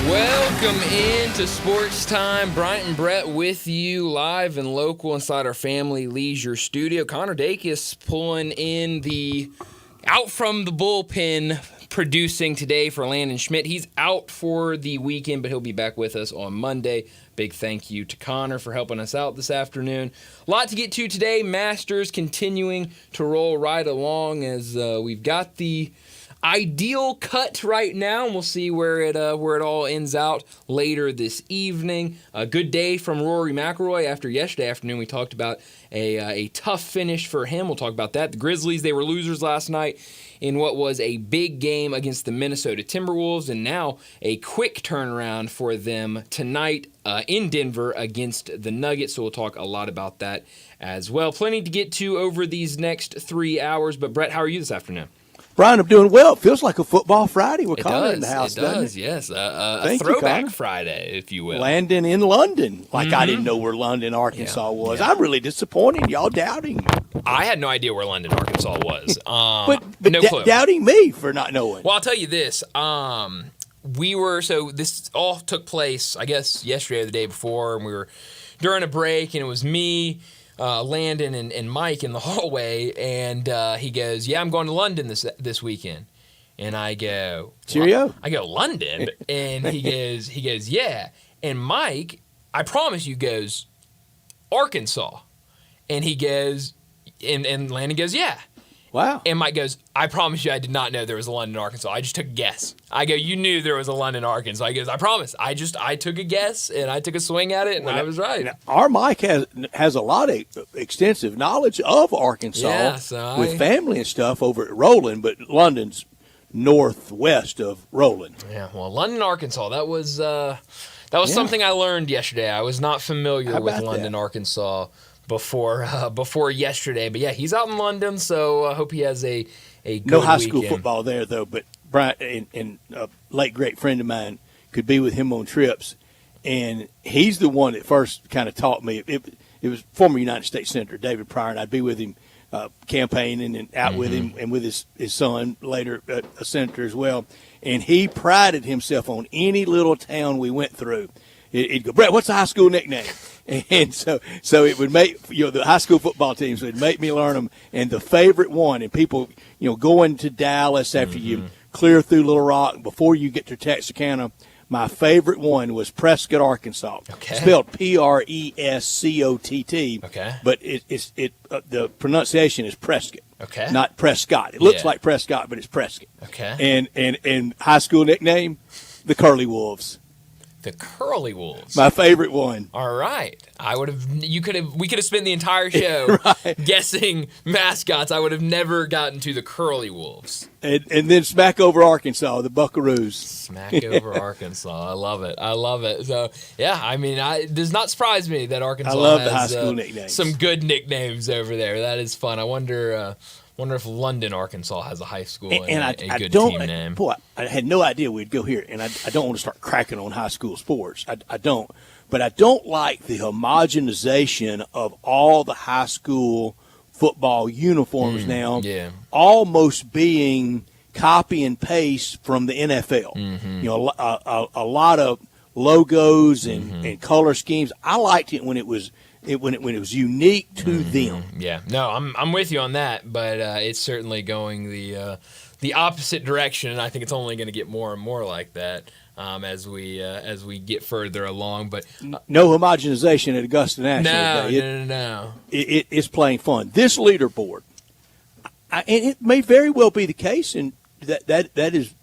Welcome into Sports Time. Bryant and Brett with you live and local inside our Family Leisure studio. Connor Dacus pulling in out from the bullpen, producing today for Landon Schmidt. He's out for the weekend, but he'll be back with us on Monday. Big thank you to Connor for helping us out this afternoon. A lot to get to today. Masters continuing to roll right along as we've got the ideal cut right now, and we'll see where it all ends out later this evening. A good day from Rory McIlroy after yesterday afternoon. We talked about a tough finish for him. We'll talk about that. The Grizzlies, they were losers last night in what was a big game against the Minnesota Timberwolves, and now a quick turnaround for them tonight in Denver against the Nuggets. So we'll talk a lot about that as well. Plenty to get to over these next 3 hours. But Brett, how are you this afternoon? Brian, I'm doing well. It feels like a football Friday with Connor in the house, doesn't it? Yes. A throwback Friday, if you will. Landon in London. I didn't know where London, Arkansas was. Yeah. I'm really disappointed. Y'all doubting me. I had no idea where London, Arkansas was. But no clue. Doubting me for not knowing. Well, I'll tell you this. This all took place, I guess, yesterday or the day before, and we were during a break, and it was me, Landon and Mike in the hallway, and he goes, "Yeah, I'm going to London this weekend." And I go, "Cheerio." I go, "London?" And he goes, "Yeah." And Mike, I promise you, goes, "Arkansas." And he goes, and Landon goes, "Yeah." Wow. And Mike goes, "I promise you I did not know there was a London, Arkansas. I just took a guess." I go, "You knew there was a London, Arkansas." He goes, "I promise. I took a guess, and I took a swing at it, and I was right." Our Mike has a lot of extensive knowledge of Arkansas with family and stuff over at Roland, but London's northwest of Roland. Yeah, well, London, Arkansas, that was something I learned yesterday. I was not familiar with London, Arkansas before yesterday, but yeah, he's out in London, so I hope he has a good no high school weekend. Football there though. But Brian and a late great friend of mine could be with him on trips, and he's the one that first kind of taught me. It was former United States Senator David Pryor, and I'd be with him campaigning and out with him and with his son, later a senator as well. And he prided himself on any little town we went through. He'd go, "Brett, what's the high school nickname?" And so it would make, the high school football teams would make me learn them. And the favorite one, and people, going to Dallas after you clear through Little Rock before you get to Texarkana, my favorite one was Prescott, Arkansas. Okay. Spelled Prescott. Okay. But the pronunciation is Prescott. Okay. Not Prescott. It looks like Prescott, but it's Prescott. Okay. And high school nickname, the Curly Wolves. The Curly Wolves. My favorite one. All right. We could have spent the entire show guessing mascots. I would have never gotten to the Curly Wolves. And then smack over Arkansas, the Buckaroos. Smack over Arkansas. I love it. So, yeah, I mean, it does not surprise me that Arkansas has the high school nicknames. Some good nicknames over there. That is fun. I wonder if London, Arkansas has a high school and a good team name. Boy, I had no idea we'd go here, and I don't want to start cracking on high school sports. I don't. But I don't like the homogenization of all the high school football uniforms now, almost being copy and paste from the NFL. A lot of logos and color schemes. I liked it when it was when it was unique to them. Yeah, no, I'm with you on that, but it's certainly going the opposite direction, and I think it's only going to get more and more like that as we get further along. But no homogenization at Augusta National. No. It's playing fun. This leaderboard, and it may very well be the case, and that is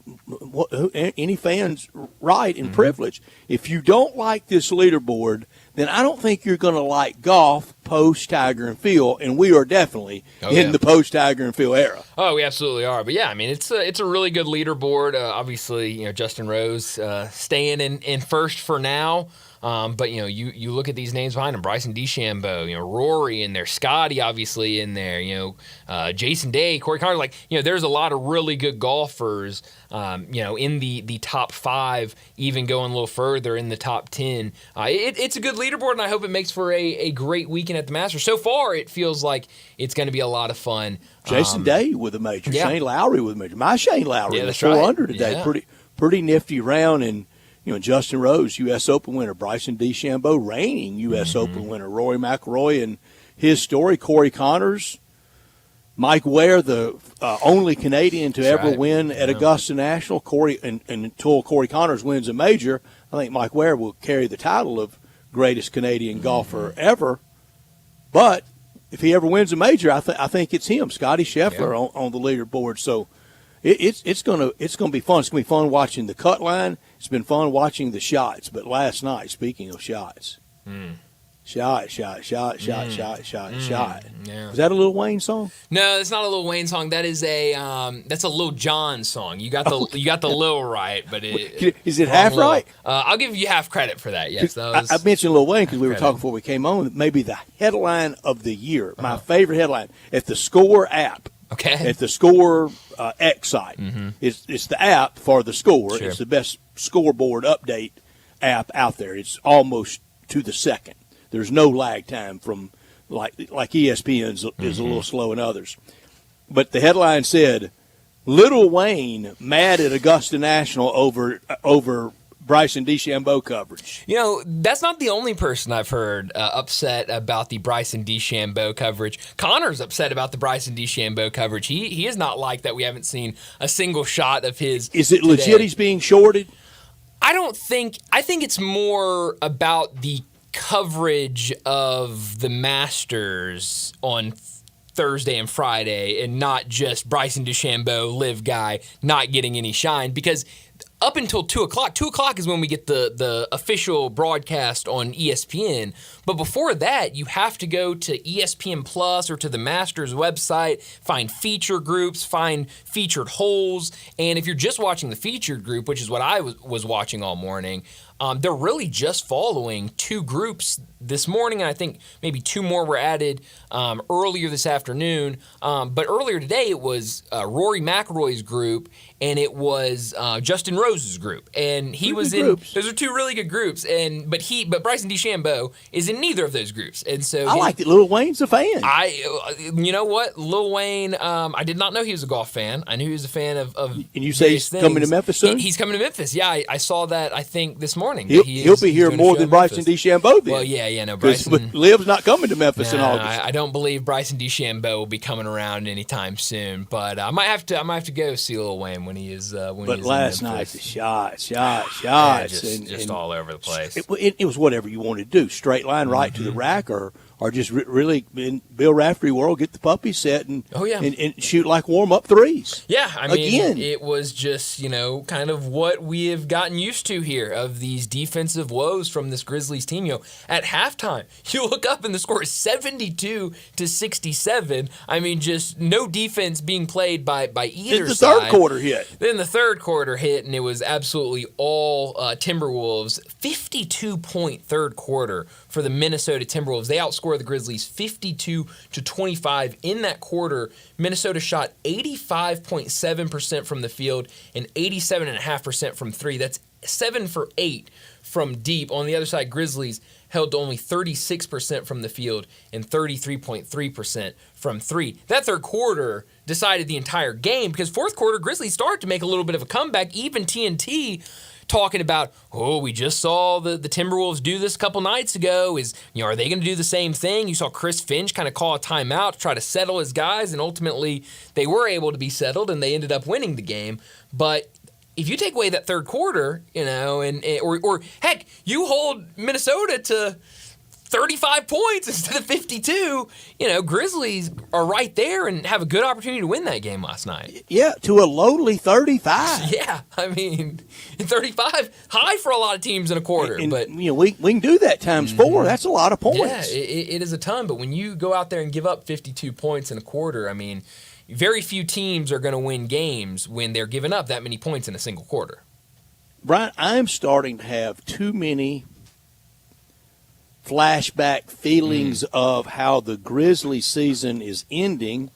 any fan's right and privilege. If you don't like this leaderboard, then I don't think you're going to like golf post-Tiger and Phil, and we are definitely in the post-Tiger and Phil era. Oh, we absolutely are. But, yeah, I mean, it's a really good leaderboard. Obviously, Justin Rose staying in first for now. But, you look at these names behind him, Bryson DeChambeau, Rory in there, Scotty obviously in there, Jason Day, Corey Connor. There's a lot of really good golfers, in the top 5, even going a little further in the top 10. It's a good leaderboard, and I hope it makes for a great weekend at the Masters. So far, it feels like it's going to be a lot of fun. Jason Day with a major, Shane Lowry with a major. My Shane Lowry was 4 under today. Yeah. Pretty nifty round, and Justin Rose, U.S. Open winner, Bryson DeChambeau, reigning U.S. Open winner, Rory McIlroy and his story, Corey Connors, Mike Ware, the only Canadian to ever win at Augusta National. And until Corey Connors wins a major, I think Mike Ware will carry the title of greatest Canadian golfer ever. But if he ever wins a major, I think it's him, Scotty Scheffler, on the leaderboard. So it's gonna be fun. It's gonna be fun watching the cut line. It's been fun watching the shots. But last night, speaking of shots, shot. Yeah. Was that a Lil Wayne song? No, it's not a Lil Wayne song. That is that's a Lil Jon song. You got the Lil right, but is it half Lil. right? I'll give you half credit for that. Yes, I mentioned Lil Wayne because we were talking before we came on. Maybe the headline of the year, my favorite headline at the Score app. Okay. At the Score X site, it's the app for the Score. Sure. It's the best scoreboard update app out there. It's almost to the second. There's no lag time from like ESPN's is a little slow in others. But the headline said, Lil Wayne mad at Augusta National over Bryson DeChambeau coverage. That's not the only person I've heard upset about the Bryson DeChambeau coverage. Connor's upset about the Bryson DeChambeau coverage. He is not like that. We haven't seen a single shot of his. Is it legit he's being shorted? I think it's more about the coverage of the Masters on Thursday and Friday and not just Bryson DeChambeau, live guy, not getting any shine, because up until 2 o'clock. 2 o'clock is when we get the official broadcast on ESPN. But before that, you have to go to ESPN Plus or to the Masters website, find feature groups, find featured holes. And if you're just watching the featured group, which is what I was watching all morning, they're really just following two groups this morning, and I think maybe two more were added earlier this afternoon. But earlier today, it was Rory McIlroy's group, and it was Justin Rose's group, and he was in. Groups. Those are two really good groups, but Bryson DeChambeau is in neither of those groups, and so I like that Lil Wayne's a fan. You know what, Lil Wayne? I did not know he was a golf fan. I knew he was a fan of. And you say he's coming to Memphis soon? He's coming to Memphis. Yeah, I saw that. I think this morning. He'll be here more than Bryson DeChambeau did. Well, yeah, no, Bryson. Liv's not coming to Memphis in August. I don't believe Bryson DeChambeau will be coming around anytime soon. But I might have to go see Lil Wayne when he is. But last night, the shots, just all over the place. It was whatever you wanted to do, straight line right to the rack, or just really in Bill Raftery world, get the puppy set and shoot like warm up threes. Yeah, I mean, it was just kind of what we have gotten used to here of these defensive woes from this Grizzlies team. At halftime, you look up and the score is 72-67. I mean, just no defense being played by either side. The third quarter hit. Then the third quarter hit, and it was absolutely all Timberwolves. 52-point third quarter for the Minnesota Timberwolves. They outscored the Grizzlies 52-25 in that quarter. Minnesota shot 85.7% from the field and 87.5% from three. That's 7 for 8 from deep. On the other side, Grizzlies held to only 36% from the field and 33.3% from three. That third quarter decided the entire game because fourth quarter, Grizzlies started to make a little bit of a comeback. Even TNT talking about, we just saw the Timberwolves do this a couple nights ago. Are they going to do the same thing? You saw Chris Finch kind of call a timeout to try to settle his guys, and ultimately they were able to be settled, and they ended up winning the game. But if you take away that third quarter, or heck, you hold Minnesota to 35 points instead of 52, Grizzlies are right there and have a good opportunity to win that game last night. Yeah, to a lowly 35. Yeah, I mean, 35, high for a lot of teams in a quarter. But we can do that times 4. That's a lot of points. Yeah, it is a ton. But when you go out there and give up 52 points in a quarter, I mean, very few teams are going to win games when they're giving up that many points in a single quarter. Brian, I'm starting to have too many flashback feelings of how the Grizzlies season is ending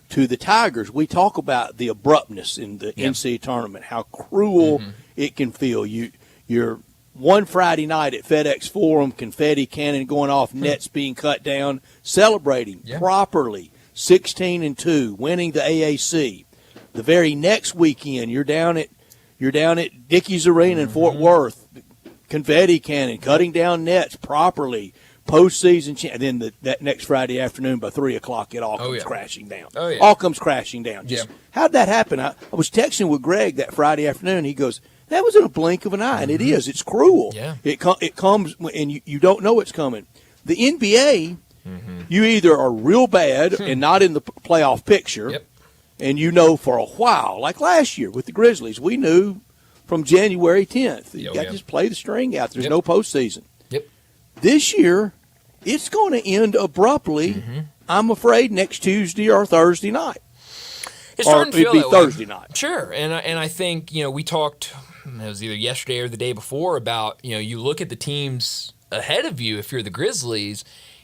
to the Tigers. We talk about the abruptness in the NCAA tournament, how cruel it can feel. You're one Friday night at FedEx Forum, confetti cannon going off, nets being cut down, celebrating properly, 16-2, winning the AAC. The very next weekend, you're down at You're down at Dickies Arena in Fort Worth, confetti cannon, cutting down nets properly, postseason. And then that next Friday afternoon by 3 o'clock, it all comes crashing down. Oh, yeah. All comes crashing down. How'd that happen? I was texting with Greg that Friday afternoon. He goes, that was in a blink of an eye, and it is. It's cruel. Yeah. It comes, and you don't know it's coming. The NBA, you either are real bad and not in the playoff picture, and you know for a while, like last year with the Grizzlies, we knew from January 10th, you got to just play the string out. There's no postseason. This year, it's going to end abruptly, I'm afraid, next Tuesday or Thursday night. It's starting to feel it'd be that way. Thursday night. Sure, and I think, we talked, it was either yesterday or the day before, about, you look at the teams ahead of you if you're the Grizzlies,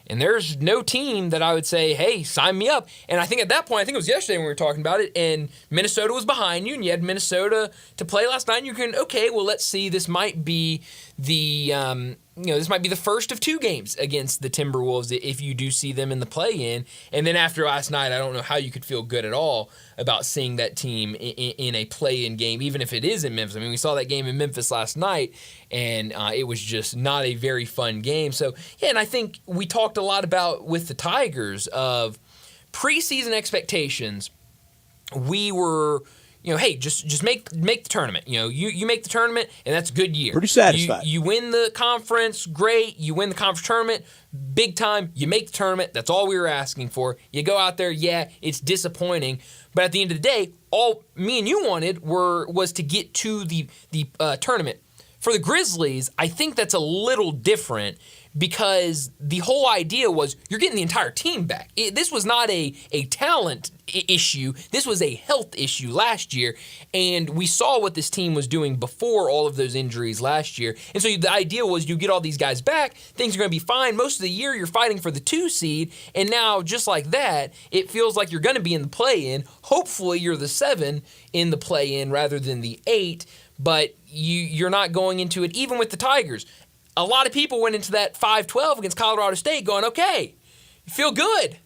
and there's no team that I would say, hey, sign me up. And I think at that point, I think it was yesterday when we were talking about it, and Minnesota was behind you, and you had Minnesota to play last night, and you're going, okay, well, let's see, this might be the this might be the first of 2 games against the Timberwolves if you do see them in the play-in. And then after last night, I don't know how you could feel good at all about seeing that team in a play-in game, even if it is in Memphis. I mean, we saw that game in Memphis last night, and it was just not a very fun game. So, yeah, and I think we talked a lot about with the Tigers of preseason expectations. We were – hey, just make the tournament. You make the tournament, and that's a good year. Pretty satisfied. You win the conference, great. You win the conference tournament, big time. You make the tournament. That's all we were asking for. You go out there, it's disappointing. But at the end of the day, all me and you wanted was to get to the tournament. For the Grizzlies, I think that's a little different because the whole idea was you're getting the entire team back. This was not a talent issue. This was a health issue last year, and we saw what this team was doing before all of those injuries last year. And so the idea was you get all these guys back, things are going to be fine. Most of the year you're fighting for the 2 seed, and now just like that, it feels like you're going to be in the play-in. Hopefully you're the 7 in the play-in rather than the 8, but you're not going into it even with the Tigers. A lot of people went into that 5-12 against Colorado State going, okay, you feel good.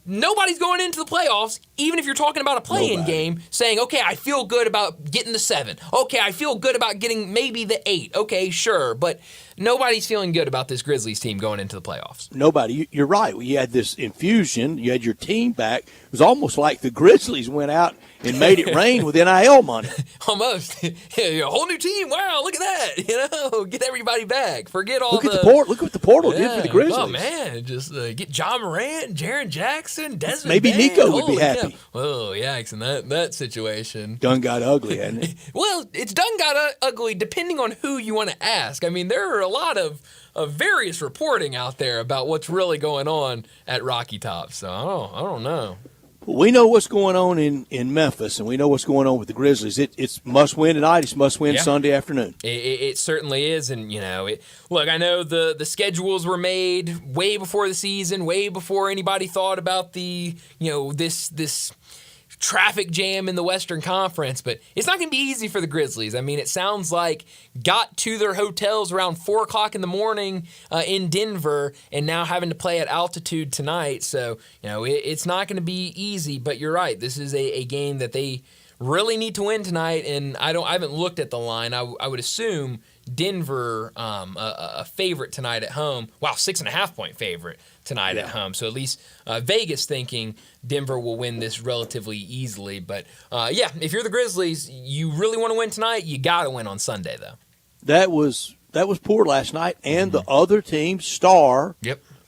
Nobody's going into the playoffs, even if you're talking about a play-in game, saying, okay, I feel good about getting the 7. Okay, I feel good about getting maybe the 8. Okay, sure. But nobody's feeling good about this Grizzlies team going into the playoffs. Nobody. You're right. You had this infusion. You had your team back. It was almost like the Grizzlies went out and made it rain with NIL money. Almost. A whole new team. Wow, look at that. Get everybody back. Forget all Look what the portal did for the Grizzlies. Oh, man. Just get John Morant, Jaren Jackson, Desmond Maybe Bane. Nico would be happy. Oh, yikes, in that situation. Done got ugly, hadn't it? Well, it's done got ugly depending on who you want to ask. I mean, there are a lot of various reporting out there about what's really going on at Rocky Top. So, I don't know. We know what's going on in Memphis, and we know what's going on with the Grizzlies. It's must-win tonight. It's must-win Sunday afternoon. It certainly is, and look, I know the schedules were made way before the season, way before anybody thought about the this traffic jam in the Western Conference, but it's not going to be easy for the Grizzlies. I mean, it sounds like got to their hotels around 4 o'clock in the morning in Denver and now having to play at altitude tonight. So, it's not going to be easy, but you're right. This is a game that they really need to win tonight, and I haven't looked at the line. I would assume Denver a favorite tonight at home. Wow, 6.5 point favorite tonight at home. So at least Vegas thinking Denver will win this relatively easily. But if you're the Grizzlies, you really want to win tonight. You got to win on Sunday, though. That was poor last night, and the other team's star.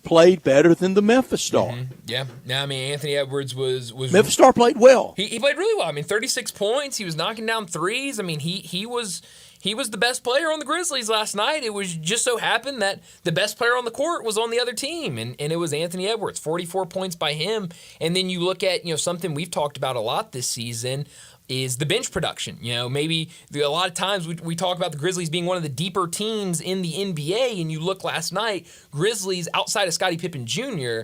Played better than the Memphis Star. Yeah. Now, I mean, Anthony Edwards was Memphis Star played well. He played really well. I mean, 36 points. He was knocking down threes. I mean, he was the best player on the Grizzlies last night. It was just so happened that the best player on the court was on the other team, and it was Anthony Edwards, 44 points by him. And then you look at, something we've talked about a lot this season is the bench production. Maybe a lot of times we talk about the Grizzlies being one of the deeper teams in the NBA, and you look last night, Grizzlies, outside of Scottie Pippen Jr.,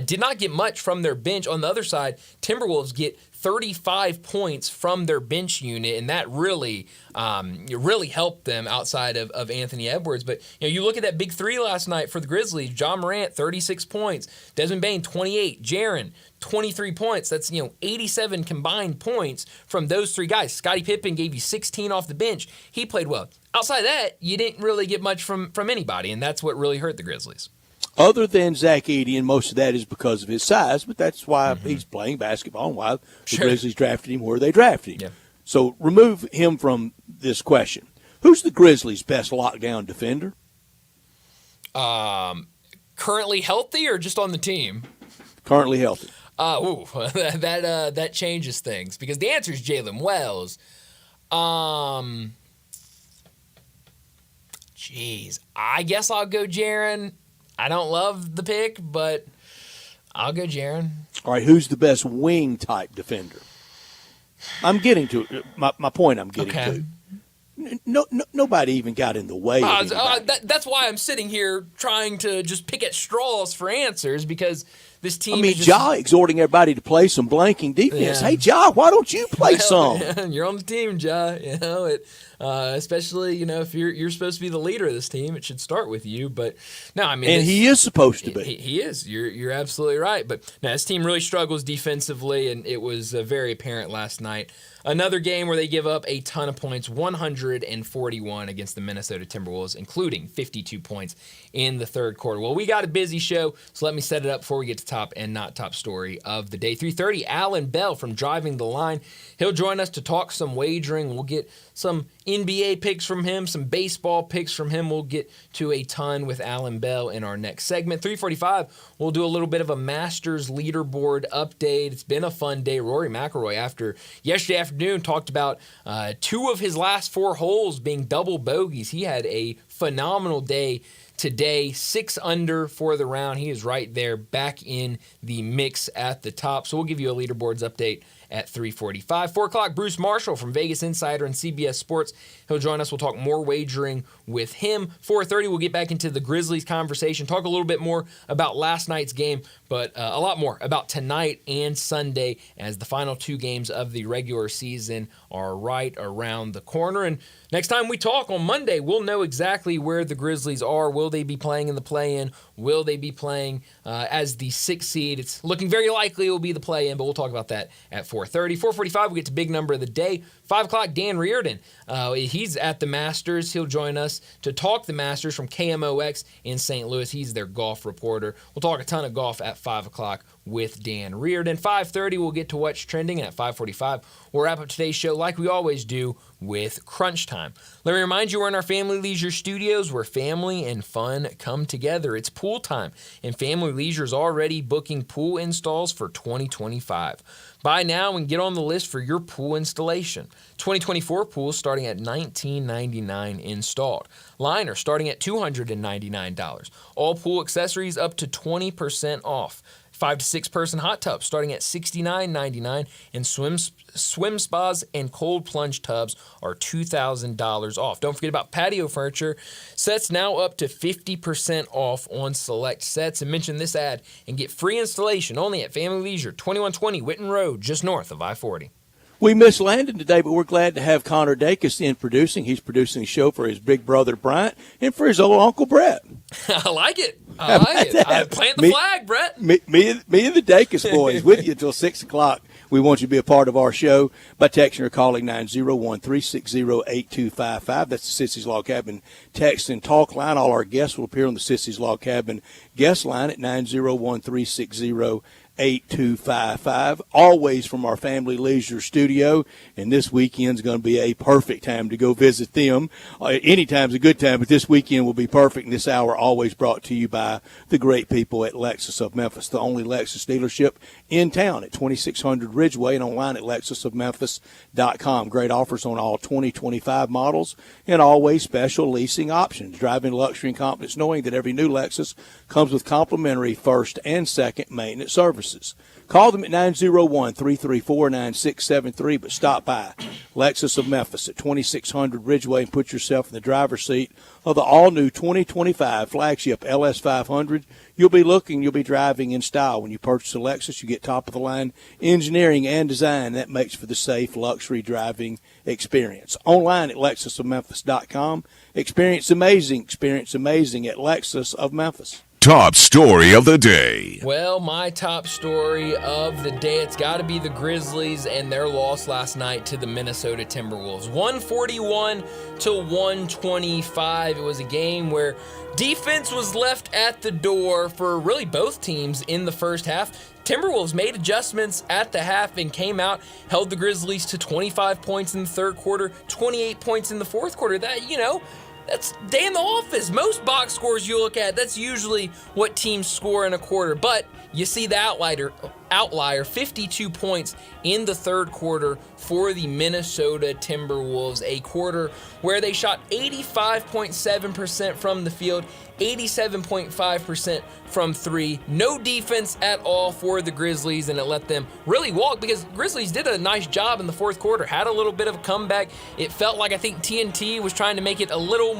did not get much from their bench. On the other side, Timberwolves get 35 points from their bench unit, and that really helped them outside of Anthony Edwards. But you look at that big three last night for the Grizzlies. John Morant, 36 points. Desmond Bane, 28. Jaren, 23 points. That's 87 combined points from those three guys. Scottie Pippen gave you 16 off the bench. He played well. Outside of that, you didn't really get much from anybody, and that's what really hurt the Grizzlies. Other than Zach Edey, and most of that is because of his size, but that's why he's playing basketball and why the Grizzlies drafted him where they drafted him. Yeah. So remove him from this question. Who's the Grizzlies' best lockdown defender? Currently healthy or just on the team? Currently healthy. That changes things because the answer is Jalen Wells. I guess I'll go Jaren. I don't love the pick, but I'll go Jaren. All right, who's the best wing type defender? I'm getting to my point. I'm getting to. Nobody even got in the way. That's why I'm sitting here trying to just pick at straws for answers because this team. Ja exhorting everybody to play some blanking defense. Yeah. Hey, Ja, why don't you play some? You're on the team, Ja. Especially if you're supposed to be the leader of this team, it should start with you. But no, and he is supposed to be. He is. You're absolutely right. But now this team really struggles defensively, and it was very apparent last night. Another game where they give up a ton of points, 141 against the Minnesota Timberwolves, including 52 points in the third quarter. Well, we got a busy show, so let me set it up before we get to top and not top story of the day. 3:30, Alan Bell from Driving the Line. He'll join us to talk some wagering. We'll get some NBA picks from him, some baseball picks from him. We'll get to a ton with Alan Bell in our next segment. 3:45, we'll do a little bit of a Masters leaderboard update. It's been a fun day. Rory McIlroy, after yesterday afternoon, talked about two of his last four holes being double bogeys. He had a phenomenal day today, 6 under for the round. He is right there back in the mix at the top. So we'll give you a leaderboards update at 3:45. 4 o'clock, Bruce Marshall from Vegas Insider and CBS Sports. He'll join us. We'll talk more wagering with him. 4:30, we'll get back into the Grizzlies conversation, talk a little bit more about last night's game, but a lot more about tonight and Sunday as the final two games of the regular season are right around the corner. And next time we talk on Monday, we'll know exactly where the Grizzlies are. Will they be playing in the play-in? Will they be playing as the 6th seed? It's looking very likely it will be the play-in, but we'll talk about that at 4:30. 4:45, we get to big number of the day. 5 o'clock, Dan Reardon. He's at the Masters. He'll join us to talk the Masters from KMOX in St. Louis. He's their golf reporter. We'll talk a ton of golf at 5 o'clock with Dan Reardon. 5:30, we'll get to what's trending. And at 5:45, we'll wrap up today's show like we always do with Crunch Time. Let me remind you, we're in our Family Leisure Studios where family and fun come together. It's pool time, and Family Leisure is already booking pool installs for 2025. Buy now and get on the list for your pool installation. 2024 pools starting at $19.99 installed. Liner starting at $299. All pool accessories up to 20% off. 5 to 6 person hot tubs starting at $69.99, and swim spas and cold plunge tubs are $2,000 off. Don't forget about patio furniture. Sets now up to 50% off on select sets. And mention this ad and get free installation only at Family Leisure, 2120 Whitten Road, just north of I-40. We missed Landon today, but we're glad to have Connor Dacus in producing. He's producing a show for his big brother, Bryant, and for his old Uncle Brett. I like it. I plant the flag, Brett. Me and the Dacus boys with you until 6 o'clock. We want you to be a part of our show by texting or calling 901-360-8255. That's the Sissy's Log Cabin text and talk line. All our guests will appear on the Sissy's Log Cabin guest line at 901-360-8255, always from our Family Leisure studio, and this weekend's going to be a perfect time to go visit them. Anytime's a good time, but this weekend will be perfect, and this hour always brought to you by the great people at Lexus of Memphis, the only Lexus dealership in town at 2600 Ridgeway and online at lexusofmemphis.com. Great offers on all 2025 models and always special leasing options. Driving luxury and confidence knowing that every new Lexus comes with complimentary first and second maintenance services. services. Call them at 901-334-9673, but stop by Lexus of Memphis at 2600 Ridgeway and put yourself in the driver's seat of the all-new 2025 flagship LS500. You'll be driving in style. When you purchase a Lexus, you get top-of-the-line engineering and design. That makes for the safe luxury driving experience. Online at lexusofmemphis.com. Experience amazing at Lexus of Memphis. Top story of the day. Well, my top story of the day, it's got to be the Grizzlies and their loss last night to the Minnesota Timberwolves. 141-125. It was a game where defense was left at the door for really both teams in the first half. Timberwolves made adjustments at the half and came out, held the Grizzlies to 25 points in the third quarter, 28 points in the fourth quarter. That's day in the office. Most box scores you look at, that's usually what teams score in a quarter. But you see the outlier, 52 points in the third quarter for the Minnesota Timberwolves, a quarter where they shot 85.7% from the field, 87.5% from three. No defense at all for the Grizzlies, and it let them really walk because Grizzlies did a nice job in the fourth quarter, had a little bit of a comeback. It felt like I think TNT was trying to make it a little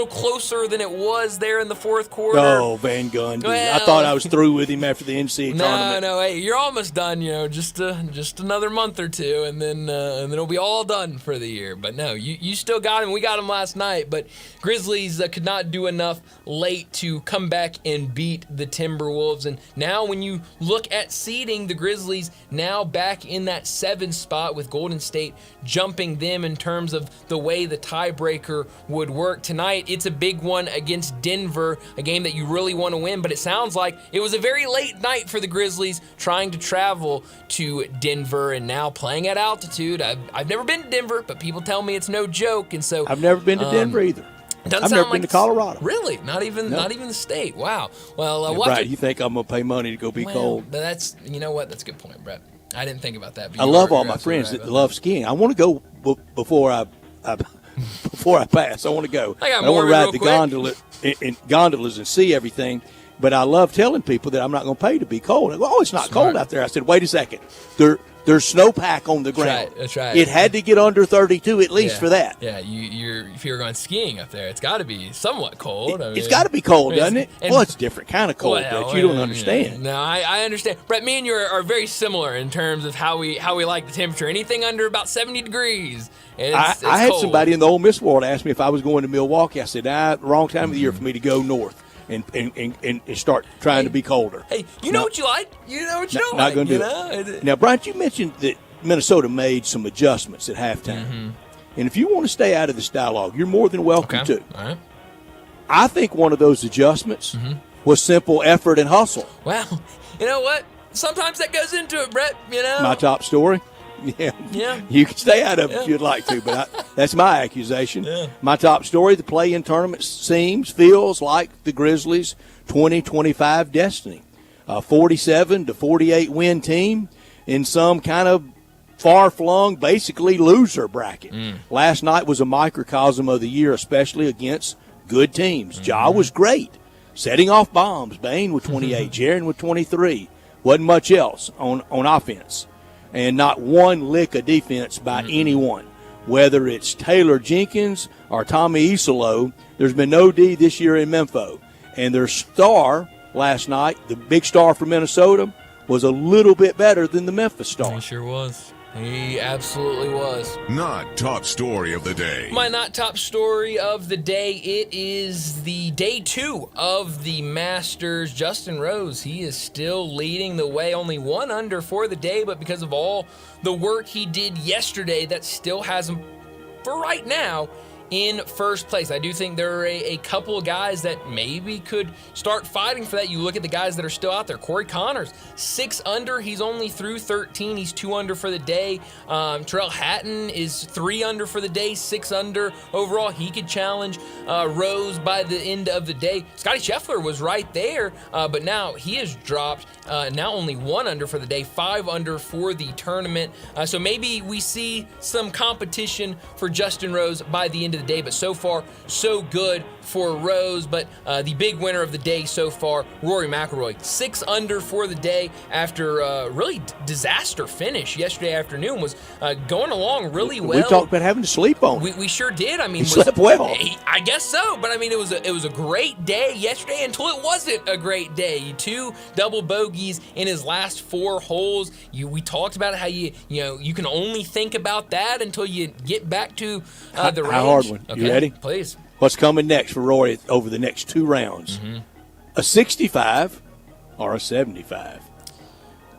closer than it was there in the fourth quarter. Oh, Van Gundy. Well, I thought I was through with him after the NCAA tournament. No, hey, you're almost done, just another month or two, and then it'll be all done for the year. But no, you still got him. We got him last night, but Grizzlies could not do enough late to come back and beat the Timberwolves. And now when you look at seeding, the Grizzlies now back in that 7 spot with Golden State jumping them in terms of the way the tiebreaker would work. Tonight, it's a big one against Denver, a game that you really want to win, but it sounds like it was a very late night for the Grizzlies trying to travel to Denver and now playing at altitude. I've never been to Denver, but people tell me it's no joke, and so I've never been to Denver either. I've never been to Colorado. Really? Not even the state. Wow. Well, Brett, you think I'm going to pay money to go be cold? That's, you know what? That's a good point, Brett. I didn't think about that. I love all my friends that love skiing. I want to go before I pass. I want to go. I want to ride the gondolas and see everything. But I love telling people that I'm not going to pay to be cold. They go, it's not cold out there. I said, wait a second. There's snowpack on the ground. That's right. It had to get under 32 at least for that. Yeah, if you're going skiing up there, it's got to be somewhat cold. It's got to be cold, doesn't it? Well, it's a different kind of cold that you don't understand. No, I understand. Brett, me and you are very similar in terms of how we like the temperature. Anything under about 70 degrees, it's I had cold. somebody in the Ole Miss world ask me if I was going to Milwaukee. I said, wrong time of the year for me to go north. And start trying to be colder. Hey, you know what you like. You know what you don't not like. Not going to do it. Now, Brian, you mentioned that Minnesota made some adjustments at halftime. Mm-hmm. And if you want to stay out of this dialogue, you're more than welcome to. All right. I think one of those adjustments was simple effort and hustle. Well, you know what? Sometimes that goes into it, Brett. My top story? Yeah. You can stay out of it if you'd like to, but that's my accusation. Yeah. My top story, the play-in tournament feels like the Grizzlies' 2025 destiny. 47-48 win team in some kind of far-flung, basically loser bracket. Last night was a microcosm of the year, especially against good teams. Ja was great, setting off bombs. Bain with 28, Jaren with 23. Wasn't much else on offense. And not one lick of defense by anyone. Whether it's Taylor Jenkins or Tommy Isolo, there's been no D this year in Memphis. And their star last night, the big star for Minnesota, was a little bit better than the Memphis star. He sure was. He absolutely was. Not top story of the day. My not top story of the day, it is the day 2 of the Masters. Justin Rose, he is still leading the way. Only 1 under for the day, but because of all the work he did yesterday, that still has him, for right now, in first place. I do think there are a couple of guys that maybe could start fighting for that. You look at the guys that are still out there. Corey Connors, 6 under. He's only through 13. He's 2 under for the day. Terrell Hatton is 3 under for the day, 6 under overall. He could challenge Rose by the end of the day. Scottie Scheffler was right there, but now he has dropped now only 1 under for the day, 5 under for the tournament. So maybe we see some competition for Justin Rose by the end of the day, but so far, so good for Rose. But the big winner of the day so far, Rory McIlroy, 6 under for the day after a really disaster finish yesterday afternoon. Was going along really well. We talked about having to sleep on it. We sure did. I mean, he slept well. I guess so, but I mean, it was a great day yesterday until it wasn't a great day. 2 double bogeys in his last 4 holes. We talked about how you can only think about that until you get back to the range. How hard one? Okay, you ready? Please. What's coming next for Rory over the next 2 rounds? Mm-hmm. A 65 or a 75?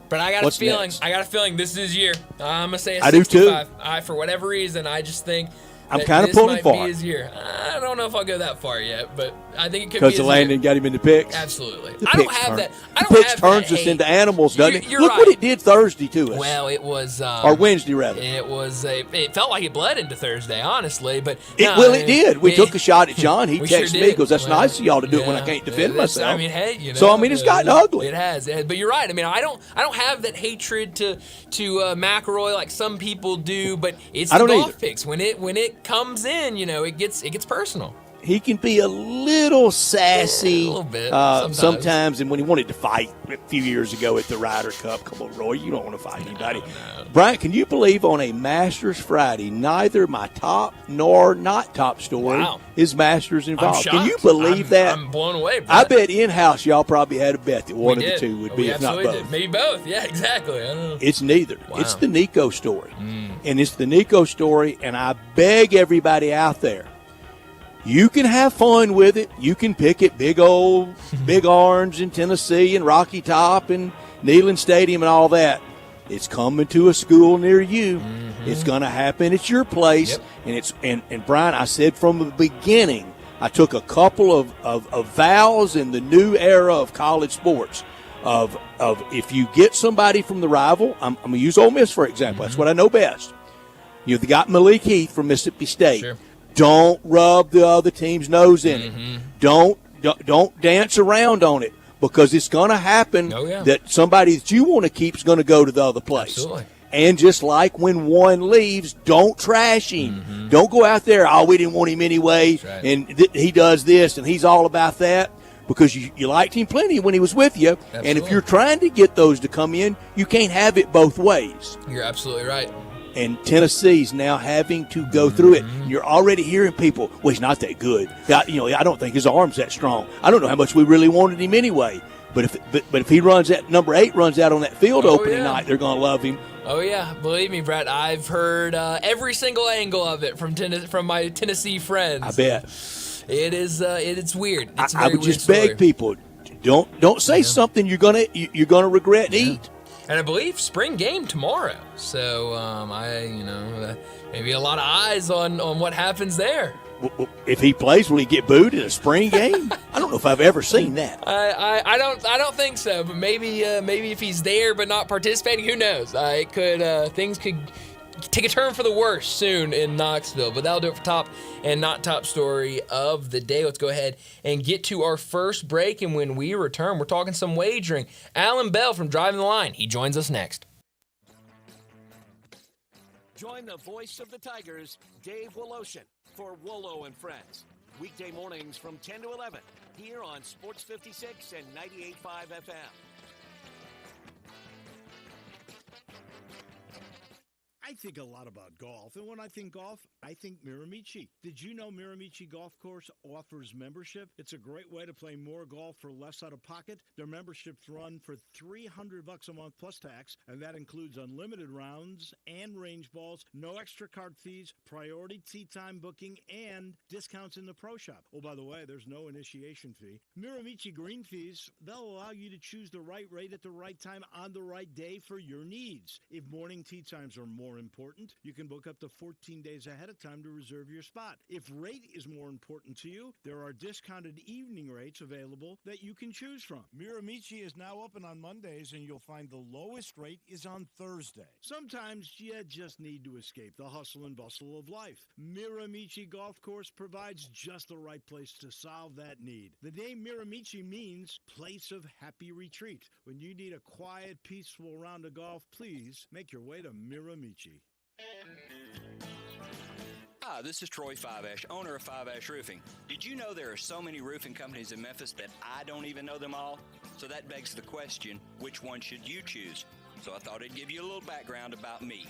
But I got What's a feeling. next? I got a feeling this is his year. I'm gonna say a I do 65. too. For whatever reason, I just think I'm that kind of this pulling might for be it. his year. I don't know if I'll go that far yet, but I think it could be Because his the Landon year. got him in the picks. Absolutely. The I don't picks have turn- that. The picks turns us into animals, doesn't it? You're Look right. what it did Thursday to us. Well, it was or Wednesday, rather. It felt like it bled into Thursday, honestly, but It did. We took a shot at John. He We sure texted me did. because that's Well, nice of y'all to do it when I yeah. can't defend That's- myself. I mean, hey, So it's gotten ugly. It has. But you're right. I mean, I don't have that hatred to McIlroy like some people do, but it's I the don't golf either. picks when it comes in. It gets personal. He can be a little sassy A little bit, sometimes. And when he wanted to fight a few years ago at the Ryder Cup, come on, Roy, you don't want to fight anybody. No. Brian, can you believe on a Masters Friday, neither my top nor not top story Wow. is Masters I'm involved? shocked. Can you believe that? I'm blown away. Brett. I bet in-house y'all probably had a bet that one We of the did. two would We be, if not absolutely both. did. Maybe both. Yeah, exactly. I don't know. It's neither. Wow. It's the Nico story. And it's the Nico story, and I beg everybody out there, you can have fun with it. You can pick at Big Orange in Tennessee and Rocky Top and Neyland Stadium and all that. It's coming to a school near you. It's going to happen at your place. Yep. And Brian, I said from the beginning, I took a couple of vows in the new era of college sports of if you get somebody from the rival, I'm going to use Ole Miss for example. That's what I know best. You've got Malik Heath from Mississippi State. Sure. Don't rub the other team's nose in it. Don't dance around on it because it's going to happen Oh, yeah. that somebody that you want to keep is going to go to the other place. Absolutely. And just like when one leaves, don't trash him. Don't go out there, we didn't want him anyway, That's right. and he does this, and he's all about that. Because you liked him plenty when he was with you. Absolutely. And if you're trying to get those to come in, you can't have it both ways. You're absolutely right. And Tennessee's now having to go through it. You're already hearing people, well, he's not that good. I don't think his arm's that strong. I don't know how much we really wanted him anyway. But if he runs that number 8 runs out on that field opening night, they're going to love him. Oh yeah, believe me, Brett. I've heard every single angle of it from my Tennessee friends. I bet. It's weird. It's a I very would weird just beg story. people, don't say something you're gonna regret and eat. And I believe spring game tomorrow. So maybe a lot of eyes on what happens there. If he plays, will he get booed in a spring game? I don't know if I've ever seen that. I don't think so. But maybe if he's there but not participating, who knows? Things could take a turn for the worse soon in Knoxville. But that'll do it for top and not top story of the day. Let's go ahead and get to our first break. And when we return, we're talking some wagering. Alan Bell from Driving the Line. He joins us next. Join the voice of the Tigers, Dave Woloshin, for Wolo and Friends. Weekday mornings from 10 to 11 here on Sports 56 and 98.5 FM. I think a lot about golf, and when I think golf, I think Miramichi. Did you know Miramichi Golf Course offers membership? It's a great way to play more golf for less out of pocket. Their memberships run for $300 a month plus tax, and that includes unlimited rounds and range balls, no extra card fees, priority tee time booking, and discounts in the pro shop. Oh, by the way, there's no initiation fee. Miramichi green fees, they'll allow you to choose the right rate at the right time on the right day for your needs. If morning tee times are more important, you can book up to 14 days ahead of time to reserve your spot. If rate is more important to you, there are discounted evening rates available that you can choose from. Miramichi is now open on Mondays, and you'll find the lowest rate is on Thursday. Sometimes you just need to escape the hustle and bustle of life. Miramichi Golf Course provides just the right place to solve that need. The name Miramichi means place of happy retreat. When you need a quiet, peaceful round of golf, please make your way to Miramichi. Hi, this is Troy Five Ash, owner of Five Ash Roofing. Did you know there are so many roofing companies in Memphis that I don't even know them all? So that begs the question, which one should you choose? So I thought I'd give you a little background about me.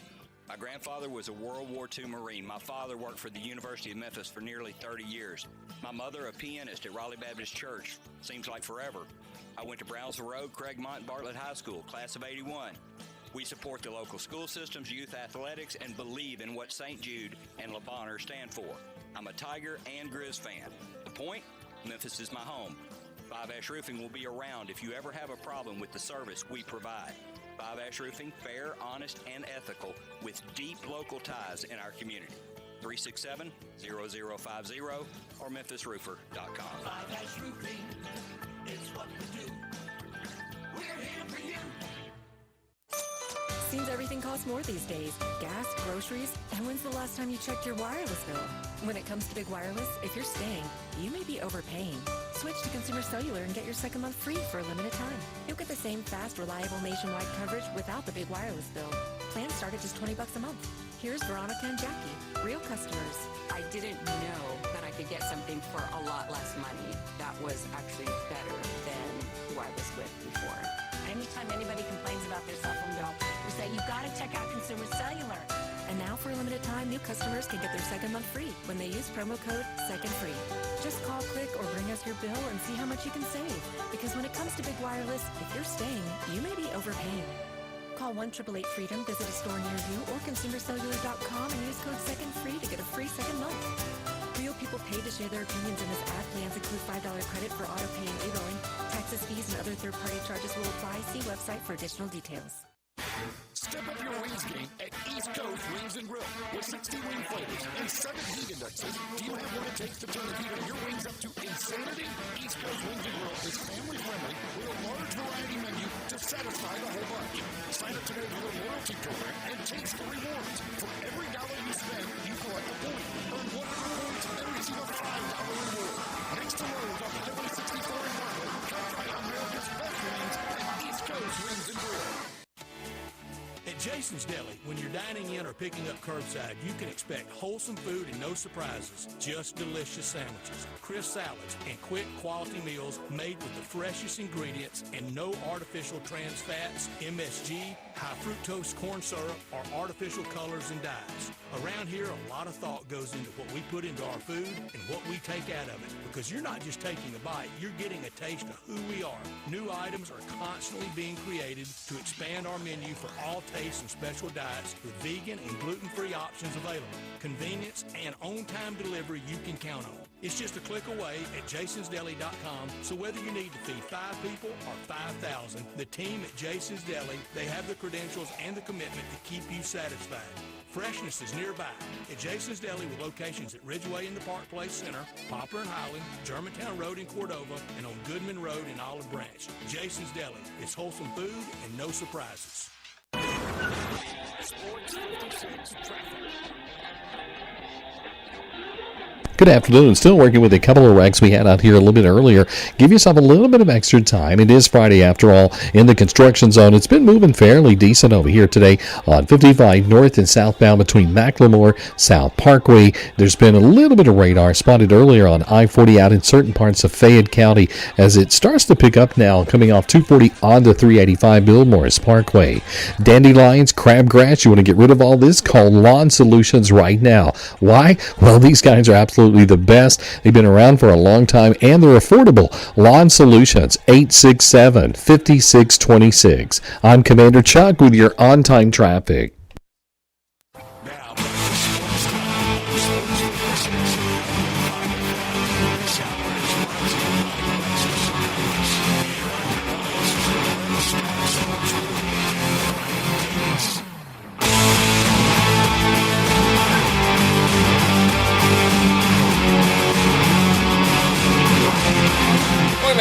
My grandfather was a World War II Marine. My father worked for the University of Memphis for nearly 30 years. My mother, a pianist at Raleigh Baptist Church. Seems like forever. I went to Brownsville Road, Craigmont, and Bartlett High School, class of 81. We support the local school systems, youth athletics, and believe in what St. Jude and Le Bonheur stand for. I'm a Tiger and Grizz fan. The point? Memphis is my home. Five Ash Roofing will be around if you ever have a problem with the service we provide. Five Ash Roofing, fair, honest, and ethical, with deep local ties in our community. 367-0050 or memphisroofer.com. Five Ash Roofing is what we do. We're here for you. Seems everything costs more these days. Gas, groceries, and when's the last time you checked your wireless bill? When it comes to Big Wireless, if you're staying, you may be overpaying. Switch to Consumer Cellular and get your second month free for a limited time. You'll get the same fast, reliable nationwide coverage without the Big Wireless bill. Plans start at just $20 a month. Here's Veronica and Jackie, real customers. I didn't know that I could get something for a lot less money that was actually better than who I was with before. Anytime anybody complains about their cell phone bill, we say, you got to check out Consumer Cellular. And now for a limited time, new customers can get their second month free when they use promo code SECONDFREE. Just call, click, or bring us your bill and see how much you can save. Because when it comes to Big Wireless, if you're staying, you may be overpaying. Call 1-888-FREEDOM, visit a store near you, or consumercellular.com and use code SECONDFREE to get a free second month. Real people paid to share their opinions in this ad. Plans include $5 credit for auto pay and e-billing. Taxes, fees, and other third-party charges will apply. See website for additional details. Step up your wings game at East Coast Wings and Grill. With 60 wing flavors and 7 heat indexes, do you have what it takes to turn the heat on your wings up to insanity? East Coast Wings and Grill is family-friendly with a large variety menu to satisfy the whole bunch. Sign up today for a loyalty program and taste the rewards. For every dollar you spend, you collect a point. Earn 100 points and receive a $5 reward. Next to Lowe's on Highway 64 in Marlin, come try America's best wings at East Coast Wings and Grill. At Jason's Deli, when you're dining in or picking up curbside, you can expect wholesome food and no surprises. Just delicious sandwiches, crisp salads, and quick quality meals made with the freshest ingredients and no artificial trans fats, MSG, high fructose corn syrup, or artificial colors and dyes. Around here, a lot of thought goes into what we put into our food and what we take out of it. Because you're not just taking a bite, you're getting a taste of who we are. New items are constantly being created to expand our menu for all tastes and special diets with vegan and gluten-free options available. Convenience and on-time delivery you can count on. It's just a click away at jasonsdeli.com, so whether you need to feed 5 people or 5,000, the team at Jason's Deli, they have the credentials and the commitment to keep you satisfied. Freshness is nearby at Jason's Deli with locations at Ridgeway in the Park Place Center, Poplar and Highland, Germantown Road in Cordova, and on Goodman Road in Olive Branch. Jason's Deli. It's wholesome food and no surprises. Sports 56 traffic. Good afternoon. Still working with a couple of wrecks we had out here a little bit earlier. Give yourself a little bit of extra time. It is Friday after all in the construction zone. It's been moving fairly decent over here today on 55 north and southbound between McLemore, South Parkway. There's been a little bit of radar spotted earlier on I-40 out in certain parts of Fayette County as it starts to pick up now coming off 240 on the 385 Bill Morris Parkway. Dandelions, crabgrass, you want to get rid of all this? Call Lawn Solutions right now. Why? Well, these guys are absolutely the best. They've been around for a long time and they're affordable. Lawn Solutions, 867-5626. I'm Commander Chuck with your on-time traffic.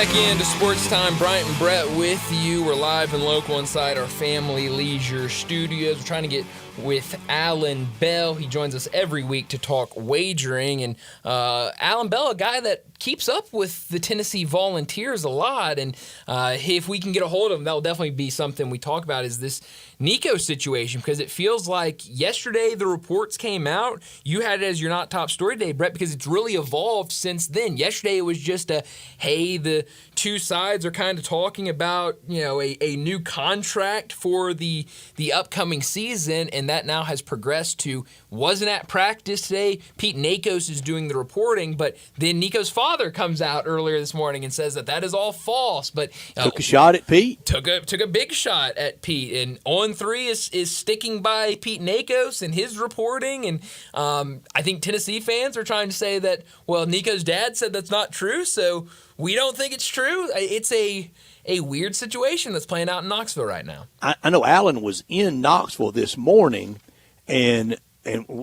back into Sports Time. Bryant and Brett with you. We're live and local inside our Family Leisure Studios. We're trying to get with Alan Bell. He joins us every week to talk wagering. And Alan Bell, a guy that keeps up with the Tennessee Volunteers a lot. And if we can get a hold of him, that'll definitely be something we talk about, is this Nico situation, because it feels like yesterday the reports came out. You had it as your not top story today, Brett, because it's really evolved since then. Yesterday it was just hey, the two sides are kind of talking about, a new contract for the upcoming season, and that now has progressed to wasn't at practice today. Pete Nakos is doing the reporting, but then Nico's father comes out earlier this morning and says that is all false. But took a shot at Pete. Took a big shot at Pete, and On 3 is sticking by Pete Nakos and his reporting, and I think Tennessee fans are trying to say that, well, Nico's dad said that's not true, so we don't think it's true. It's a weird situation that's playing out in Knoxville right now. I know Alan was in Knoxville this morning, and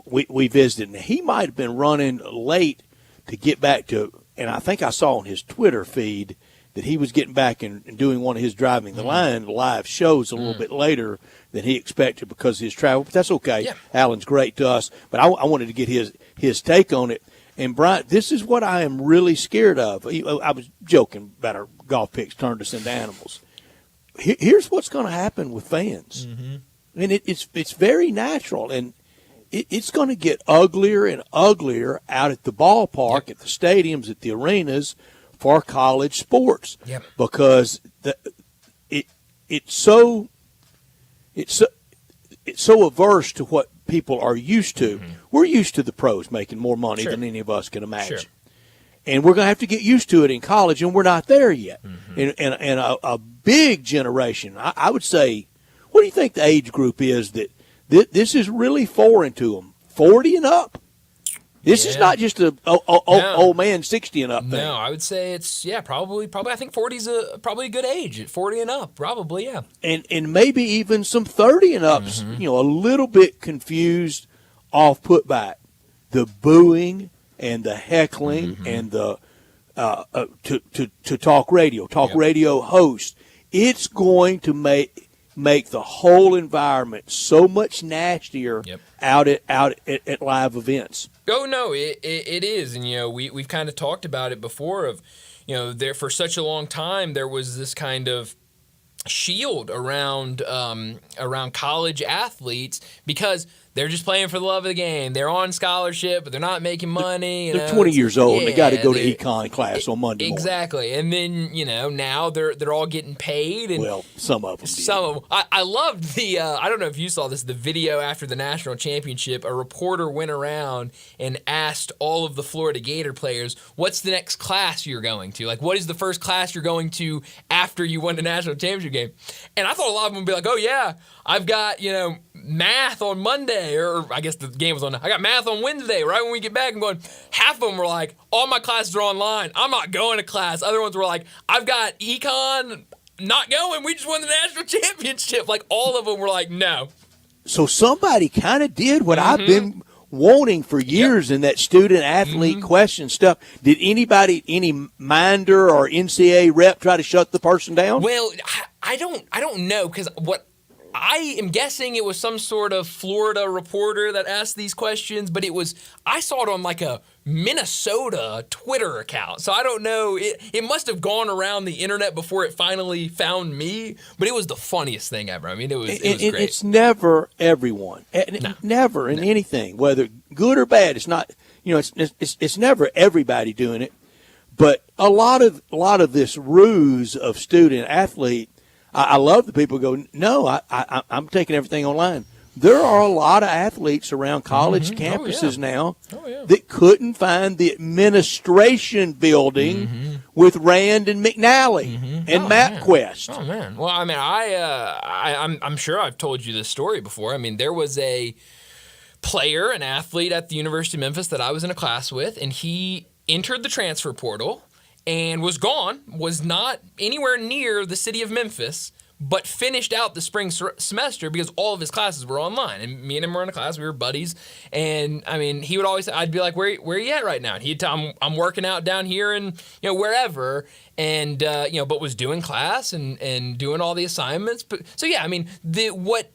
we visited, and he might have been running late to get back to, and I think I saw on his Twitter feed that he was getting back and doing one of his Driving the Line live shows a little bit later than he expected because of his travel. But that's okay. Yeah. Alan's great to us. But I wanted to get his take on it. And, Brian, this is what I am really scared of. I was joking about our golf picks turned us into animals. Here's what's going to happen with fans. Mm-hmm. And it's very natural. And it's going to get uglier and uglier out at the ballpark, at the stadiums, at the arenas for college sports. Yep. Because it's so averse to what people are used to. Mm-hmm. We're used to the pros making more money than any of us can imagine. Sure. And we're going to have to get used to it in college, and we're not there yet. Mm-hmm. And a big generation, I would say, what do you think the age group is that this is really foreign to them? 40 and up? This is not just a old man 60 and up thing. No, I would say it's, probably I think 40 is probably a good age. 40 and up, probably, yeah. And maybe even some 30 and ups, a little bit confused, off put by the booing and the heckling and the to talk radio host. It's going to make the whole environment so much nastier out at live events. Oh, no, it is. And, we've kind of talked about it before of, there for such a long time there was this kind of shield around college athletes because they're just playing for the love of the game. They're on scholarship, but they're not making money. They're 20 years old, and they got to go to econ class on Monday morning. Exactly. And then, now they're all getting paid. And well, some of them did. Some of them. I loved the, I don't know if you saw this, the video after the national championship. A reporter went around and asked all of the Florida Gator players, what's the next class you're going to? Like, what is the first class you're going to after you won the national championship game? And I thought a lot of them would be like, oh, yeah, I've got, math on Monday, or I guess the game was on. I got math on Wednesday. Right when we get back, I'm going. Half of them were like, all my classes are online. I'm not going to class. Other ones were like, I've got econ, not going. We just won the national championship. Like all of them were like, no. So somebody kind of did what I've been wanting for years in that student athlete question stuff. Did any minder or NCAA rep try to shut the person down? Well, I don't know, because what I am guessing it was some sort of Florida reporter that asked these questions, but I saw it on like a Minnesota Twitter account. So I don't know. It must have gone around the internet before it finally found me, but it was the funniest thing ever. I mean, it was great. It's never everyone. Never in anything, whether good or bad. It's not, it's never everybody doing it. But a lot of this ruse of student athlete, I love the people who go, no, I'm taking everything online. There are a lot of athletes around college campuses now that couldn't find the administration building with Rand and McNally and MapQuest. Oh, man. Well, I mean, I'm sure I've told you this story before. I mean, there was a player, an athlete at the University of Memphis that I was in a class with, and he entered the transfer portal and was gone, was not anywhere near the city of Memphis, but finished out the spring semester because all of his classes were online. And me and him were in a class. We were buddies. And, I mean, he would always – I'd be like, where are you at right now? And he'd tell me, I'm working out down here and, wherever. And, but was doing class and doing all the assignments. But so, yeah, I mean, what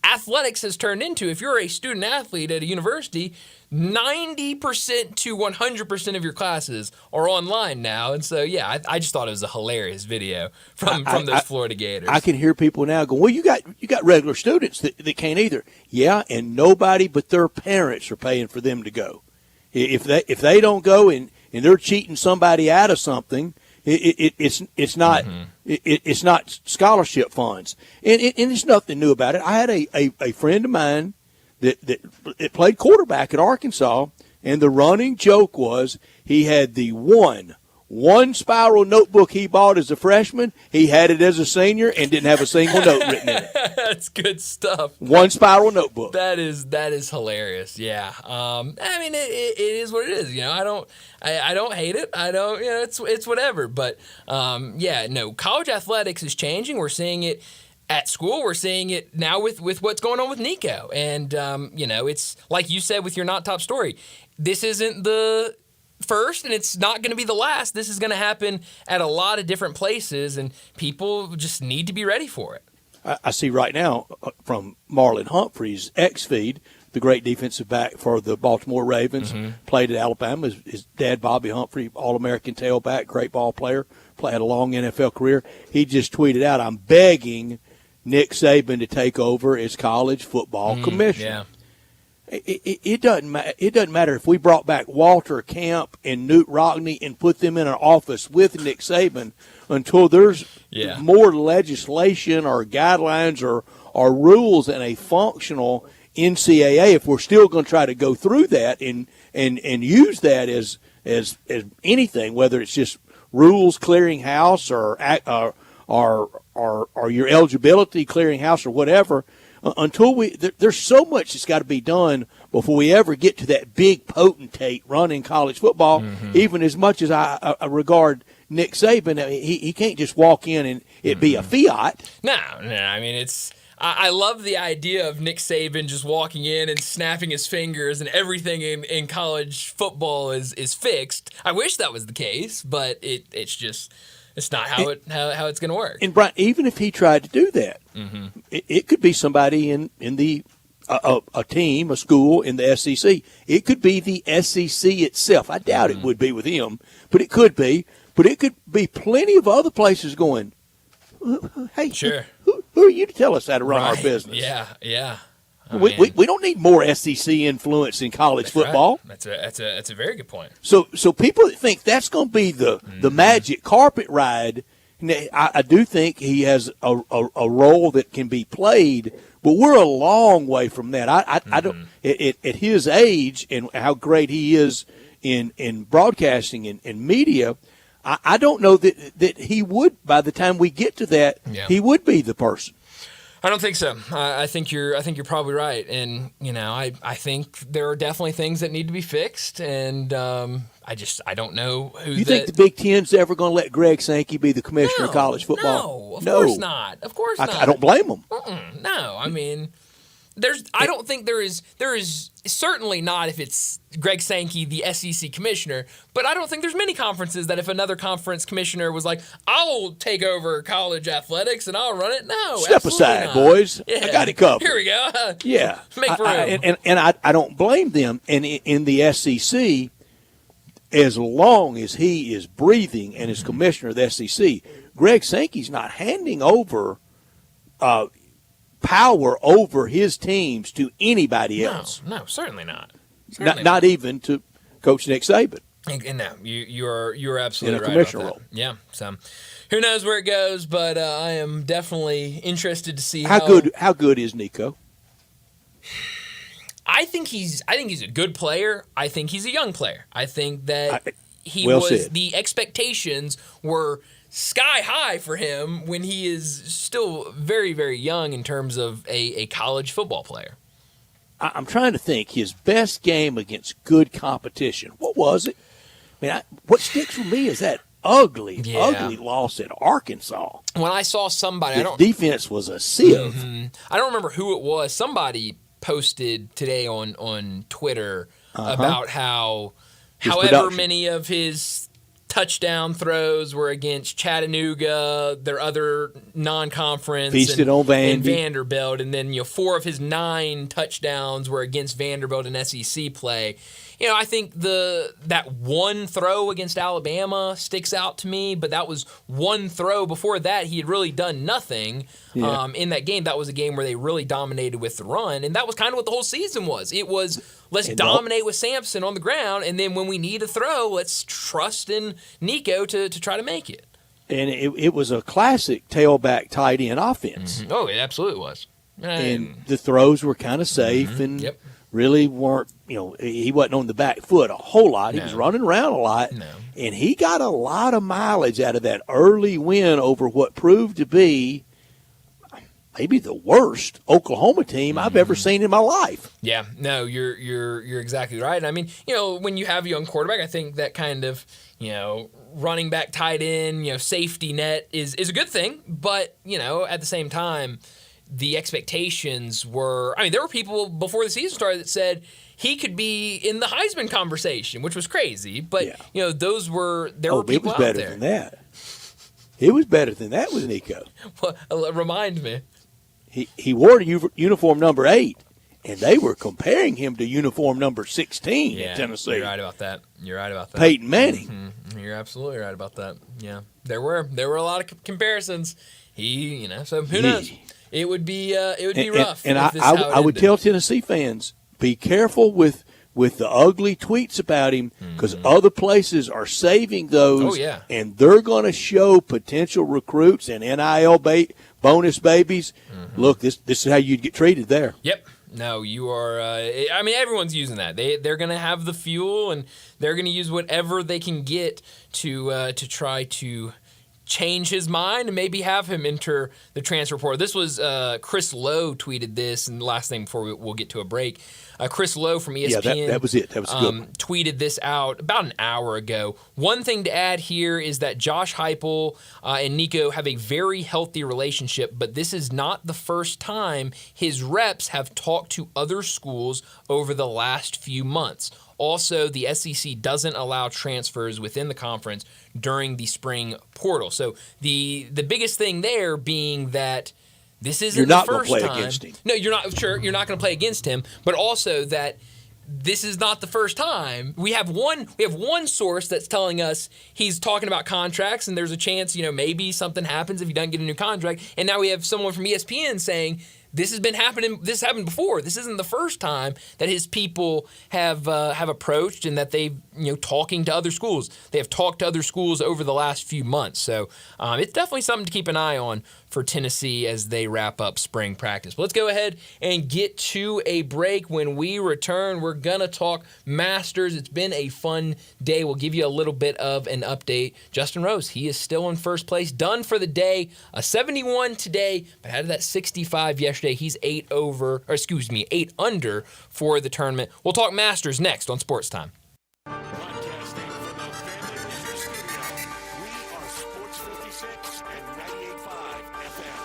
athletics has turned into, if you're a student athlete at a university – 90% to 100% of your classes are online now. And so, yeah, I just thought it was a hilarious video from those Florida Gators. I can hear people now go, well, you got regular students that can't either. Yeah, and nobody but their parents are paying for them to go. If they don't go and they're cheating somebody out of something, it's not it's not scholarship funds. And it's nothing new about it. I had a friend of mine that played quarterback at Arkansas, and the running joke was he had the one spiral notebook he bought as a freshman. He had it as a senior and didn't have a single note written in it. That's good stuff. One spiral notebook. That is hilarious. Yeah. I mean, it is what it is. I don't hate it. I don't. It's whatever. But college athletics is changing. We're seeing it. At school, we're seeing it now with what's going on with Nico. And, it's like you said with your not top story. This isn't the first, and it's not going to be the last. This is going to happen at a lot of different places, and people just need to be ready for it. I see right now from Marlon Humphrey's X-Feed, the great defensive back for the Baltimore Ravens, played at Alabama. His dad, Bobby Humphrey, All-American tailback, great ball player, had a long NFL career. He just tweeted out, I'm begging Nick Saban to take over as college football commissioner. Yeah. It doesn't matter. It doesn't matter if we brought back Walter Camp and Newt Rockne and put them in an office with Nick Saban until there's more legislation or guidelines or rules and a functional NCAA. If we're still going to try to go through that and use that as anything, whether it's just rules clearing house or your eligibility clearinghouse or whatever, until there's so much that's got to be done before we ever get to that big potentate running college football. Even as much as I regard Nick Saban, he can't just walk in and it be a fiat. No. I mean, I love the idea of Nick Saban just walking in and snapping his fingers and everything in college football is fixed. I wish that was the case, but it's just. It's not how it's going to work. And Brian, even if he tried to do that, it could be somebody in the a team, a school in the SEC. It could be the SEC itself. I doubt it would be with him, but it could be. But it could be plenty of other places going, hey, sure. Who are you to tell us how to run our business? Yeah. We don't need more SEC influence in college football. Right. That's a very good point. So people that think that's going to be the magic carpet ride, I do think he has a role that can be played, but we're a long way from that. I don't at his age and how great he is in broadcasting and media. I don't know that he would, by the time we get to that, he would be the person. I don't think so. I think you're probably right, and I think there are definitely things that need to be fixed, and I don't know who. You think the Big Ten's ever going to let Greg Sankey be the commissioner of college football? No, of course not. Of course not. I don't blame him. No, I mean, I don't think there is certainly not if it's Greg Sankey, the SEC commissioner, but I don't think there's many conferences that if another conference commissioner was like, I'll take over college athletics and I'll run it. No, step aside, not. Boys. Yeah. I got it covered. Here we go. Yeah. Make room. And I don't blame them. And in the SEC, as long as he is breathing and is commissioner of the SEC, Greg Sankey's not handing over power over his teams to anybody else. No, certainly not. Not even to Coach Nick Saban. And no, you're absolutely in a right commissioner about that. role. Yeah, so who knows where it goes, but I am definitely interested to see how good is Nico. I think he's a good player. I think he's a young player. I think that the expectations were sky high for him when he is still very, very young in terms of a college football player. I'm trying to think his best game against good competition. What was it? I mean, what sticks with me is that ugly Yeah. loss at Arkansas. When I saw somebody, The defense was a sieve. I don't remember who it was. Somebody posted today on Twitter about how His however production. many of his touchdown throws were against Chattanooga, their other non-conference, Feasted on Vandy. and Vanderbilt, and then 4 of his 9 touchdowns were against Vanderbilt in SEC play. I think that one throw against Alabama sticks out to me, but that was one throw. Before that, he had really done nothing in that game. That was a game where they really dominated with the run, and that was kind of what the whole season was. It was, let's dominate with Sampson on the ground, and then when we need a throw, let's trust in Nico to try to make it. And it was a classic tailback tight end offense. Oh, it absolutely was. And the throws were kind of safe and really weren't, he wasn't on the back foot a whole lot. He was running around a lot. No. And he got a lot of mileage out of that early win over what proved to be maybe the worst Oklahoma team I've ever seen in my life. Yeah, no, you're exactly right. I mean, when you have a young quarterback, I think that kind of, running back, tight end, safety net is a good thing. But, at the same time, the expectations were, there were people before the season started that said he could be in the Heisman conversation, which was crazy. But, there were people out there. It was better than that. It was better than that with Nico. Well, remind me. He wore uniform number 8, and they were comparing him to uniform number 16 in Tennessee. You're right about that. Peyton Manning. Mm-hmm. You're absolutely right about that. Yeah, there were a lot of comparisons. So who knows? It would be rough. And I would tell Tennessee fans, be careful with the ugly tweets about him, because other places are saving those. Oh, yeah. And they're going to show potential recruits and NIL bonus babies. Look, this is how you'd get treated there. Yep. No, you are. Everyone's using that. They're going to have the fuel, and they're going to use whatever they can get to try to change his mind and maybe have him enter the transfer portal. This was Chris Lowe tweeted this, and the last thing before we'll get to a break. Chris Lowe from ESPN. Yeah, that was it. That was a good one. Tweeted this out about an hour ago. One thing to add here is that Josh Heupel and Nico have a very healthy relationship, but this is not the first time his reps have talked to other schools over the last few months. Also, the SEC doesn't allow transfers within the conference during the spring portal. So the biggest thing there being that this isn't the first time. You're not going to play against him. No, you're not. Sure, you're not going to play against him, but also that this is not the first time. We have one source that's telling us he's talking about contracts, and there's a chance, maybe something happens if he doesn't get a new contract. And now we have someone from ESPN saying this has been happening. This happened before. This isn't the first time that his people have approached and that they've talking to other schools. They have talked to other schools over the last few months. So it's definitely something to keep an eye on for Tennessee as they wrap up spring practice. But let's go ahead and get to a break. When we return, we're gonna talk Masters. It's been a fun day. We'll give you a little bit of an update. Justin Rose, he is still in first place, done for the day. A 71 today, but had that 65 yesterday. He's 8 under for the tournament. We'll talk Masters next on Sports Time. Broadcasting from the Family Leisure Studio, we are Sports 56 and 98.5 FM.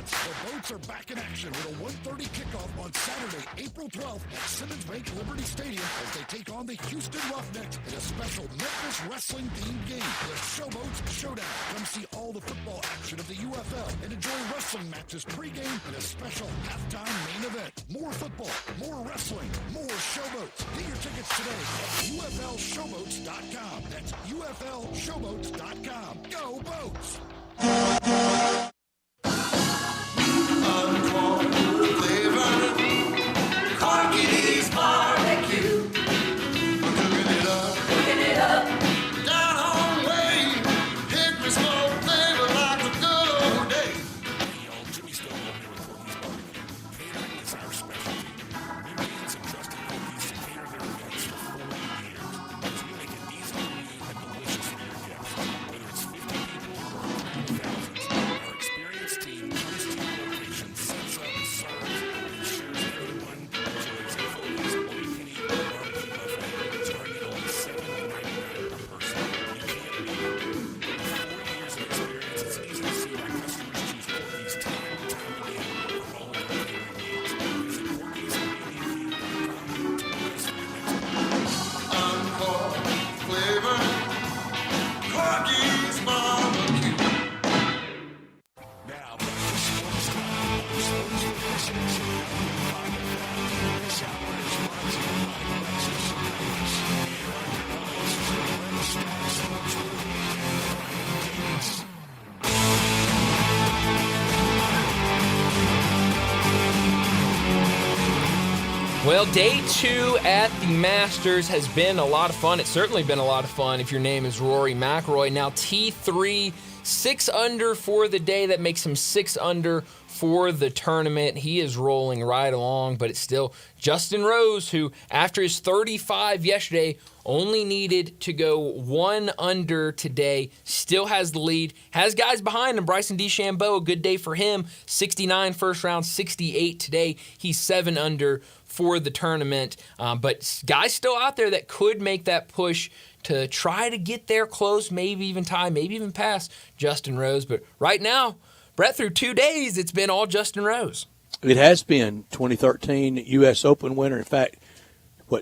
Friends. The Boats are back in action with a 1:30 kickoff on Saturday, April 12th at Simmons Bank Liberty Stadium as they take on the Houston Roughnecks in a special Memphis wrestling-themed game, the Showboats Showdown. Come see all the football action of the UFL and enjoy wrestling matches pregame and a special halftime main event. More football, more wrestling, more Showboats. Get your tickets today at UFLShowboats.com. That's UFLShowboats.com. Go Boats! Corky's barbecue. Cooking it up. Down home way. Hit me smoke flavor like a good old day. Hey y'all, Jimmy Stone over here with Corky's Barbecue. Catering is our specialty. We've been entrusted Corky's to cater their events for 40 years. As we make it easy for you and delicious for your guests. Whether it's 50 people or thousands, our experienced team comes to your location, sets up, serves, and ensures everyone enjoys Corky's all-you-can-eat barbecue buffet, starting at only $7.99 per person. You can't beat it. With 40 years of experience, it's easy to see why customers choose Corky's time and time again for all of their catering needs. Visit Corky'sBBQ.com to book us for your next order. Encore flavor. Corky's barbecue. Now, back to Sports Time on Sports 56 and 95 FM. This hour is brought to you by Lexus Sports. Here are your hosts, Glenn Stark, Sports Movie, and Brian Davis. Well, day 2 at the Masters has been a lot of fun. It's certainly been a lot of fun if your name is Rory McIlroy. Now T3, 6 under for the day. That makes him 6 under for the tournament. He is rolling right along, but it's still Justin Rose, who after his 35 yesterday only needed to go 1 under today, still has the lead, has guys behind him. Bryson DeChambeau, a good day for him, 69 first round, 68 today. He's 7 under for the tournament, but guys still out there that could make that push to try to get there close, maybe even tie, maybe even pass Justin Rose. But right now, Brett, through 2 days, it's been all Justin Rose. It has been 2013 U.S. Open winner. In fact,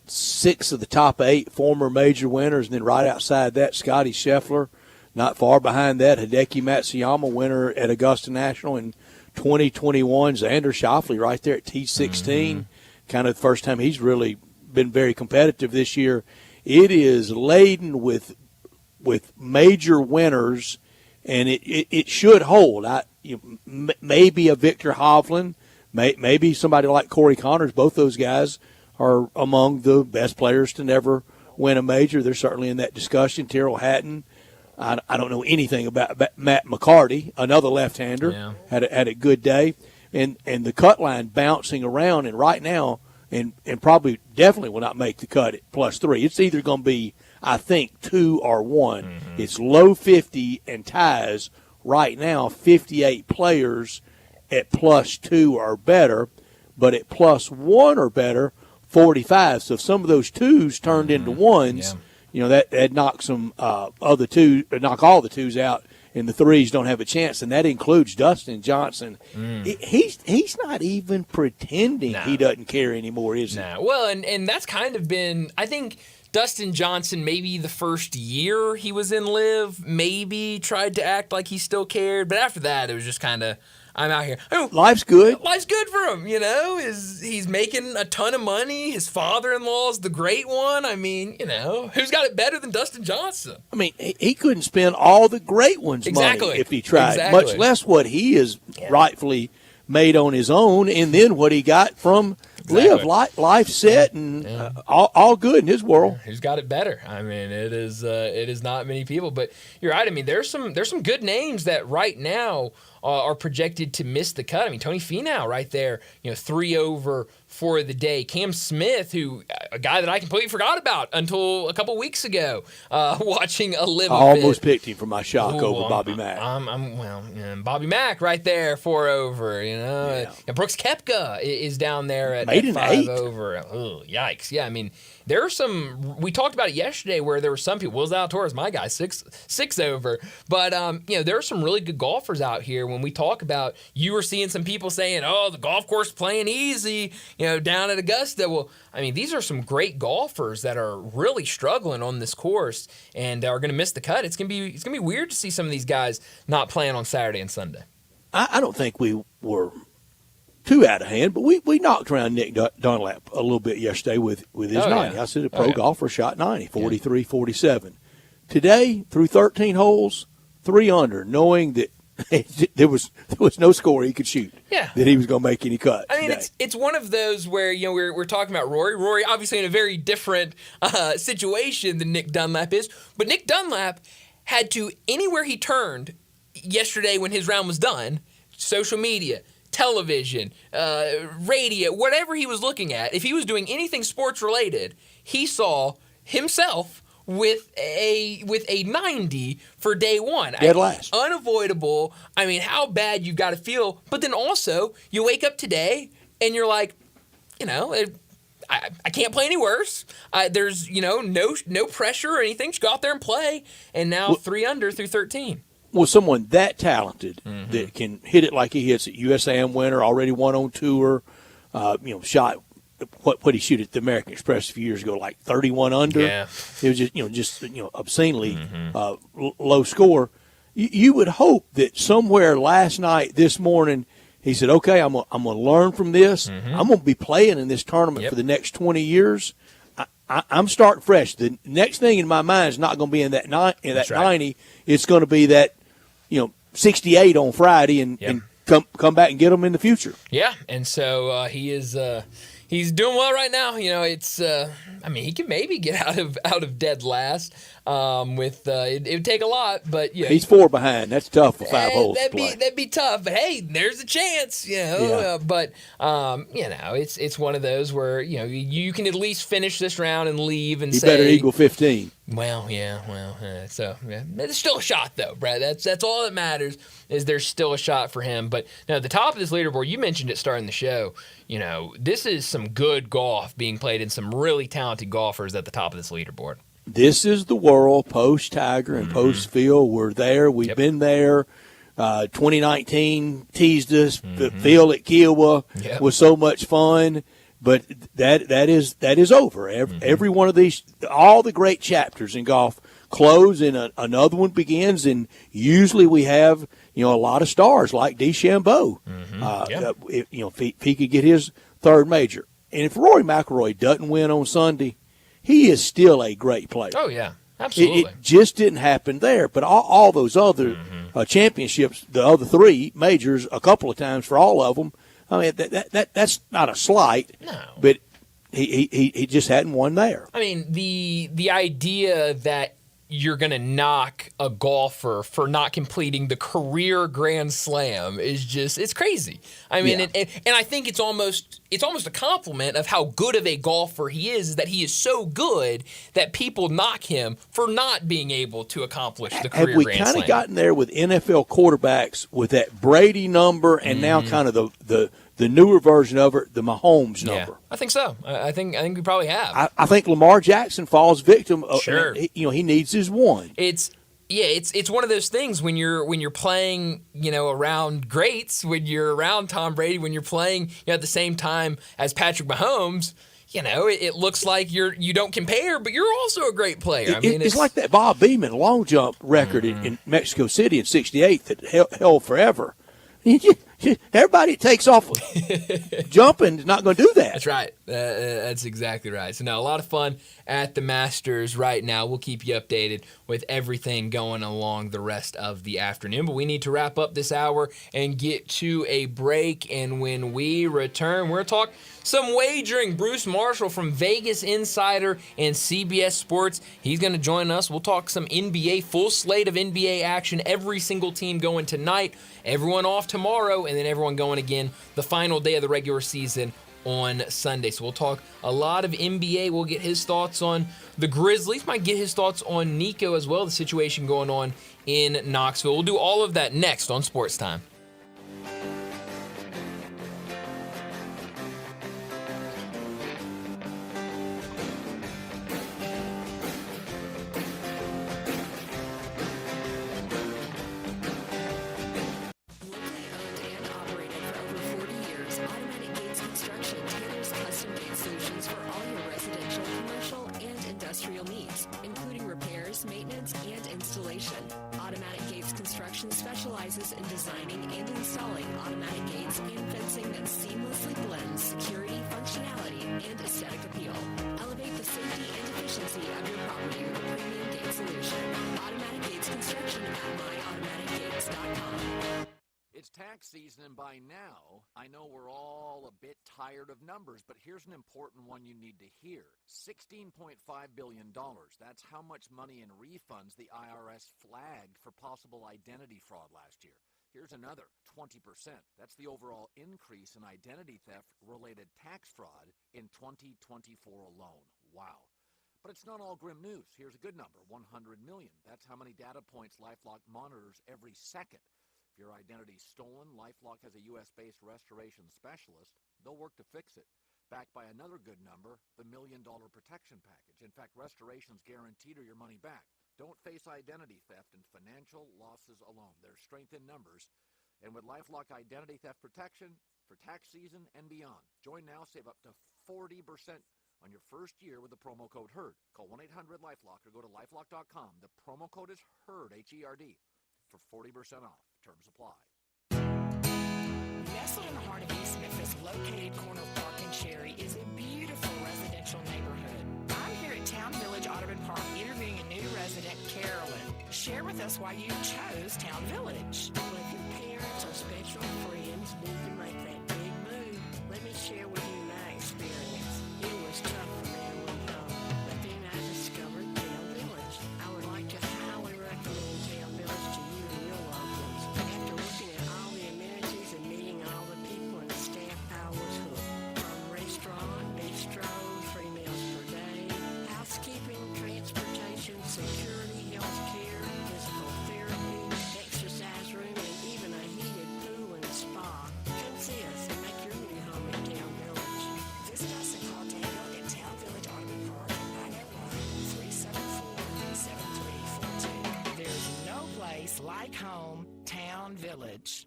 6 of the top 8 former major winners, and then right outside that, Scotty Scheffler. Not far behind that, Hideki Matsuyama, winner at Augusta National in 2021. Xander Schauffele right there at T16. Mm-hmm. Kind of the first time he's really been very competitive this year. It is laden with major winners, and it should hold. Maybe a Victor Hovland, maybe somebody like Corey Connors. Both those guys are among the best players to never win a major. They're certainly in that discussion. Tyrrell Hatton. I don't know anything about Matt McCarty, another left-hander, yeah. had a good day. And the cut line bouncing around, and right now, and probably definitely will not make the cut at +3. It's either going to be, I think, 2 or 1. Mm-hmm. It's low 50 and ties right now, 58 players at +2 or better, but at +1 or better, 45. So if some of those 2s turned into 1s, that knocks some knock all the 2s out. And the 3s don't have a chance, and that includes Dustin Johnson. He's not even pretending he doesn't care anymore, is he? Nah. Well, and that's kind of been, I think, Dustin Johnson, maybe the first year he was in LIV, maybe tried to act like he still cared, but after that, it was just kind of, I'm out here. Life's good. Life's good for him, He's making a ton of money. His father-in-law is the great one. I mean, who's got it better than Dustin Johnson? I mean, he couldn't spend all the great ones' money if he tried, much less what he is rightfully made on his own, and then what he got from LIV. Life set and all good in his world. Who's got it better? I mean, it is not many people, but you're right. I mean, there's some good names that right now are projected to miss the cut. I mean, Tony Finau right there, 3 over for the day. Cam Smith, a guy that I completely forgot about until a couple weeks ago, watching a LIV I almost picked him for my shock over Bobby Mack. Bobby Mack right there, 4 over. And Brooks Koepka is down there at 5 8. over. Oh, yikes! Yeah, I mean, there are some. We talked about it yesterday where there were some people. Will Zalatoris, my guy, 6 over. But there are some really good golfers out here where when we talk about, you were seeing some people saying, oh, the golf course playing easy, down at Augusta. Well, I mean, these are some great golfers that are really struggling on this course and are going to miss the cut. It's going to be weird to see some of these guys not playing on Saturday and Sunday. I don't think we were too out of hand, but we knocked around Nick Dunlap a little bit yesterday with his 90. Yeah. I said a pro golfer shot 90, 43, 47. Today, through 13 holes, 3 under, knowing that there was no score he could shoot. Yeah. That he was going to make any cut. I mean, it's one of those where we're talking about Rory. Rory, obviously, in a very different situation than Nick Dunlap is, but Nick Dunlap had to, anywhere he turned yesterday when his round was done, social media, television, radio, whatever he was looking at, if he was doing anything sports related, he saw himself with a 90 for day one. Dead last. Unavoidable. I mean, how bad you've got to feel. But then also, you wake up today and you're like, I can't play any worse. There's, no pressure or anything. Just go out there and play. And now 3 under through 13. Well, someone that talented that can hit it like he hits it, USAM winner, already won on tour, shot what he shoot at the American Express a few years ago, like 31 under. Yeah. It was just obscenely low score. You would hope that somewhere last night, this morning, he said, "Okay, I'm gonna learn from this. I'm gonna be playing in this tournament for the next 20 years. I'm starting fresh. The next thing in my mind is not going to be in that 90. It's going to be that 68 on Friday and come back and get them in the future." Yeah, and so he is. He's doing well right now. It's. He could maybe get out of dead last. It would take a lot, but he's 4 behind. That's tough for 5 holes. That'd be tough. But hey, there's a chance. But it's one of those where you can at least finish this round and leave and say better equal 15. Well, so there's still a shot though, Brad. That's all that matters is there's still a shot for him. But now the top of this leaderboard, you mentioned it starting the show. This is some good golf being played and some really talented golfers at the top of this leaderboard. This is the world post-Tiger and post-Phil. We're there. We've been there. 2019 teased us. The Phil at Kiowa was so much fun. But that is over. Every one of these, all the great chapters in golf close and another one begins. And usually we have, a lot of stars like DeChambeau. If he could get his third major. And if Rory McIlroy doesn't win on Sunday, he is still a great player. Oh, yeah, absolutely. It just didn't happen there. But all those other championships, the other 3 majors, a couple of times for all of them, I mean, that's not a slight. No. But he just hadn't won there. I mean, the idea that you're going to knock a golfer for not completing the career Grand Slam is just, it's crazy. I mean, and I think it's almost a compliment of how good of a golfer he is that he is so good that people knock him for not being able to accomplish the career Have we Grand kind Slam. of gotten there with NFL quarterbacks with that Brady number and now kind of the newer version of it, the Mahomes number? Yeah, I think so. I think we probably have. I think Lamar Jackson falls victim of, Sure. he needs his one. It's one of those things when you're playing, around greats, when you're around Tom Brady, when you're playing at the same time as Patrick Mahomes, it looks like you don't compare, but you're also a great player. It's like that Bob Beamon long jump record in Mexico City in '68 that held forever. Everybody that takes off jumping is not going to do that. That's right. That's exactly right. So now a lot of fun at the Masters right now. We'll keep you updated with everything going along the rest of the afternoon. But we need to wrap up this hour and get to a break. And when we return, we're going to talk some wagering. Bruce Marshall from Vegas Insider and CBS Sports. He's going to join us. We'll talk some NBA, full slate of NBA action. Every single team going tonight. Everyone off tomorrow, and then everyone going again the final day of the regular season on Sunday. So we'll talk a lot of NBA. We'll get his thoughts on the Grizzlies. Might get his thoughts on Nico as well, the situation going on in Knoxville. We'll do all of that next on Sports Time. specializes in designing and installing automatic gates and fencing that seamlessly blends security, functionality, and aesthetic appeal. Elevate the safety and efficiency of your property with a premium gate solution. Automatic Gates Construction at myautomaticgates.com. It's tax season, and by now, I know we're all a bit tired of numbers, but here's an important one you need to hear. $16.5 billion. That's how much money in refunds the IRS flagged for possible identity fraud last year. Here's another 20%. That's the overall increase in identity theft-related tax fraud in 2024 alone. Wow. But it's not all grim news. Here's a good number, 100 million. That's how many data points LifeLock monitors every second. If your identity's stolen, LifeLock has a U.S.-based restoration specialist. They'll work to fix it. Backed by another good number, the $1 Million Protection Package. In fact, restoration's guaranteed or your money back. Don't face identity theft and financial losses alone. There's strength in numbers. And with LifeLock Identity Theft Protection for tax season and beyond. Join now, save up to 40% on your first year with the promo code HERD. Call 1-800-LifeLock or go to LifeLock.com. The promo code is HERD, H-E-R-D, for 40% off. Terms apply. Nestled in the heart of East Memphis, located corner of Park and Cherry, is a beautiful residential neighborhood. I'm here at Town Village Audubon Park interviewing a new resident, Carolyn. Share with us why you chose Town Village. Well, if your parents or special friends need to make that big move, let me share with you my experience. It was tough for me to leave home, but then I discovered Town Village. I would like to highly recommend Town Village to you and your loved ones. After looking at all the amenities and meeting all the people and the staff, I was hooked. From restaurant, bistro, 3 meals per day, housekeeping, transportation, security, health care, physical therapy, exercise room, and even a heated pool and spa. Come see us and make your new home in Town Village. Visit us and call Daniel at Town Village Audubon Park at 901-374-7342. There's no place like home, Town Village.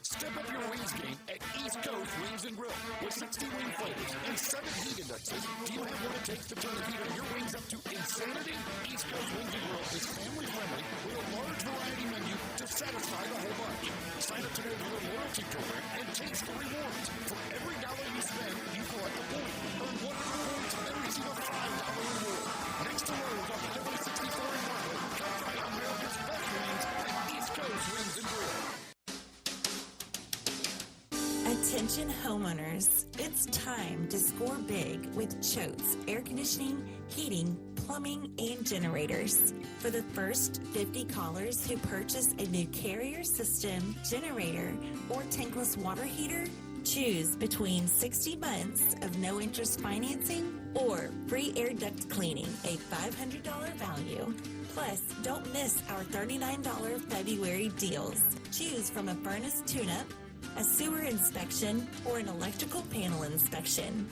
Step up your wings game at East Coast Wings and Grill. With 60 wing flavors and 7 heat indexes, do you have what it takes to turn the heat on your wings up to insanity? East Coast Wings and Grill is family friendly with a large variety menu to satisfy the whole bunch. Sign up today to your loyalty program and taste the rewards. For every dollar you spend, you collect a point. Earn 100 points and receive a $5 reward. Next to Lowe's on Highway 64 in Marlin, come try America's best wings at East Coast Wings and Grill. Attention homeowners, it's time to score big with Choate's air conditioning, heating, plumbing, and generators. For the first 50 callers who purchase a new carrier system, generator, or tankless water heater, choose between 60 months of no interest financing or free air duct cleaning, a $500 value. Plus, don't miss our $39 February deals. Choose from a furnace tune-up, a sewer inspection, or an electrical panel inspection.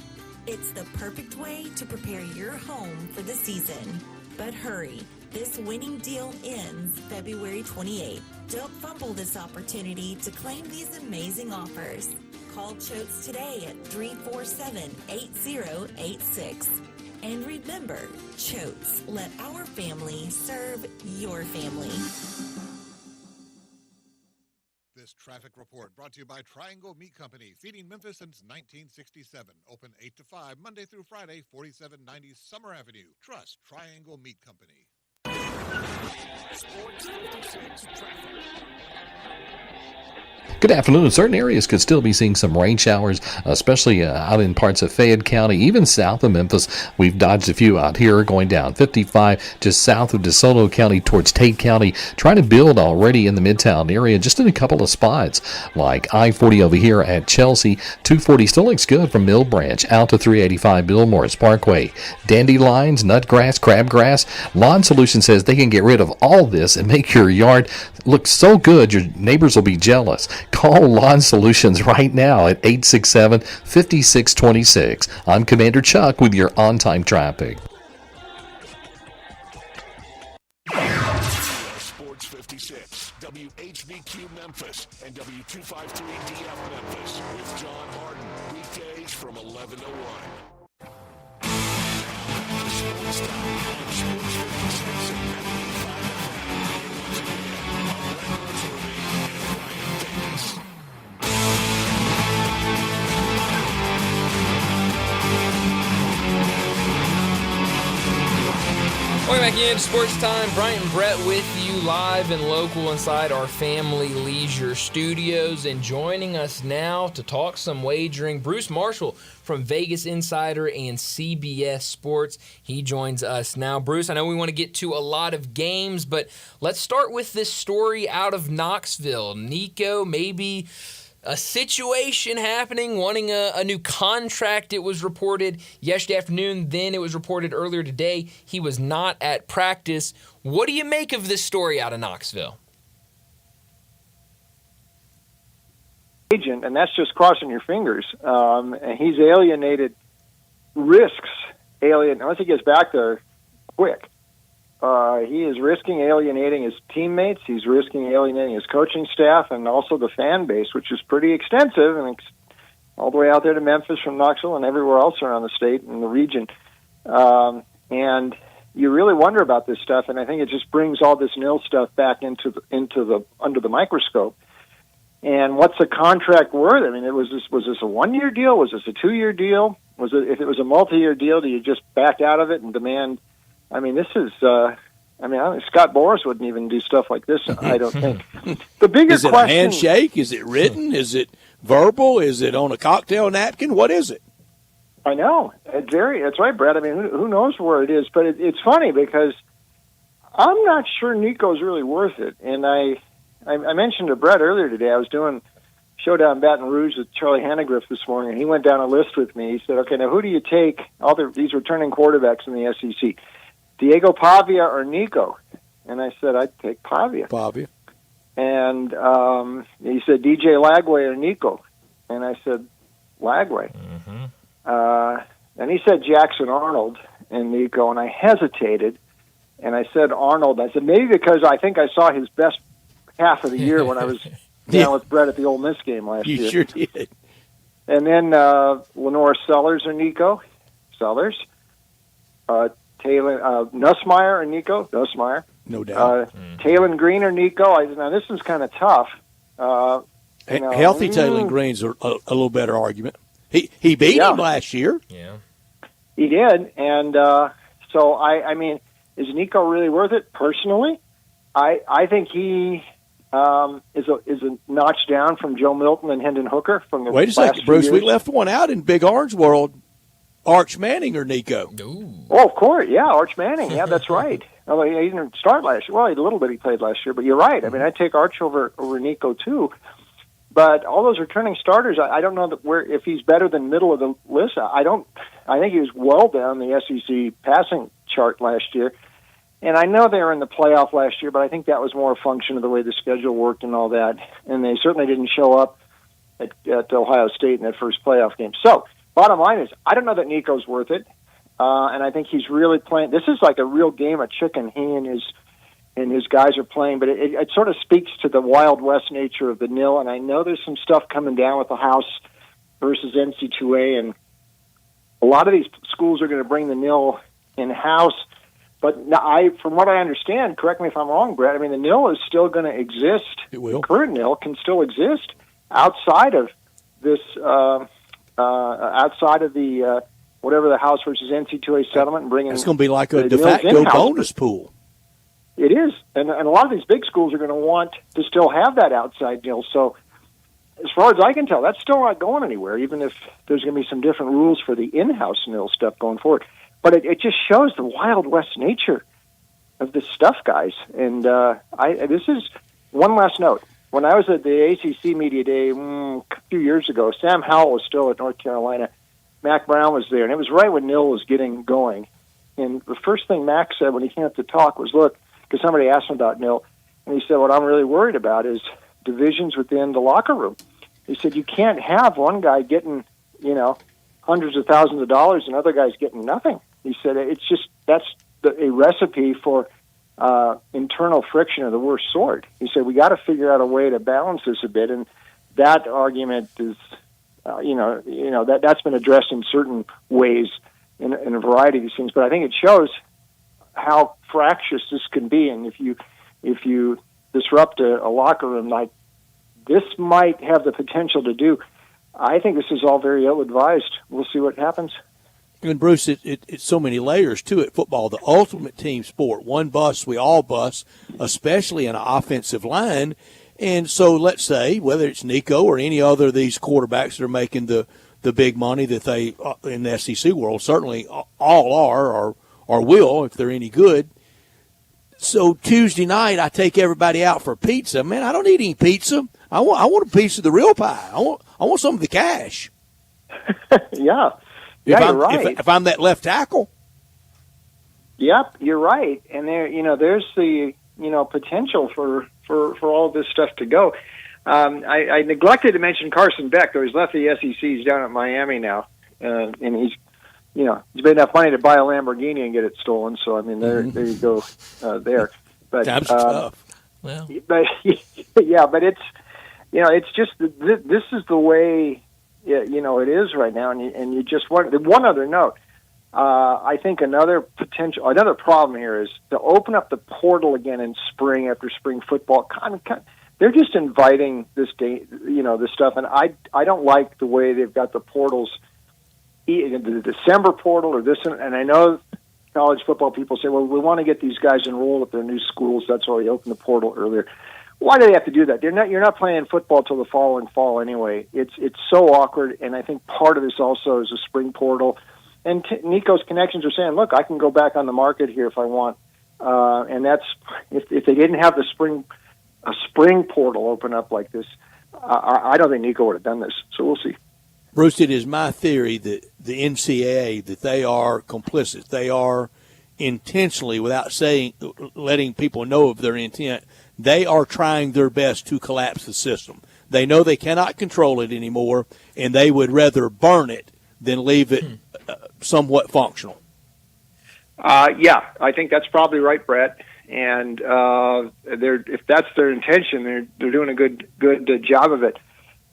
It's the perfect way to prepare your home for the season. But hurry, this winning deal ends February 28th. Don't fumble this opportunity to claim these amazing offers. Call Choates today at 347-8086. And remember, Choates, let our family serve your family. This traffic report brought to you by Triangle Meat Company, feeding Memphis since 1967. Open 8 to 5, Monday through Friday, 4790 Summer Avenue. Trust Triangle Meat Company. Sports 56 traffic. Good afternoon. Certain areas could still be seeing some rain showers, especially out in parts of Fayette County, even south of Memphis. We've dodged a few out here going down 55 just south of DeSoto County towards Tate County, trying to build already in the Midtown area, just in a couple of spots, like I-40 over here at Chelsea. 240 still looks good from Mill Branch out to 385 Bill Morris Parkway. Dandelions, nutgrass, crabgrass. Lawn Solution says they can get rid of all this and make your yard look so good your neighbors will be jealous. Call Lawn Solutions right now at 867-5626. I'm Commander Chuck with your on-time traffic. Sports 56, WHBQ Memphis, and W253DF Memphis with John Harden. Weekdays from 11 to 1. Sports time on Sports 56 and 95 FM. Welcome back in Sports Time. Bryant and Brett with you live and local inside our Family Leisure Studios. And joining us now to talk some wagering, Bruce Marshall from Vegas Insider and CBS Sports. He joins us now. Bruce, I know we want to get to a lot of games, but let's start with this story out of Knoxville. Nico, maybe a situation happening, wanting a new contract. It was reported yesterday afternoon, then it was reported earlier today he was not at practice. What do you make of this story out of Knoxville? Agent, and that's just crossing your fingers. And he's alienated, risks unless he gets back there quick. He is risking alienating his teammates. He's risking alienating his coaching staff and also the fan base, which is pretty extensive, and it's all the way out there to Memphis from Knoxville and everywhere else around the state and the region. And you really wonder about this stuff, and I think it just brings all this nil stuff back into the under the microscope. And what's a contract worth? I mean, was this a 1-year deal? Was this a 2-year deal? If it was a multi-year deal, do you just back out of it and demand? I mean, this is. Scott Boras wouldn't even do stuff like this. I don't think. The bigger is it question: a handshake? Is it written? Is it verbal? Is it on a cocktail napkin? What is it? I know. That's right, Brett. I mean, who knows where it is? But it's funny because I'm not sure Nico's really worth it. And I mentioned to Brett earlier today, I was doing Showdown Baton Rouge with Charlie Hannegriff this morning, and he went down a list with me. He said, okay, now who do you take, these returning quarterbacks in the SEC, Diego Pavia or Nico? And I said, I'd take Pavia. And he said, DJ Lagway or Nico? And I said, Lagway. And he said Jackson Arnold and Nico, and I hesitated, and I said Arnold. I said, maybe because I think I saw his best half of the year when I was down with Brett at the Ole Miss game last year. You sure did. And then Lenore Sellers or Nico? Sellers. Taylor Nussmeyer or Nico? Nussmeyer. No doubt. Taylor Green or Nico? Now, this is kind of tough. Healthy Taylor Green's a little better argument. He beat him last year. Yeah. He did. And so, I mean, is Nico really worth it? Personally, I think he is a notch down from Joe Milton and Hendon Hooker from the Wait a second, Bruce. years. We left one out in Big Orange World. Arch Manning or Nico? Oh, of course. Yeah, Arch Manning. Yeah, that's right. Although he didn't start last year. Well, a little bit he played last year, but you're right. I mean, I'd take Arch over Nico, too. But all those returning starters, I don't know if he's better than middle of the list. I think he was well down the SEC passing chart last year. And I know they were in the playoff last year, but I think that was more a function of the way the schedule worked and all that. And they certainly didn't show up at Ohio State in that first playoff game. So, bottom line is, I don't know that Nico's worth it. And I think he's really playing. This is like a real game of chicken he and his guys are playing. But it sort of speaks to the Wild West nature of the nil. And I know there's some stuff coming down with the House versus NC2A. And a lot of these schools are going to bring the nil in-house. But from what I understand, correct me if I'm wrong, Brett, I mean, the nil is still going to exist. It will. The current nil can still exist outside of this, outside of the whatever the House versus NC2A settlement and bringing. It's going to be like a de facto bonus pool. It is, and a lot of these big schools are going to want to still have that outside nil. So, as far as I can tell, that's still not going anywhere, even if there's going to be some different rules for the in-house nil stuff going forward. But it just shows the Wild West nature of this stuff, guys. And this is one last note. When I was at the ACC Media Day a few years ago, Sam Howell was still at North Carolina. Mac Brown was there, and it was right when nil was getting going. And the first thing Mac said when he came up to talk was, look, because somebody asked him about nil, and he said, what I'm really worried about is divisions within the locker room. He said, you can't have one guy getting, hundreds of thousands of dollars and other guys getting nothing. He said, it's just, that's a recipe for internal friction of the worst sort. He said, we got to figure out a way to balance this a bit, and that argument is, that's been addressed in certain ways in a variety of these things, but I think it shows how fractious this can be, and if you disrupt a locker room like this might have the potential to do, I think this is all very ill-advised. We'll see what happens. And Bruce, it's so many layers to it. Football, the ultimate team sport. One bus, we all bus, especially in an offensive line. And so let's say, whether it's Nico or any other of these quarterbacks that are making the big money that they, in the SEC world, certainly all are or will if they're any good. So Tuesday night, I take everybody out for pizza. Man, I don't need any pizza. I want a piece of the real pie. I want some of the cash. Yeah. You're right. If I'm that left tackle. Yep, you're right. And there's the potential for all this stuff to go. I neglected to mention Carson Beck, though he's left the SEC. He's down at Miami now, and he's made enough money to buy a Lamborghini and get it stolen. So I mean, there you go, there. But times are tough. Well, but yeah, but it's just this is the way it is right now, and you just want. One other note. I think another problem here is to open up the portal again in spring after spring football. They're just inviting this stuff, and I don't like the way they've got the portals, the December portal or this, and I know college football people say, well, we want to get these guys enrolled at their new schools. That's why we opened the portal earlier. Why do they have to do that? You're not playing football till the following fall anyway. It's so awkward, and I think part of this also is a spring portal. And Nico's connections are saying, look, I can go back on the market here if I want. And that's if they didn't have a spring portal open up like this, I don't think Nico would have done this. So we'll see. Bruce, it is my theory that the NCAA, that they are complicit. They are intentionally, without letting people know of their intent, they are trying their best to collapse the system. They know they cannot control it anymore, and they would rather burn it than leave it somewhat functional. Yeah, I think that's probably right, Brett. And if that's their intention, they're doing a good job of it.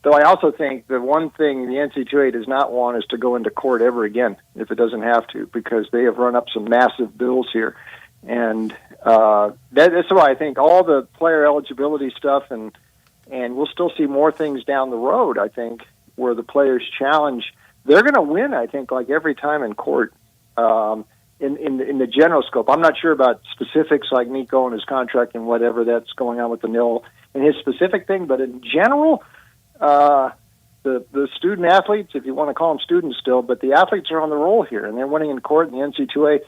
Though I also think the one thing the NCAA does not want is to go into court ever again if it doesn't have to, because they have run up some massive bills here. And that's why I think all the player eligibility stuff, and we'll still see more things down the road, I think, where the players challenge. They're going to win, I think, like every time in court in the general scope. I'm not sure about specifics like Nico and his contract and whatever that's going on with the NIL and his specific thing, but in general, the student athletes, if you want to call them students still, but the athletes are on the roll here, and they're winning in court, and the NCAA,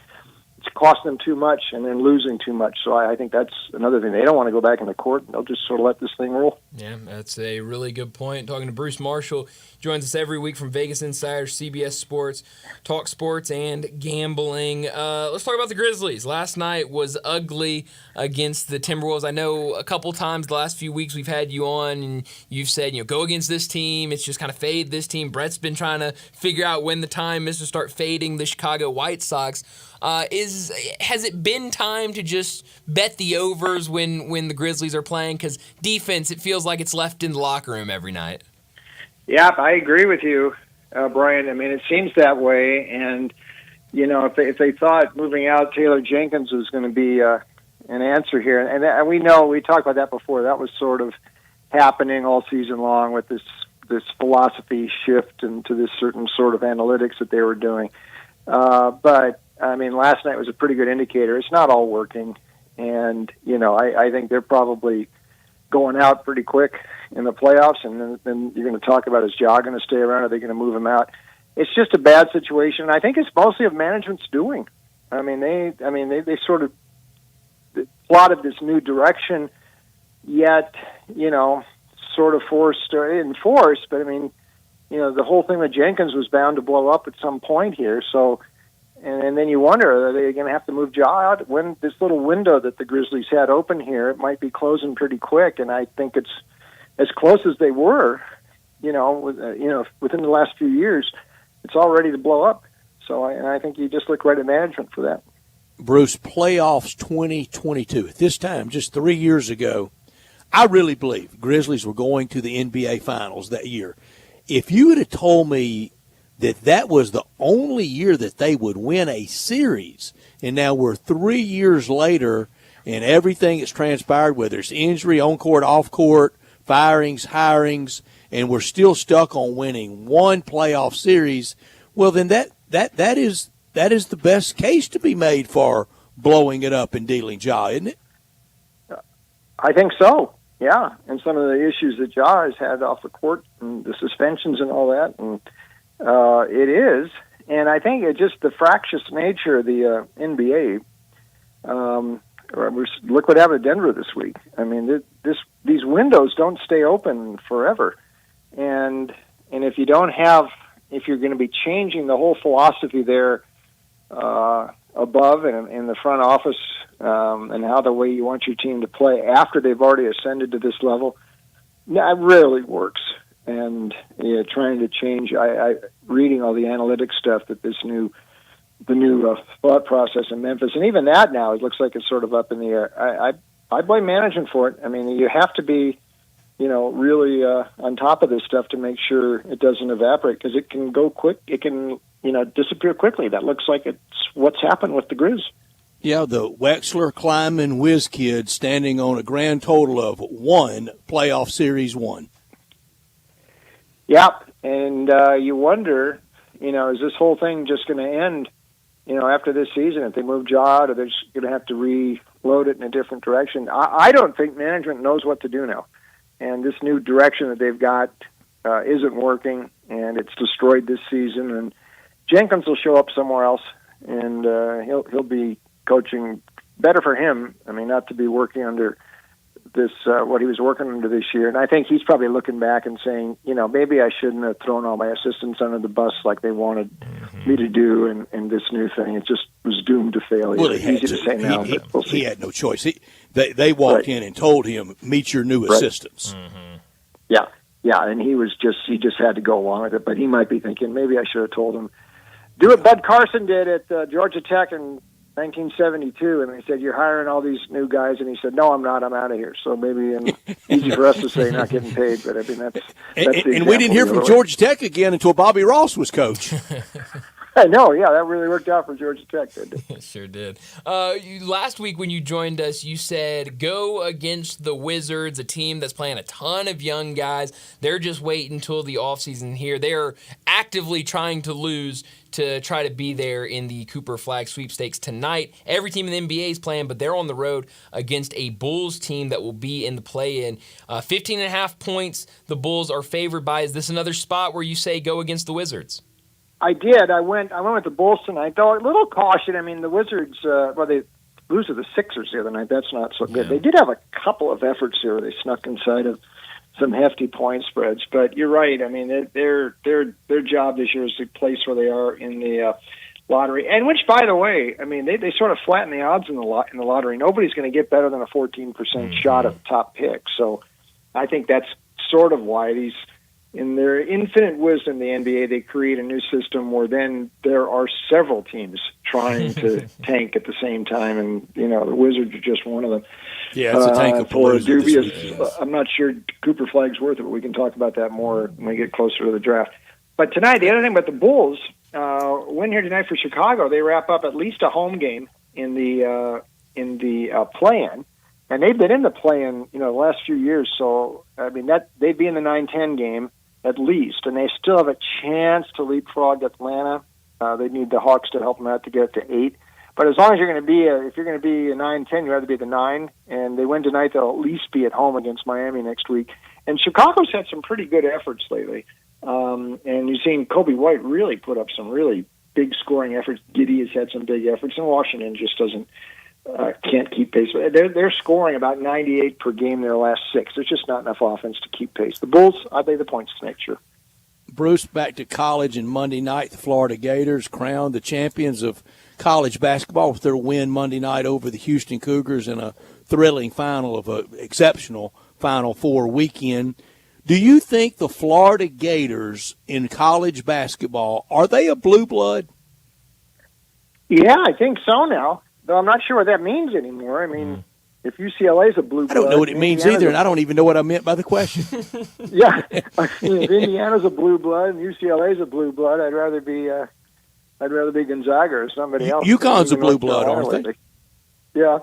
it's costing them too much and then losing too much. So I think that's another thing. They don't want to go back into court. They'll just sort of let this thing roll. Yeah, that's a really good point. Talking to Bruce Marshall, joins us every week from Vegas Insider, CBS Sports, Talk Sports and Gambling. Let's talk about the Grizzlies. Last night was ugly against the Timberwolves. I know a couple times the last few weeks we've had you on and you've said, go against this team. It's just kind of fade this team. Brett's been trying to figure out when the time is to start fading the Chicago White Sox. Has it been time to just bet the overs when the Grizzlies are playing? Because defense, it feels like it's left in the locker room every night. Yeah, I agree with you, Brian. I mean, it seems that way. And, if they thought moving out Taylor Jenkins was going to be an answer here, and we know, we talked about that before, that was sort of happening all season long with this philosophy shift into this certain sort of analytics that they were doing. But I mean, last night was a pretty good indicator. It's not all working, and I think they're probably going out pretty quick in the playoffs. And then you're going to talk about, is Ja going to stay around? Are they going to move him out? It's just a bad situation. I think it's mostly of management's doing. I mean, they sort of plotted this new direction, yet sort of forced or enforced. But I mean, the whole thing with Jenkins was bound to blow up at some point here. So. And then you wonder, are they going to have to move Ja out? When this little window that the Grizzlies had open here, it might be closing pretty quick. And I think it's as close as they were, within the last few years, it's all ready to blow up. So I think you just look right at management for that. Bruce, playoffs 2022. At this time, just 3 years ago, I really believe Grizzlies were going to the NBA Finals that year. If you would have told me that was the only year that they would win a series, and now we're 3 years later, and everything that's transpired, whether it's injury, on-court, off-court, firings, hirings, and we're still stuck on winning one playoff series, well, then that that is the best case to be made for blowing it up and dealing Ja, isn't it? I think so. Yeah, and some of the issues that Ja has had off the court and the suspensions and all that, and it is. And I think it's just the fractious nature of the NBA. Look what happened to Denver this week. I mean, these windows don't stay open forever, and if you don't have, if you're going to be changing the whole philosophy there above and in the front office, and how the way you want your team to play after they've already ascended to this level, that rarely works. And trying to change, I reading all the analytics stuff that the new thought process in Memphis, and even that now, it looks like it's sort of up in the air. I blame management for it. I mean, you have to be, really on top of this stuff to make sure it doesn't evaporate, because it can go quick. It can, disappear quickly. That looks like it's what's happened with the Grizz. Yeah, the Wexler, Kleiman, Whiz Kid standing on a grand total of 1 playoff series won. Yep, and you wonder, is this whole thing just going to end, after this season? If they move Ja out, or they're just going to have to reload it in a different direction? I don't think management knows what to do now. And this new direction that they've got isn't working, and it's destroyed this season. And Jenkins will show up somewhere else, and he'll be coaching. Better for him. I mean, not to be working under this what he was working under this year. And I think he's probably looking back and saying, maybe I shouldn't have thrown all my assistants under the bus like they wanted me to do in this new thing. It just was doomed to failure. Well, it's easy to say now, but we'll see. He had no choice. They walked in and told him, meet your new assistants. Yeah, and he just had to go along with it. But he might be thinking, maybe I should have told him, do what Bud Carson did at Georgia Tech in 1972, and they said, you're hiring all these new guys, and he said, no, I'm not, I'm out of here. So maybe easy for us to say not getting paid, but I mean, that's and we didn't hear from Georgia Tech again until Bobby Ross was coach. I know, yeah, that really worked out for Georgia Tech, didn't it? It sure did. Last week when you joined us, you said go against the Wizards, a team that's playing a ton of young guys. They're just waiting until the offseason here. They're actively trying to lose to try to be there in the Cooper Flag sweepstakes tonight. Every team in the NBA is playing, but they're on the road against a Bulls team that will be in the play-in. 15.5 points the Bulls are favored by. Is this another spot where you say go against the Wizards? I did. I went with the Bulls tonight, though a little caution. I mean, the Wizards, they lose to the Sixers the other night. That's not so good. They did have a couple of efforts here where they snuck inside of some hefty point spreads. But you're right. I mean, their job this year is to place where they are in the lottery, and which, by the way, I mean, they sort of flatten the odds in the lottery. Nobody's going to get better than a 14% shot at the top pick. So I think that's sort of why these, in their infinite wisdom, the NBA, they create a new system where then there are several teams trying to tank at the same time, and the Wizards are just one of them. Yeah, it's a tank of for palooza dubious. I'm not sure Cooper Flag's worth it, but we can talk about that more when we get closer to the draft. But tonight, the other thing about the Bulls, win here tonight for Chicago, they wrap up at least a home game in the play-in. And they've been in the play-in, the last few years. So, I mean, that they'd be in the 9-10 game at least, and they still have a chance to leapfrog Atlanta. They need the Hawks to help them out to get to 8. But as long as you're going to be if you're going to be a 9-10, you'd rather be the 9. And they win tonight, they'll at least be at home against Miami next week. And Chicago's had some pretty good efforts lately. And you've seen Kobe White really put up some really big scoring efforts. Giddey has had some big efforts, and Washington just can't keep pace. They're scoring about 98 per game in their last 6. There's just not enough offense to keep pace. The Bulls, I'd lay the points tonight, sure. Bruce, back to college, and Monday night, the Florida Gators crowned the champions of college basketball with their win Monday night over the Houston Cougars in a thrilling final of an exceptional Final Four weekend. Do you think the Florida Gators in college basketball, are they a blue blood? Yeah, I think so now. Though I'm not sure what that means anymore. I mean, if UCLA's a blue blood, I don't know what it means either, and I don't even know what I meant by the question. Yeah, I mean, if Indiana's a blue blood and UCLA's a blue blood, I'd rather be Gonzaga or somebody else. UConn's a blue blood, aren't they? Yeah,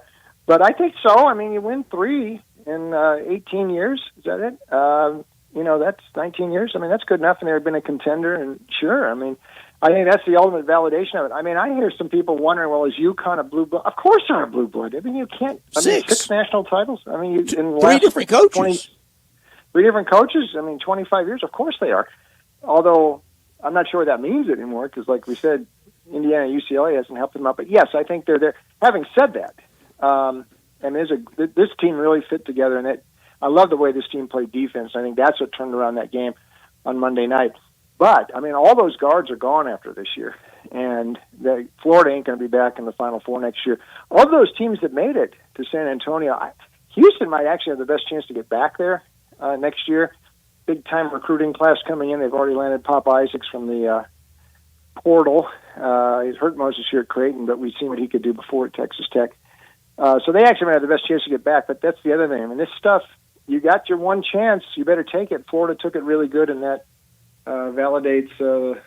but I think so. I mean, you win 3 in 18 years. Is that it? That's 19 years. I mean, that's good enough, and they've been a contender. And sure, I mean, I think that's the ultimate validation of it. I mean, I hear some people wondering, well, is UConn a blue blood? Of course they're a blue blood. I mean, you can't. I mean, 6 national titles. I mean, Three different coaches. 3 different coaches. I mean, 25 years. Of course they are. Although I'm not sure what that means anymore because, like we said, Indiana and UCLA hasn't helped them out. But yes, I think they're there. Having said that, and this team really fit together, and I love the way this team played defense. I think that's what turned around that game on Monday night. But, I mean, all those guards are gone after this year, and Florida ain't going to be back in the Final Four next year. Of those teams that made it to San Antonio, Houston might actually have the best chance to get back there next year. Big-time recruiting class coming in. They've already landed Pop Isaacs from the portal. He's hurt Moses here at Creighton, but we've seen what he could do before at Texas Tech. So they actually might have the best chance to get back, but that's the other thing. I mean, this stuff, you got your one chance. You better take it. Florida took it really good, and that validates, the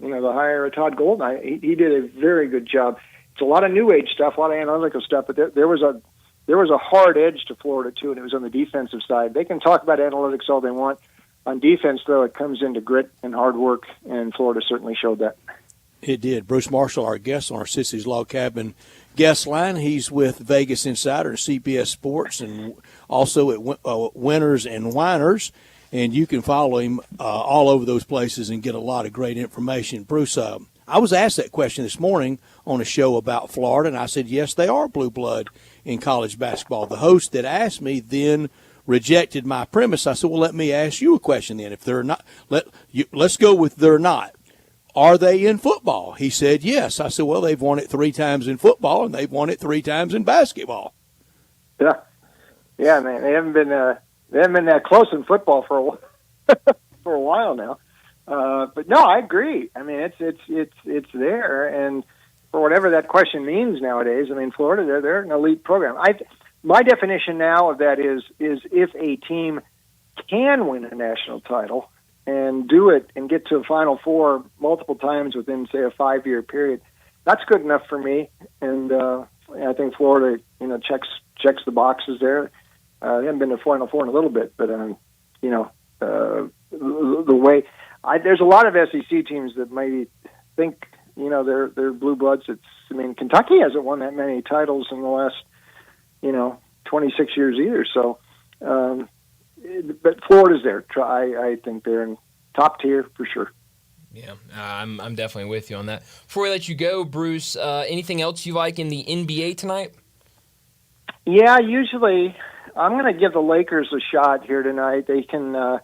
hire of Todd Golden. He did a very good job. It's a lot of new age stuff, a lot of analytical stuff, but there was a hard edge to Florida too, and it was on the defensive side. They can talk about analytics all they want. On defense, though, it comes into grit and hard work, and Florida certainly showed that. It did. Bruce Marshall, our guest on our Sissy's Log Cabin guest line. He's with Vegas Insider and CBS Sports, and also at Winners and Winers. And you can follow him all over those places and get a lot of great information. Bruce, I was asked that question this morning on a show about Florida, and I said, yes, they are blue blood in college basketball. The host that asked me then rejected my premise. I said, well, let me ask you a question then. If they're not, let's go with they're not. Are they in football? He said, yes. I said, well, they've won it 3 times in football, and they've won it 3 times in basketball. Yeah. Yeah, man. They haven't been that close in football for a while now. But no, I agree. I mean, it's there, and for whatever that question means nowadays, I mean, Florida, they're an elite program. My definition now of that is if a team can win a national title and do it and get to a Final Four multiple times within, say, a 5-year period, that's good enough for me. And I think Florida, checks the boxes there. They haven't been to Final Four in a little bit, but the way there's a lot of SEC teams that maybe think they're blue bloods. Kentucky hasn't won that many titles in the last 26 years either. So, but Florida's there. I think they're in top tier for sure. Yeah, I'm definitely with you on that. Before we let you go, Bruce, anything else you like in the NBA tonight? Yeah, usually I'm going to give the Lakers a shot here tonight. They can,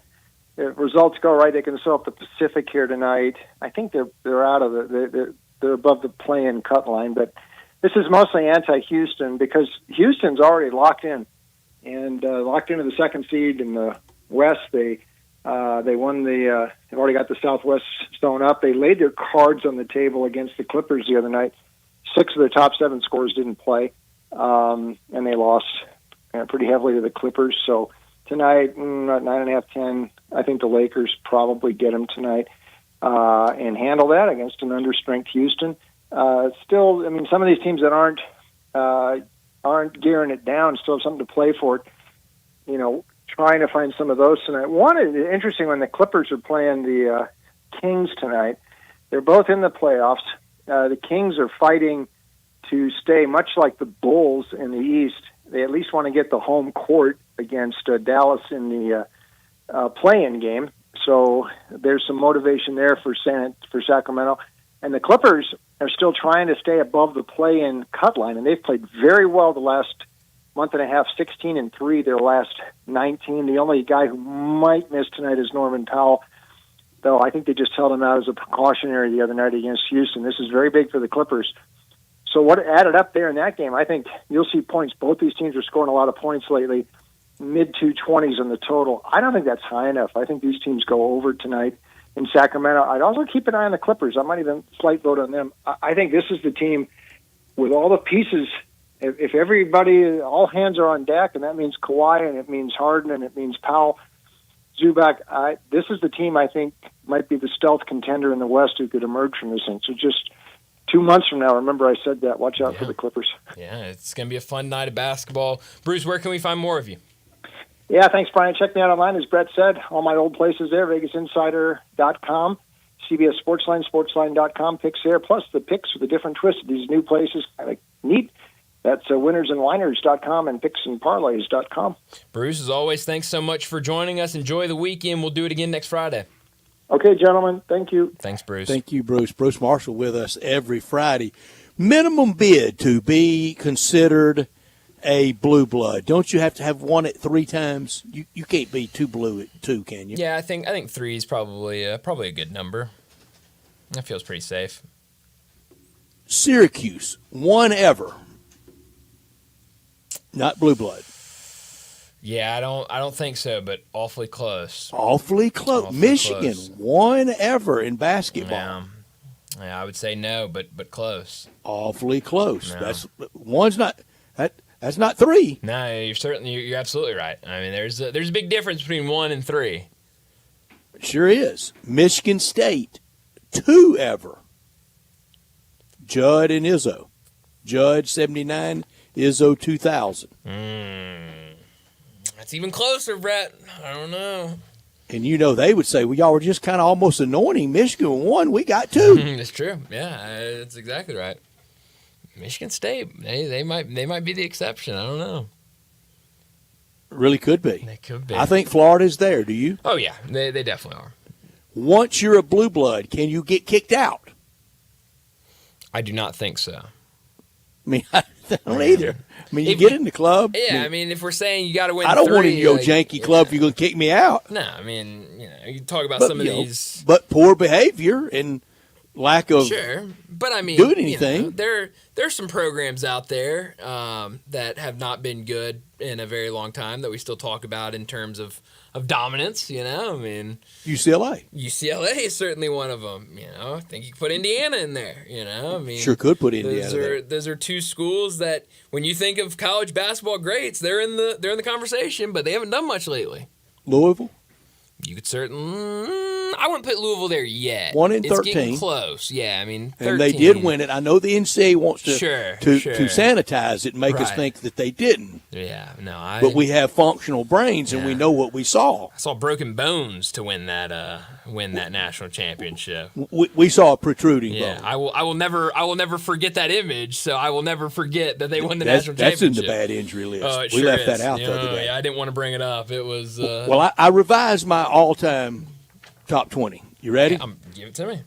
if results go right, they can fill up the Pacific here tonight. I think they're out of they're above the play-in cut line, but this is mostly anti-Houston because Houston's already locked in and locked into the second seed in the West. They won they've already got the Southwest sewn up. They laid their cards on the table against the Clippers the other night. 6 of their top 7 scorers didn't play, and they lost pretty heavily to the Clippers. So tonight, 9.5, 10, I think the Lakers probably get them tonight and handle that against an understrength Houston. Still, some of these teams that aren't gearing it down still have something to play for. Trying to find some of those tonight. One is interesting when the Clippers are playing the Kings tonight. They're both in the playoffs. The Kings are fighting to stay, much like the Bulls in the East. They at least want to get the home court against Dallas in the play-in game. So there's some motivation there for Sacramento. And the Clippers are still trying to stay above the play-in cut line, and they've played very well the last month and a half, 16-3 their last 19. The only guy who might miss tonight is Norman Powell, though I think they just held him out as a precautionary the other night against Houston. This is very big for the Clippers. So what added up there in that game, I think you'll see points. Both these teams are scoring a lot of points lately, mid-220s on the total. I don't think that's high enough. I think these teams go over tonight in Sacramento. I'd also keep an eye on the Clippers. I might even slight vote on them. I think this is the team with all the pieces. If everybody, all hands are on deck, and that means Kawhi, and it means Harden, and it means Powell, Zubac, this is the team I think might be the stealth contender in the West who could emerge from this thing. So just 2 months from now, remember I said that. Watch out for the Clippers. Yeah, it's going to be a fun night of basketball. Bruce, where can we find more of you? Yeah, thanks, Brian. Check me out online, as Brett said. All my old places there, VegasInsider.com. CBS Sportsline, sportsline.com, picks there, plus the picks with a different twist of these new places. Kind of neat. That's winnersandwhiners.com and picksandparlays.com. Bruce, as always, thanks so much for joining us. Enjoy the weekend. We'll do it again next Friday. Okay, gentlemen. Thank you. Thanks, Bruce. Thank you, Bruce. Bruce Marshall with us every Friday. Minimum bid to be considered a blue blood. Don't you have to have won it 3 times? You can't be too blue at 2, can you? Yeah, I think 3 is probably a good number. That feels pretty safe. Syracuse, 1 ever. Not blue blood. Yeah, I don't think so, but awfully close. Awfully close. Michigan, close. 1 ever in basketball. Yeah, I would say no, but close. Awfully close. No. That's not 3. No, you're absolutely right. I mean, there's a big difference between 1 and 3. It sure is. Michigan State, 2 ever. Judd and Izzo. Judd 79, Izzo 2000. That's even closer, Brett. I don't know. And they would say, well, y'all were just kind of almost anointing Michigan 1. We got 2. That's true. Yeah, that's exactly right. Michigan State, they might be the exception. I don't know. Really could be. They could be. I think Florida's there. Do you? Oh yeah, they definitely are. Once you're a blue blood, can you get kicked out? I do not think so. I mean, I don't either. I mean, you get in the club. Yeah, I mean, if we're saying you got to win, I don't 3, want in your janky club if you're going to kick me out. No, I mean, you talk about some of these, but poor behavior and lack of But I mean, doing anything. There's some programs out there that have not been good in a very long time that we still talk about in terms of dominance. I mean, UCLA is certainly one of them. I think you could put Indiana in there. I mean, sure could put Indiana there. Those are 2 schools that, when you think of college basketball greats, they're in the conversation, but they haven't done much lately. Louisville. You could I wouldn't put Louisville there yet. 1 in 13. It's getting close. Yeah, I mean, 13. And they did win it. I know the NCAA wants to Sure. sanitize it and make us think that they didn't. Yeah, no, but we have functional brains and we know what we saw. I saw broken bones to win that national championship. We saw a protruding bone. I will never forget that image. So I will never forget that they won the national That's championship. in the bad injury list. We left that out the other day. Yeah, I didn't want to bring it up. It was. Well, I revised my all-time top 20. You ready? Give it to me.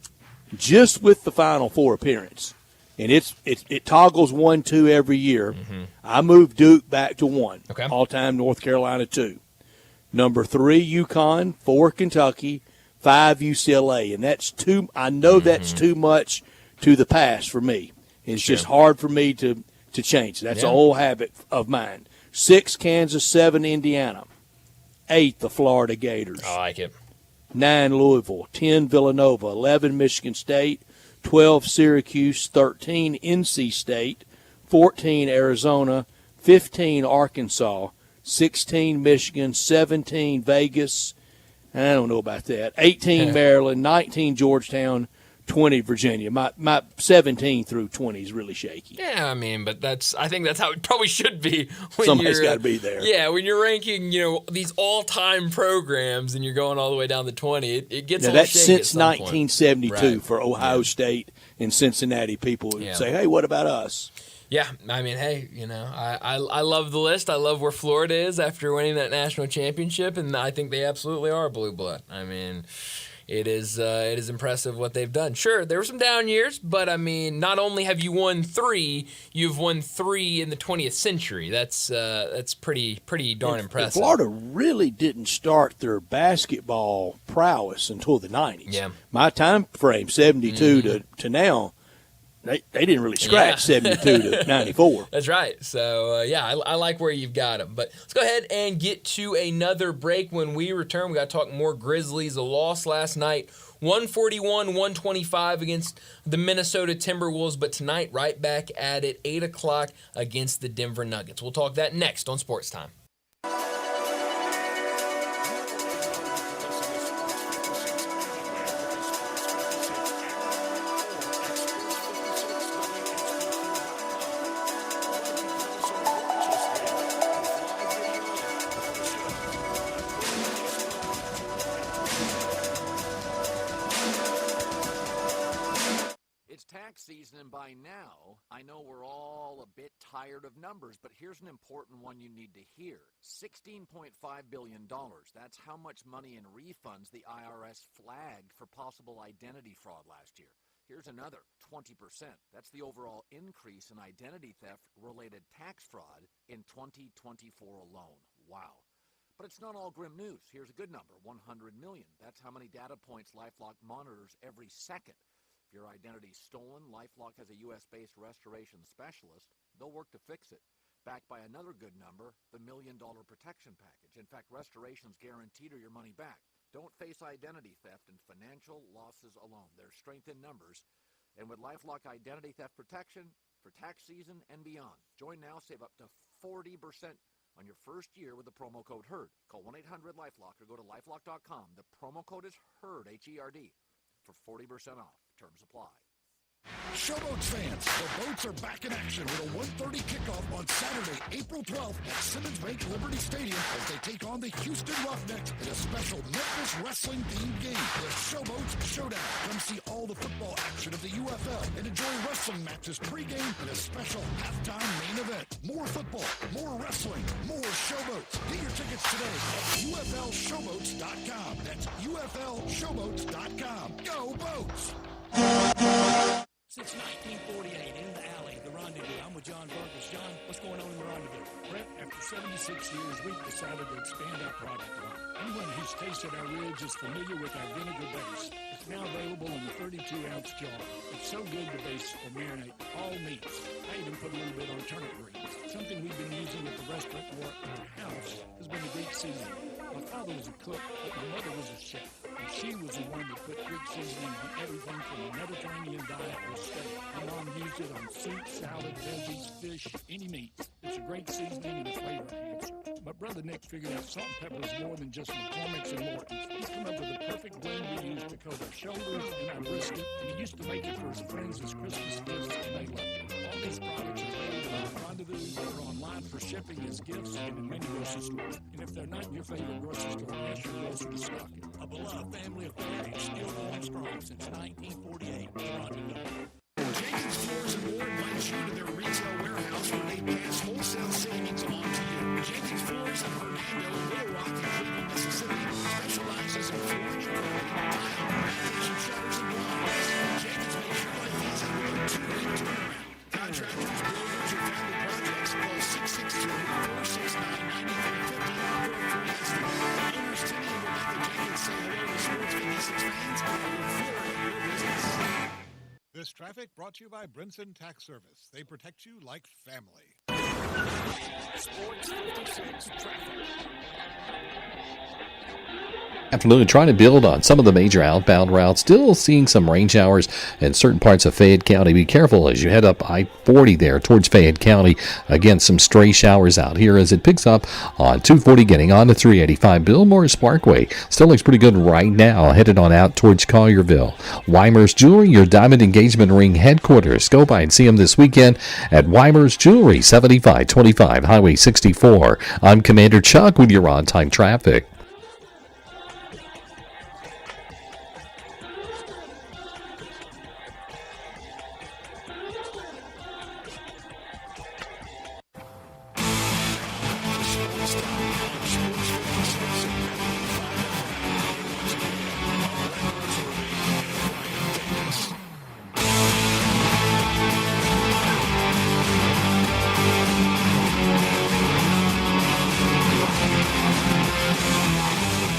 Just with the Final Four appearance, and it toggles 1, 2 every year. Mm-hmm. I moved Duke back to 1. Okay. All-time North Carolina 2. Number 3 UConn, 4 Kentucky, 5 UCLA, and that's too. I know that's too much to the past for me. It's just hard for me to change. That's an old habit of mine. 6 Kansas, 7 Indiana, 8 the Florida Gators. I like it. 9 Louisville, 10 Villanova, 11 Michigan State, 12 Syracuse, 13 NC State, 14 Arizona, 15 Arkansas, 16 Michigan, 17 Vegas, I don't know about that, 18 Maryland, 19 Georgetown, 20 Virginia. My 17 through 20 is really shaky. Yeah, I mean, but I think that's how it probably should be. Somebody's got to be there. Yeah, when you're ranking, these all-time programs and you're going all the way down to 20, it gets a little that's shaky since at some 1972 point. for Ohio State and Cincinnati. People would say, hey, what about us? Yeah, I mean, hey, I love the list. I love where Florida is after winning that national championship, and I think they absolutely are blue blood. I mean, it is impressive what they've done. Sure, there were some down years, but I mean, not only have you won 3, you've won 3 in the 20th century. That's pretty darn impressive. Florida really didn't start their basketball prowess until the 90s. Yeah. My time frame, 72 to now, they didn't really scratch 72 to 94. That's right. So, I like where you've got them. But let's go ahead and get to another break. When we return, we got to talk more Grizzlies. A loss last night, 141-125 against the Minnesota Timberwolves. But tonight, right back at it, 8 o'clock against the Denver Nuggets. We'll talk that next on Sports Time. now, I know we're all a bit tired of numbers, but here's an important one you need to hear. $16.5 billion. That's how much money in refunds the IRS flagged for possible identity fraud last year. Here's another 20%. That's the overall increase in identity theft-related tax fraud in 2024 alone. Wow. But it's not all grim news. Here's a good number, 100 million. That's how many data points LifeLock monitors every second. If your identity's stolen, LifeLock has a U.S.-based restoration specialist. They'll work to fix it. Backed by another good number, the $1 Million Protection Package. In fact, restoration's guaranteed or your money back. Don't face identity theft and financial losses alone. There's strength in numbers. And with LifeLock Identity Theft Protection for tax season and beyond. Join now, save up to 40% on your first year with the promo code HERD. Call 1-800-LifeLock or go to LifeLock.com. The promo code is HERD, H-E-R-D, for 40% off. Terms apply. Showboats fans, the boats are back in action with a 1:30 kickoff on Saturday, April 12th at Simmons Bank Liberty Stadium as they take on the Houston Roughnecks in a special Memphis wrestling-themed game, the Showboats Showdown. Come see all the football action of the UFL and enjoy wrestling matches pregame and a special halftime main event. More football, more wrestling, more Showboats. Get your tickets today at UFLShowboats.com. That's UFLShowboats.com. Go Boats! Since 1948, in the alley, the Rendezvous. I'm with John Burgess. John, what's going on in the Rendezvous? Brett, after 76 years, we've decided to expand our product line. Anyone who's tasted our ribs is familiar with our vinegar base. It's now available in the 32-ounce jar. It's so good to base or marinate all meats. I even put a little bit on turnip greens. Something we've been using at the restaurant or in our house has been the Greek seasoning. My father was a cook, but my mother was a chef. And she was the one that put Greek seasoning on everything from a Mediterranean diet or steak. My mom used it on soup, salad, veggies, fish, any meat. It's a great seasoning and a flavor enhancer. My brother Nick figured out salt and pepper is more than just McCormick's and Morton's. He's come up with the perfect blend we use to coat our shoulders and our brisket, and he used to make it for his friends as Christmas gifts, and they loved it. All these products are available at Rendezvous or online for shipping as gifts and in many grocery stores. And if they're not in your favorite grocery store, ask your grocer to stock it. A beloved family affair is still going strong since 1948. Rendezvous. Jenkins Floors and More invites you to their retail warehouse where they pass wholesale savings along to you. Jenkins Floors in Hernando, Little Rock, and Cleveland, Mississippi specializes in flooring and carpet, tile, mattress, and shutters and blinds. Jenkins makes your life easy with a 2-week turnaround. Contractors, builders, or family projects call 662-469-9350 for a free estimate. Owners Timmy and Rebecca Jenkins say hello to Sports56 fans and look forward to your business. This traffic brought to you by Brinson Tax Service. They protect you like family. Sports 56 traffic. Afternoon, trying to build on some of the major outbound routes. Still seeing some rain showers in certain parts of Fayette County. Be careful as you head up I-40 there towards Fayette County. Again, some stray showers out here as it picks up on 240 getting on to 385. Bill Morris Parkway still looks pretty good right now, headed on out towards Collierville. Weimer's Jewelry, your diamond engagement ring headquarters. Go by and see them this weekend at Weimer's Jewelry, 7525 Highway 64. I'm Commander Chuck with your on-time traffic.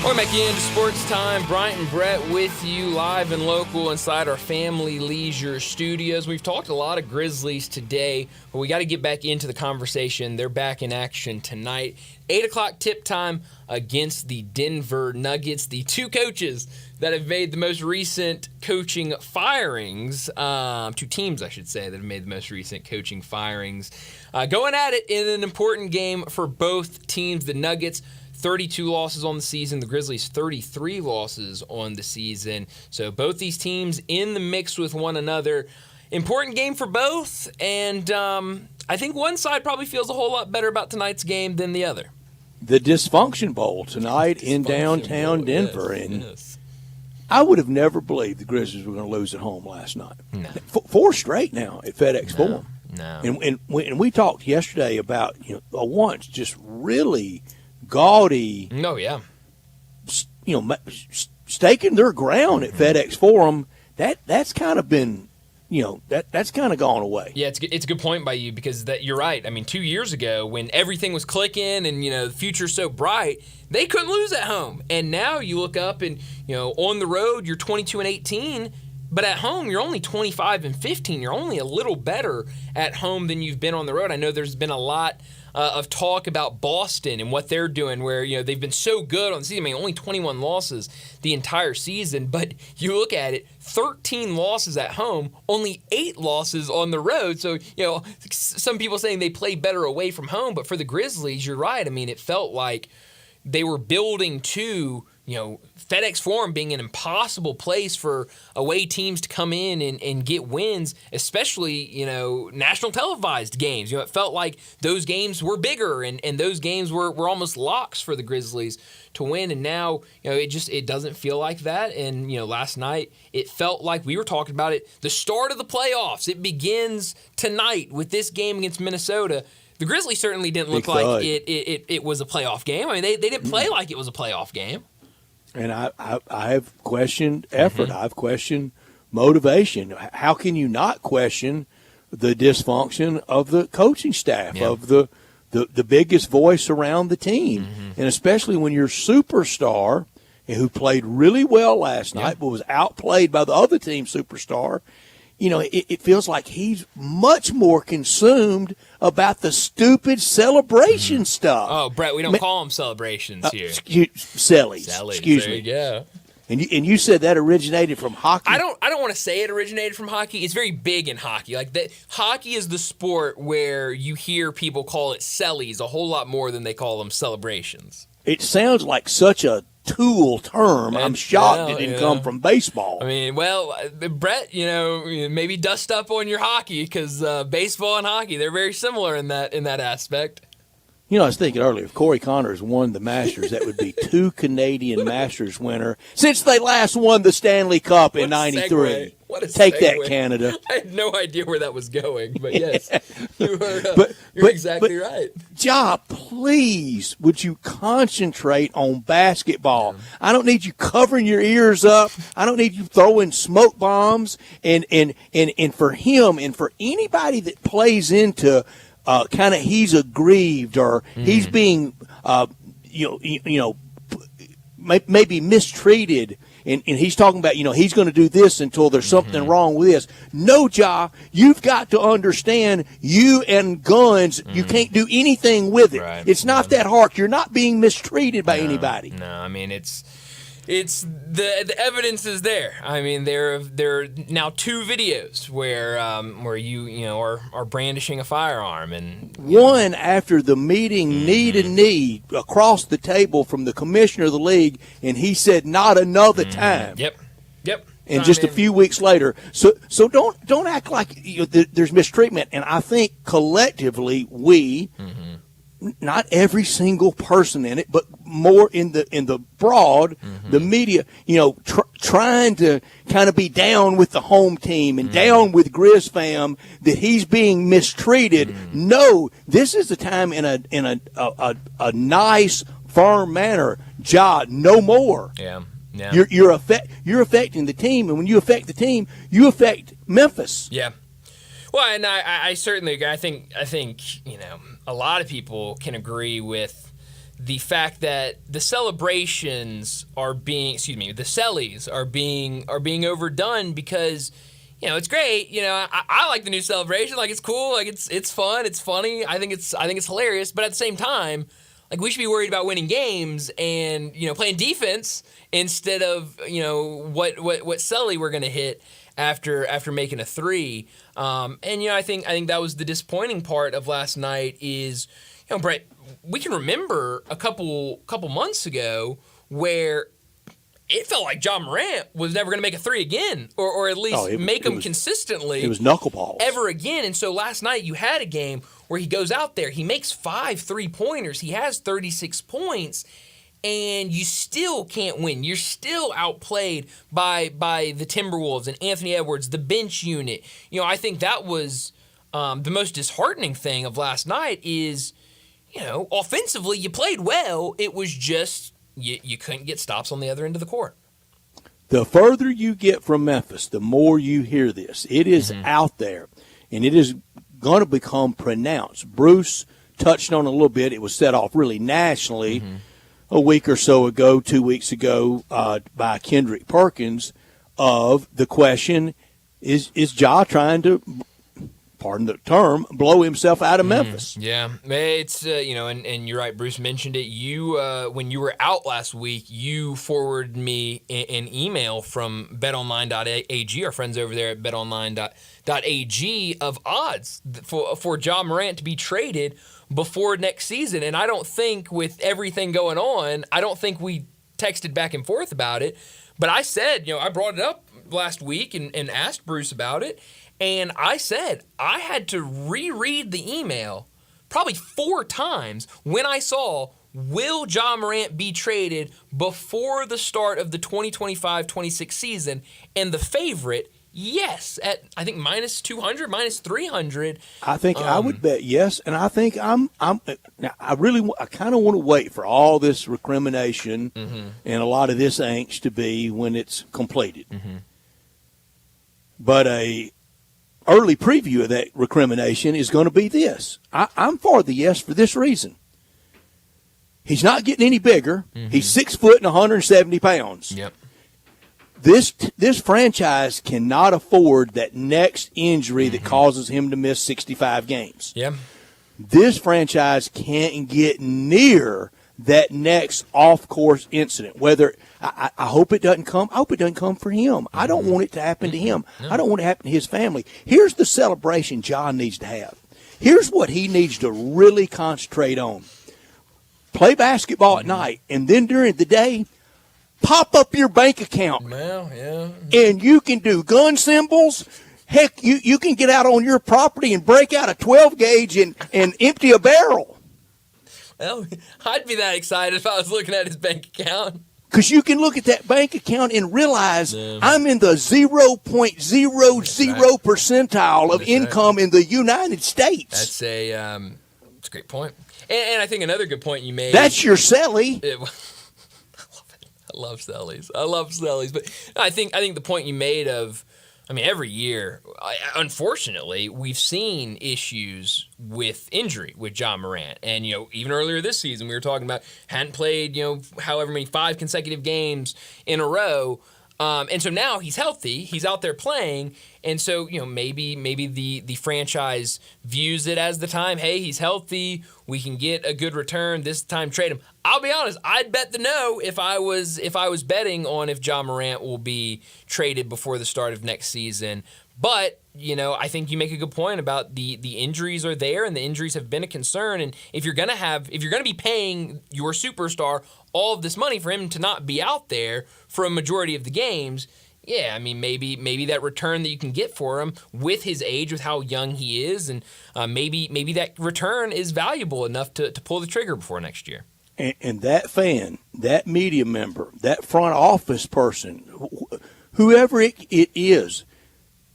Welcome back into Sports Time. Bryant and Brett with you live and local inside our Family Leisure Studios. We've talked a lot of Grizzlies today, but we got to get back into the conversation. They're back in action tonight. 8 o'clock tip time against the Denver Nuggets. The two coaches that have made the most recent coaching firings, two teams, I should say, that have made the most recent coaching firings, going at it in an important game for both teams. The Nuggets, 32 losses on the season. The Grizzlies, 33 losses on the season. So both these teams in the mix with one another. Important game for both, and I think one side probably feels a whole lot better about tonight's game than the other. The Dysfunction Bowl tonight in downtown Denver. Yes. I would have never believed the Grizzlies were going to lose at home last night. No. 4 straight now at FedEx Forum. No. And we talked yesterday about a once just really gaudy. Oh yeah. Staking their ground at FedEx Forum. That's kind of been. That's kind of gone away. Yeah, it's a good point by you because you're right. I mean, 2 years ago when everything was clicking and the future's so bright, they couldn't lose at home. And now you look up and on the road you're 22-18, but at home you're only 25-15. You're only a little better at home than you've been on the road. I know there's been a lot of talk about Boston and what they're doing, where they've been so good on the season. I mean, only 21 losses the entire season, but you look at it, 13 losses at home, only 8 losses on the road. So some people saying they play better away from home, but for the Grizzlies, you're right. I mean, it felt like they were building to FedEx Forum being an impossible place for away teams to come in and get wins, especially, national televised games. It felt like those games were bigger and those games were almost locks for the Grizzlies to win. And now, it doesn't feel like that. And, last night it felt like we were talking about it, the start of the playoffs. It begins tonight with this game against Minnesota. The Grizzlies certainly didn't look like it was a playoff game. I mean, they didn't play like it was a playoff game. And I have questioned effort. I've questioned motivation. How can you not question the dysfunction of the coaching staff, of the biggest voice around the team? And especially when your superstar, who played really well last night but was outplayed by the other team's superstar, it feels like he's much more consumed about the stupid celebration stuff. Oh, Brett, we don't call them celebrations here. Sellies. Excuse me. Yeah. And you said that originated from hockey. I don't want to say it originated from hockey. It's very big in hockey. Like hockey is the sport where you hear people call it sellies a whole lot more than they call them celebrations. It sounds like such a tool term. I'm shocked it didn't come from baseball. I mean, Brett, maybe dust up on your hockey because baseball and hockey, they're very similar in that aspect. I was thinking earlier, if Corey Connors won the Masters, that would be 2 Canadian Masters winner since they last won the Stanley Cup in '93. Take that, Canada. I had no idea where that was going, but yes, you're exactly right. Ja, please, would you concentrate on basketball? I don't need you covering your ears up. I don't need you throwing smoke bombs. And for him and for anybody that plays into kind of he's aggrieved or he's being maybe mistreated. And he's talking about, he's going to do this until there's something wrong with this. No, Ja, you've got to understand you and guns, you can't do anything with it. Right. It's not that hard. You're not being mistreated by anybody. No, I mean, it's the evidence is there. I mean, there are now 2 videos where you are brandishing a firearm, and one after the meeting knee to knee across the table from the commissioner of the league, and he said not another time. Yep. And just a few weeks later, so don't act like there's mistreatment. And I think collectively we. Not every single person in it, but more in the broad, the media, trying to kind of be down with the home team and down with Grizz fam that he's being mistreated. No, this is the time in a nice, firm manner. Ja, no more. Yeah. You're affecting the team, and when you affect the team, you affect Memphis. Yeah. Well, and I certainly agree. I think a lot of people can agree with the fact that the celebrations are being, the sellies are being overdone because, it's great. I like the new celebration. Like, it's cool. Like, it's fun. It's funny. I think it's hilarious. But at the same time, like, we should be worried about winning games and, playing defense instead of, what celly we're going to hit after making a 3. And I think that was the disappointing part of last night is, Brett, we can remember a couple months ago where it felt like John Morant was never going to make a 3 again, or at least make them consistently. It was knuckleballs ever again. And so last night you had a game where he goes out there, he makes 5 3-pointers, he has 36 points. and you still can't win. You're still outplayed by the Timberwolves and Anthony Edwards, the bench unit. I think that was the most disheartening thing of last night is, offensively you played well. It was just you couldn't get stops on the other end of the court. The further you get from Memphis, the more you hear this. It is out there, and it is going to become pronounced. Bruce touched on it a little bit. It was set off really nationally a week or so ago, 2 weeks ago, by Kendrick Perkins of the question, is Ja trying to, pardon the term, blow himself out of Memphis? Yeah, it's, and you're right, Bruce mentioned it. You, when you were out last week, you forwarded me an email from betonline.ag, our friends over there at betonline.ag, of odds for Ja Morant to be traded before next season. And I don't think, with everything going on, I don't think we texted back and forth about it. But I said, I brought it up last week and asked Bruce about it. And I said I had to reread the email probably 4 times when I saw, will Ja Morant be traded before the start of the 2025-26 season? And the favorite, yes, at I think -200, -300. I think I would bet yes, and I think now I kind of want to wait for all this recrimination and a lot of this angst to be when it's completed. But a early preview of that recrimination is going to be this. I'm for the yes for this reason. He's not getting any bigger. He's 6 foot and 170 pounds. Yep. This franchise cannot afford that next injury that causes him to miss 65 games. Yeah. This franchise can't get near that next off-course incident. Whether I hope it doesn't come. I hope it doesn't come for him. I don't want it to happen to him. No. I don't want it to happen to his family. Here's the celebration John needs to have. Here's what he needs to really concentrate on. Play basketball at night, and then during the day, pop up your bank account. Well, yeah. And you can do gun symbols. Heck, you can get out on your property and break out a 12-gauge and empty a barrel. Well, I'd be that excited if I was looking at his bank account. Because you can look at that bank account and realize I'm in the 0.00 percentile of income in the United States. That's it's a great point. And I think another good point you made. That's your Selly. I love Sellies. But I think the point you made of, every year, unfortunately, we've seen issues with injury with Ja Morant. And, even earlier this season, we were talking about hadn't played, however many 5 consecutive games in a row. And so now he's healthy. He's out there playing. And so, maybe the franchise views it as the time, hey, he's healthy. We can get a good return. This time, trade him. I'll be honest, I'd bet the no if I was betting on if Ja Morant will be traded before the start of next season. But, I think you make a good point about the injuries are there, and the injuries have been a concern. And if you're gonna be paying your superstar all of this money for him to not be out there for a majority of the games, yeah, maybe that return that you can get for him with his age, with how young he is, and maybe that return is valuable enough to pull the trigger before next year. And that fan, that media member, that front office person, whoever it is,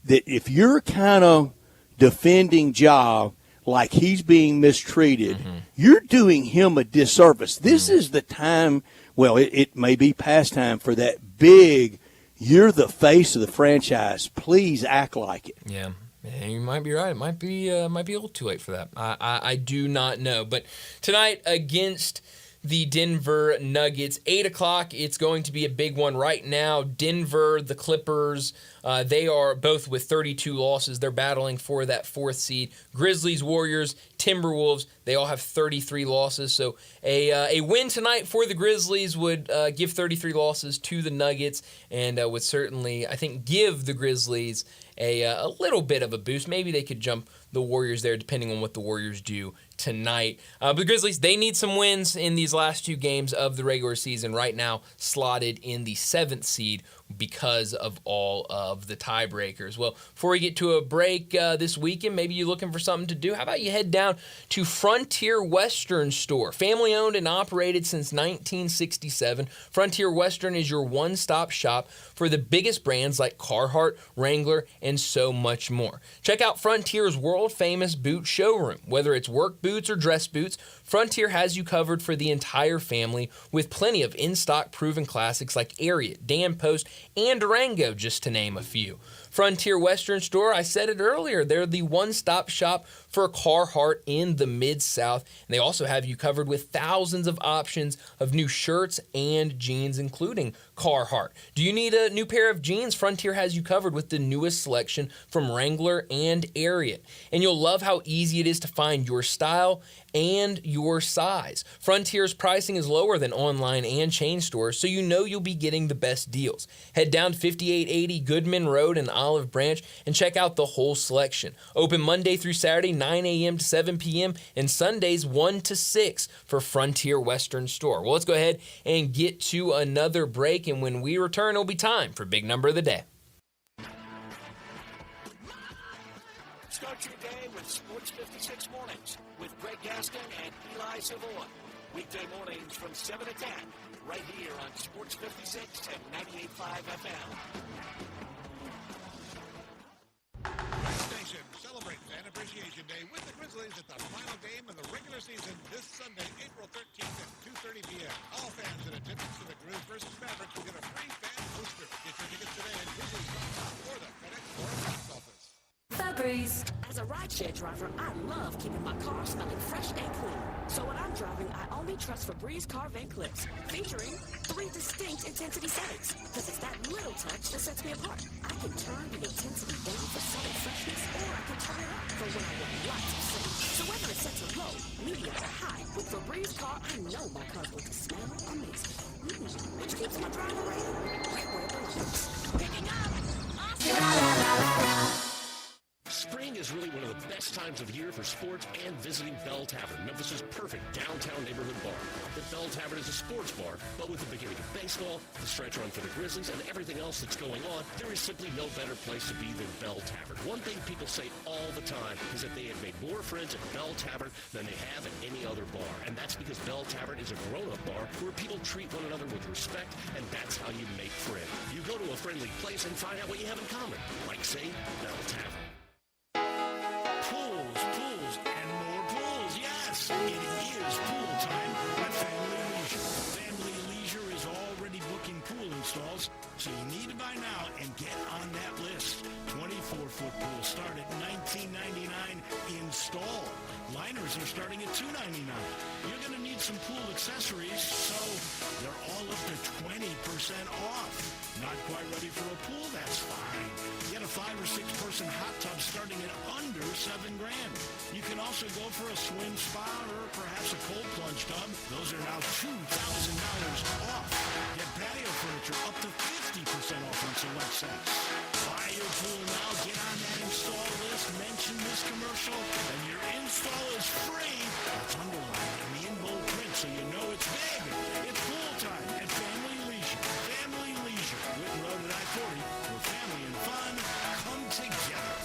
that if you're kind of defending Ja like he's being mistreated, you're doing him a disservice. This is the time, well, it may be past time for that big, you're the face of the franchise, please act like it. Yeah, you might be right. It might be a little too late for that. I do not know. But tonight against the Denver Nuggets, 8 o'clock, it's going to be a big one right now. Denver, the Clippers, they are both with 32 losses. They're battling for that 4th seed. Grizzlies, Warriors, Timberwolves, they all have 33 losses. So a win tonight for the Grizzlies would give 33 losses to the Nuggets, and would certainly, I think, give the Grizzlies a little bit of a boost. Maybe they could jump the Warriors there, depending on what the Warriors do tonight. But the Grizzlies, they need some wins in these last 2 games of the regular season. Right now, slotted in the 7th seed because of all of the tiebreakers. Well, before we get to a break this weekend, maybe you're looking for something to do. How about you head down to Frontier Western Store? Family owned and operated since 1967. Frontier Western is your one-stop shop for the biggest brands like Carhartt, Wrangler, and so much more. Check out Frontier's world-famous boot showroom. Whether it's work boots or dress boots, Frontier has you covered for the entire family with plenty of in-stock proven classics like Ariat, Dan Post, and Durango, just to name a few. Frontier Western Store, I said it earlier, they're the one-stop shop for Carhartt in the Mid-South. And they also have you covered with thousands of options of new shirts and jeans, including Carhartt. Do you need a new pair of jeans? Frontier has you covered with the newest selection from Wrangler and Ariat. And you'll love how easy it is to find your style and your size. Frontier's pricing is lower than online and chain stores, so you know you'll be getting the best deals. Head down 5880 Goodman Road in Olive Branch and check out the whole selection. Open Monday through Saturday, 9 a.m. to 7 p.m. and Sundays 1 to 6 for Frontier Western Store. Well, let's go ahead and get to another break, and when we return, it'll be time for Big Number of the Day. Start your day with Sports 56 Mornings with Greg Gaston and Eli Savoy. Weekday mornings from 7 to 10, right here on Sports 56 and 98.5 FM. Station celebrate Fan Appreciation Day with the Grizzlies at the final game of the regular season this Sunday, April 13th at 2:30 p.m. All fans in attendance to the Grizz versus Mavericks will get a free fan poster. Get your tickets today at Grizzlies.com or the FedEx or box office. Febreze. As a rideshare driver, I love keeping my car smelling fresh and clean. So when I'm driving, I only trust Febreze car vent clips, featuring 3 distinct intensity settings. Because it's that little touch that sets me apart. I can turn the intensity down for subtle freshness, or I can turn it up for when I want lots of scent. So whether it's set to low, medium, or high, with Febreze car, I know my car's going to smell amazing. Which keeps my driver rating right where it belongs. Picking up. Awesome. Spring is really one of the best times of year for sports and visiting Bell Tavern, Memphis' perfect downtown neighborhood bar. The Bell Tavern is a sports bar, but with the beginning of baseball, the stretch run for the Grizzlies, and everything else that's going on, there is simply no better place to be than Bell Tavern. One thing people say all the time is that they have made more friends at Bell Tavern than they have at any other bar, and that's because Bell Tavern is a grown-up bar where people treat one another with respect, and that's how you make friends. You go to a friendly place and find out what you have in common, like, say, Bell Tavern. Pools, and more pools. Yes, it is pool time at Family Leisure. Family Leisure is already booking pool installs, so you need to buy now and get on that list. 24-foot pools start at $19.99 install. Liners are starting at $2.99. You're going to need some pool accessories, so they're all up to 20% off. Not quite ready for a pool? That's fine. Get a 5 or 6 person hot tub starting at under $7,000. You can also go for a swim spa or perhaps a cold plunge tub. Those are now $2,000 off. Get patio furniture up to 50% off on select sets. Buy your pool now. Get on that install list. Mention this commercial, and your install is free. It's underlined in the in-bold print, so you know it's big. It's pool time at Family Leisure. Family Leisure, Whitten Road at I-40, where family and fun come together.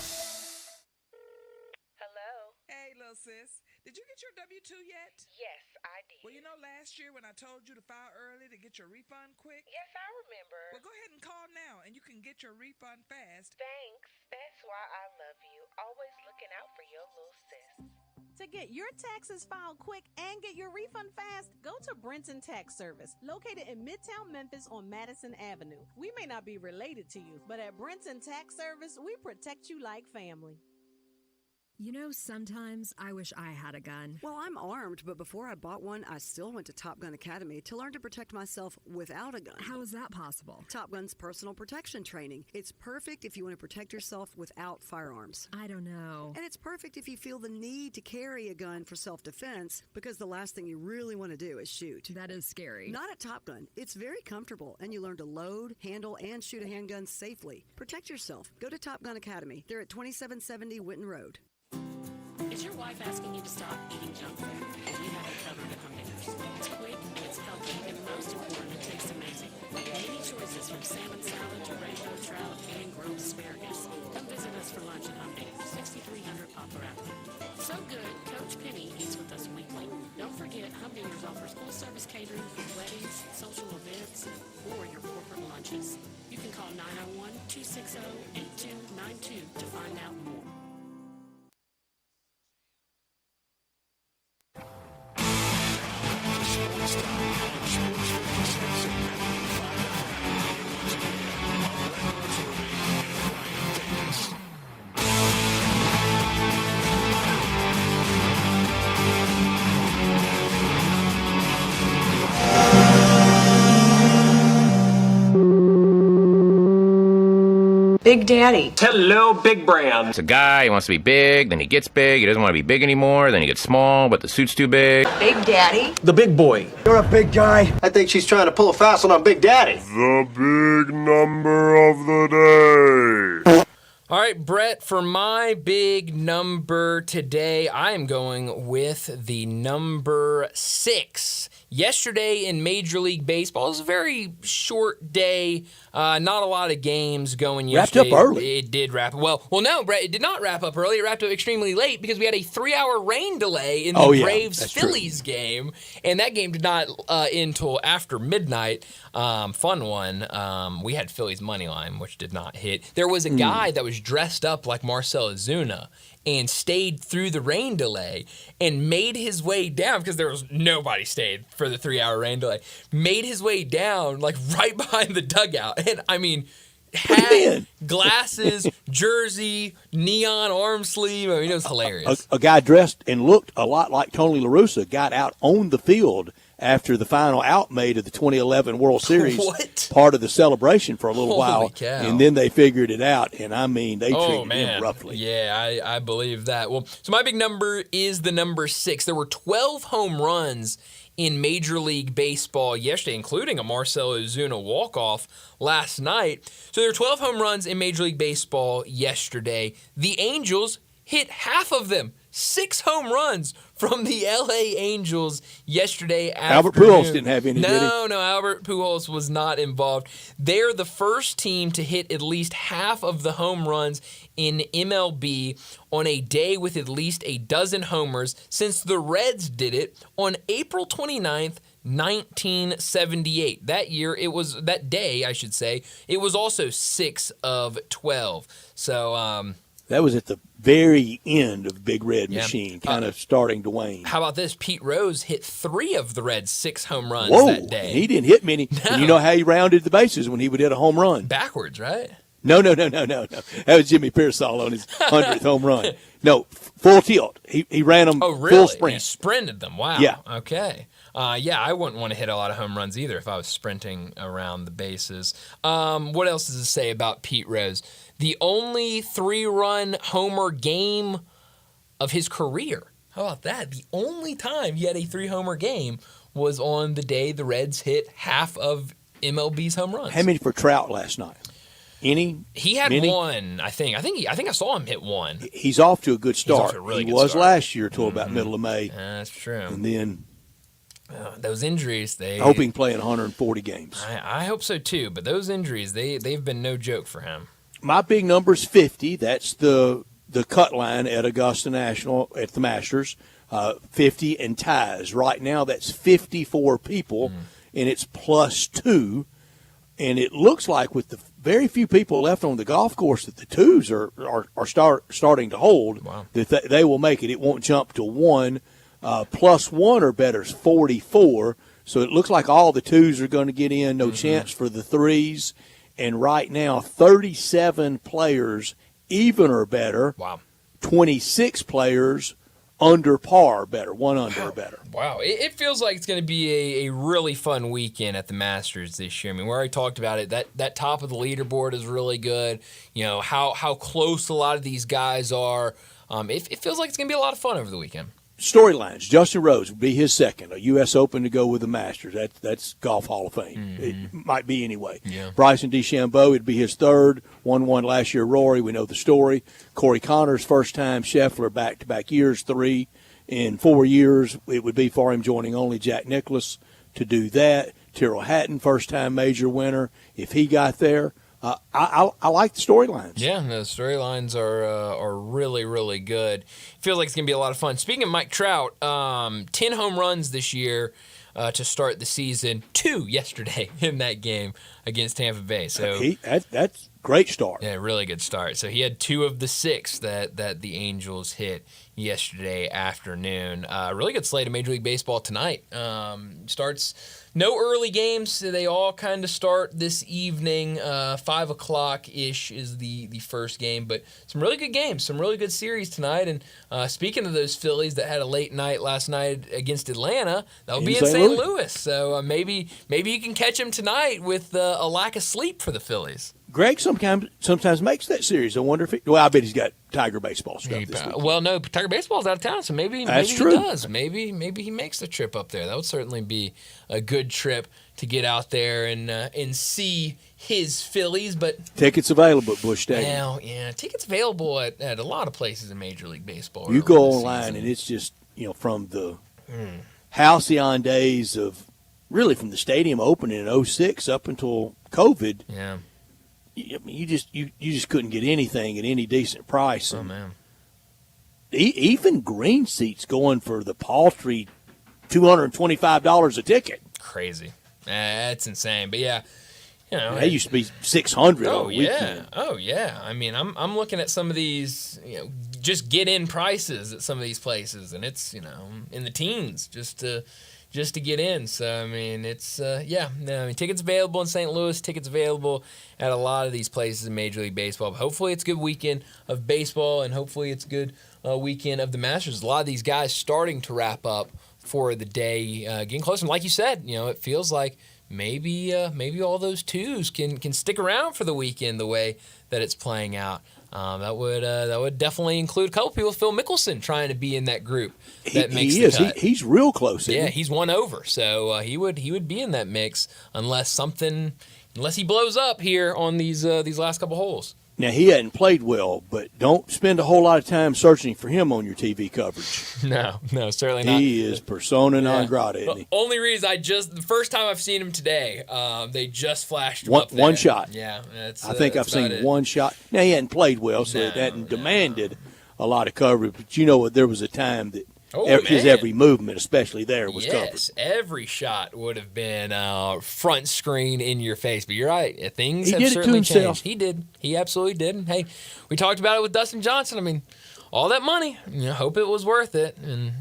Hello? Hey, little sis. Did you get your W-2 yet? Yes, I did. Well, you know last year when I told you to file early to get your refund quick? Yes, I remember. Well, go ahead and call now, and you can get your refund fast. Thanks. That's why I love you. Always looking out for your little sis. To get your taxes filed quick and get your refund fast, go to Brenton Tax Service, located in Midtown Memphis on Madison Avenue. We may not be related to you, but at Brenton Tax Service, we protect you like family. You know, sometimes I wish I had a gun. Well, I'm armed, but before I bought one, I still went to Top Gun Academy to learn to protect myself without a gun. How is that possible? Top Gun's personal protection training. It's perfect if you want to protect yourself without firearms. I don't know. And it's perfect if you feel the need to carry a gun for self-defense, because the last thing you really want to do is shoot. That is scary. Not at Top Gun. It's very comfortable, and you learn to load, handle, and shoot a handgun safely. Protect yourself. Go to Top Gun Academy. They're at 2770 Whitten Road. Is your wife asking you to stop eating junk food? Well, we have it covered at Humdingers. It's quick, it's healthy, and most important, it tastes amazing. Many choices from salmon salad to rainbow trout and grilled asparagus. Come visit us for lunch at Humdingers, 6300 Poplar Avenue. So good, Coach Penny eats with us weekly. Don't forget, Humdingers offers full-service catering for weddings, social events, or your corporate lunches. You can call 901-260-8292 to find out more. Sports time on Sports 56 and 95 once again, Brett Rosworthy and Brian Davis. Big Daddy. Hello, Big Brand. It's a guy, he wants to be big, then he gets big, he doesn't want to be big anymore, then he gets small, but the suit's too big. Big Daddy. The big boy. You're a big guy. I think she's trying to pull a fast one on Big Daddy. The big number of the day. All right, Brett, for my big number today, I am going with the number 6. Yesterday in Major League Baseball, it was a very short day. Not a lot of games going yesterday. Wrapped up early. It did wrap. Well, no, Brett, it did not wrap up early. It wrapped up extremely late because we had a 3-hour rain delay in the Braves-Phillies game, and that game did not end until after midnight. Fun one. We had Phillies money line, which did not hit. There was a guy that was dressed up like Marcell Ozuna and stayed through the rain delay and made his way down because there was nobody stayed for the 3-hour rain delay. Made his way down like right behind the dugout, and I mean, hat, glasses, jersey, neon arm sleeve. I mean, it was hilarious. A guy dressed and looked a lot like Tony La Russa got out on the field after the final out made of the 2011 World Series. What? Part of the celebration for a little while. Cow. And then they figured it out, and I mean, they treated him roughly. Yeah, I believe that. Well, so my big number is the number 6. There were 12 home runs in Major League Baseball yesterday, including a Marcell Ozuna walk-off last night. So there were 12 home runs in Major League Baseball yesterday. The Angels hit half of them. 6 home runs from the L.A. Angels yesterday afternoon. Albert Pujols didn't have any, did he? No, Albert Pujols was not involved. They're the first team to hit at least half of the home runs in MLB on a day with at least a dozen homers since the Reds did it on April 29th, 1978. That day, it was also 6 of 12. So, that was at the very end of Big Red Machine, kind of starting to wane. How about this? Pete Rose hit 3 of the Reds' 6 home runs that day. He didn't hit many. No. And you know how he rounded the bases when he would hit a home run? Backwards, right? No. That was Jimmy Pearsall on his 100th home run. No, full tilt. He ran them full sprint. He sprinted them. Wow. Yeah. Okay. I wouldn't want to hit a lot of home runs either if I was sprinting around the bases. What else does it say about Pete Rose? The only 3-run homer game of his career. How about that? The only time he had a 3-homer game was on the day the Reds hit half of MLB's home runs. How many for Trout last night? Any? He had one, I think. I think I saw him hit one. He's off to a good start. He's off to a really good was start. Last year till about middle of May. That's true. And then those injuries, I hope he can play in 140 games. I hope so too, but those injuries, they've been no joke for him. My big number is 50. That's the cut line at Augusta National at the Masters. 50 and ties. Right now, that's 54 people, and it's +2. And it looks like with the very few people left on the golf course that the twos are starting to hold, that they will make it. It won't jump to 1. +1 or better is 44. So it looks like all the twos are going to get in. No chance for the threes. And right now, 37 players even or better. Wow. 26 players under par better, 1 under or better. Wow. It feels like it's going to be a really fun weekend at the Masters this year. I mean, we already talked about it. That top of the leaderboard is really good. You know, how close a lot of these guys are. It feels like it's going to be a lot of fun over the weekend. storylines. Justin Rose would be his second. A U.S. Open to go with the Masters. That's Golf Hall of Fame. It might be anyway. Yeah. Bryson DeChambeau would be his third. Won last year. Rory, we know the story. Corey Connors, first time. Scheffler, back-to-back years, 3 in 4 years. It would be for him, joining only Jack Nicklaus to do that. Tyrrell Hatton, first time major winner. If he got there. I like the storylines. Yeah, the storylines are really, really good. Feels like it's going to be a lot of fun. Speaking of Mike Trout, 10 home runs this year to start the season. 2 yesterday in that game against Tampa Bay. So that's great start. Yeah, really good start. So he had 2 of the 6 that the Angels hit yesterday afternoon. Really good slate of Major League Baseball tonight. Starts. No early games. So they all kind of start this evening. 5 o'clock-ish is the first game. But some really good games, some really good series tonight. And speaking of those Phillies that had a late night last night against Atlanta, that will be in St. Louis. So maybe you can catch them tonight with a lack of sleep for the Phillies. Greg sometimes makes that series. I wonder if I bet he's got Tiger baseball stuff this week. Well, no, Tiger baseball's out of town, so maybe he does. Maybe he makes the trip up there. That would certainly be a good trip to get out there and see his Phillies. But tickets available at Busch Stadium. Well, yeah, tickets available at a lot of places in Major League Baseball. You go online and it's just from the halcyon days of really from the stadium opening in 2006 up until COVID. Yeah. I mean, you just couldn't get anything at any decent price. Oh man! Even green seats going for the paltry $225 a ticket. Crazy, that's insane. But yeah, they used to be $600 on a weekend. Oh yeah. I mean, I'm looking at some of these, just get in prices at some of these places, and it's in the teens just to get in. So, I mean, it's, tickets available in St. Louis, tickets available at a lot of these places in Major League Baseball. But hopefully it's a good weekend of baseball, and hopefully it's a good weekend of the Masters. A lot of these guys starting to wrap up for the day, getting closer. And like you said, it feels like maybe all those 2s can stick around for the weekend the way that it's playing out. That would definitely include a couple people. Phil Mickelson trying to be in that group that makes the cut. He's real close. Yeah, he's won over, so he would be in that mix unless he blows up here on these last couple holes. Now, he hadn't played well, but don't spend a whole lot of time searching for him on your TV coverage. No, certainly not. He is persona non grata, isn't he? Only reason the first time I've seen him today, they just flashed him up there. One shot. Yeah. I think I've seen one shot. Now, he hadn't played well, so it hadn't demanded a lot of coverage. But there was a time that his every movement, especially there, was covered. Yes, every shot would have been front screen in your face. But you're right. Things have certainly changed. He did. He absolutely did. And, hey, we talked about it with Dustin Johnson. I mean, all that money, hope it was worth it. And,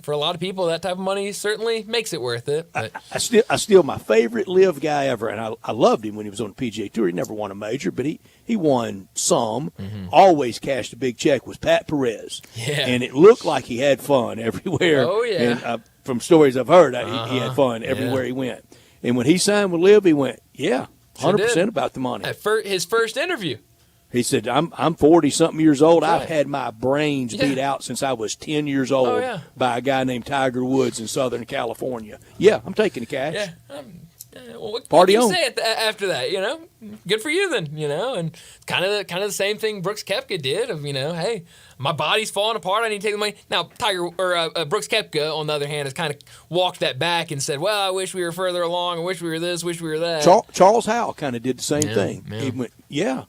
for a lot of people, that type of money certainly makes it worth it. But I still my favorite live guy ever, and I loved him when he was on the PGA Tour. He never won a major, but he won some. Mm-hmm. Always cashed a big check. Was Pat Perez. Yeah. And it looked like he had fun everywhere. Oh, yeah. And from stories I've heard, he had fun everywhere he went. And when he signed with Live, he went, 100% about the money. His first interview. He said, I'm 40-something years old. Right. I've had my brains beat out since I was 10 years old by a guy named Tiger Woods in Southern California. Yeah, I'm taking the cash. Yeah. What Party can you on. say after that? Good for you then. And kind of the same thing Brooks Koepka did. Of hey, my body's falling apart. I need to take the money. Now Brooks Koepka, on the other hand, has kind of walked that back and said, "Well, I wish we were further along. I wish we were this. Wish we were that." Charles Howell kind of did the same thing. Yeah. He went,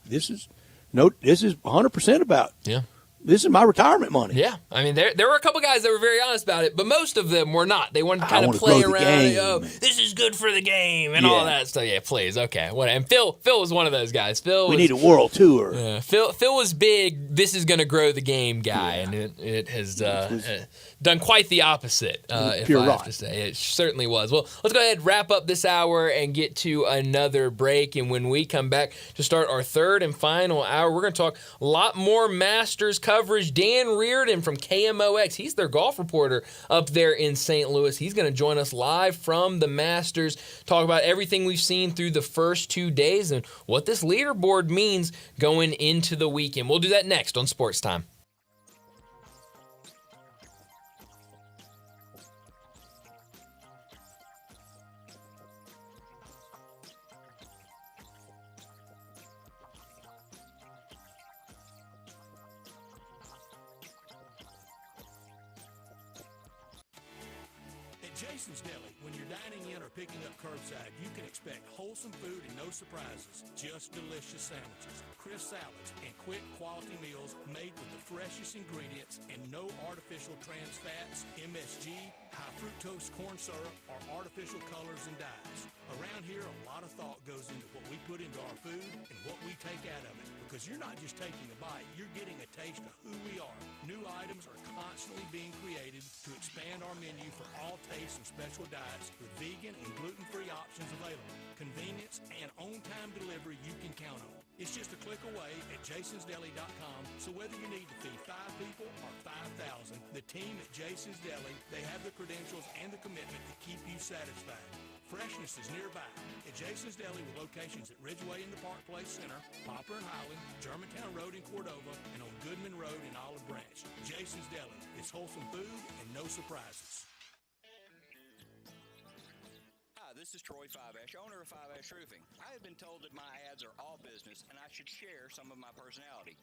this is 100% about. Yeah. This is my retirement money. Yeah, I mean, there were a couple guys that were very honest about it, but most of them were not. They wanted to kind of play around. This is good for the game and all that stuff. Yeah, please, okay. And Phil was one of those guys. We need a world tour. Yeah, Phil was big. This is going to grow the game guy, and it has done quite the opposite. If I have to say, it certainly was. Well, let's go ahead and wrap up this hour and get to another break. And when we come back to start our third and final hour, we're going to talk a lot more Masters coverage. Dan Reardon from KMOX. He's their golf reporter up there in St. Louis. He's going to join us live from the Masters, talk about everything we've seen through the first 2 days and what this leaderboard means going into the weekend. We'll do that next on Sports Time. Jason's Deli, when you're dining in or picking up curbside, you can expect wholesome food and no surprises. Just delicious sandwiches, crisp salads, and quick quality meals made with the freshest ingredients and no artificial trans fats, MSG, high fructose corn syrup, or artificial colors and dyes. Around here, a lot of thought goes into what we put into our food and what we take out of it. Because you're not just taking a bite, you're getting a taste of who we are. New items are constantly being created to expand our menu for all tastes and special diets with vegan and gluten-free options available. Convenience and on-time delivery you can count on. It's just a click away at jasonsdeli.com, so whether you need to feed 5 people or 5,000, the team at Jason's Deli, they have the credentials and the commitment to keep you satisfied. Freshness is nearby at Jason's Deli with locations at Ridgeway in the Park Place Center, Poplar and Highland, Germantown Road in Cordova, and on Goodman Road in Olive Branch. Jason's Deli. It's wholesome food and no surprises. Hi, this is Troy Fiveash, owner of Fiveash Roofing. I have been told that my ads are all business and I should share some of my personality.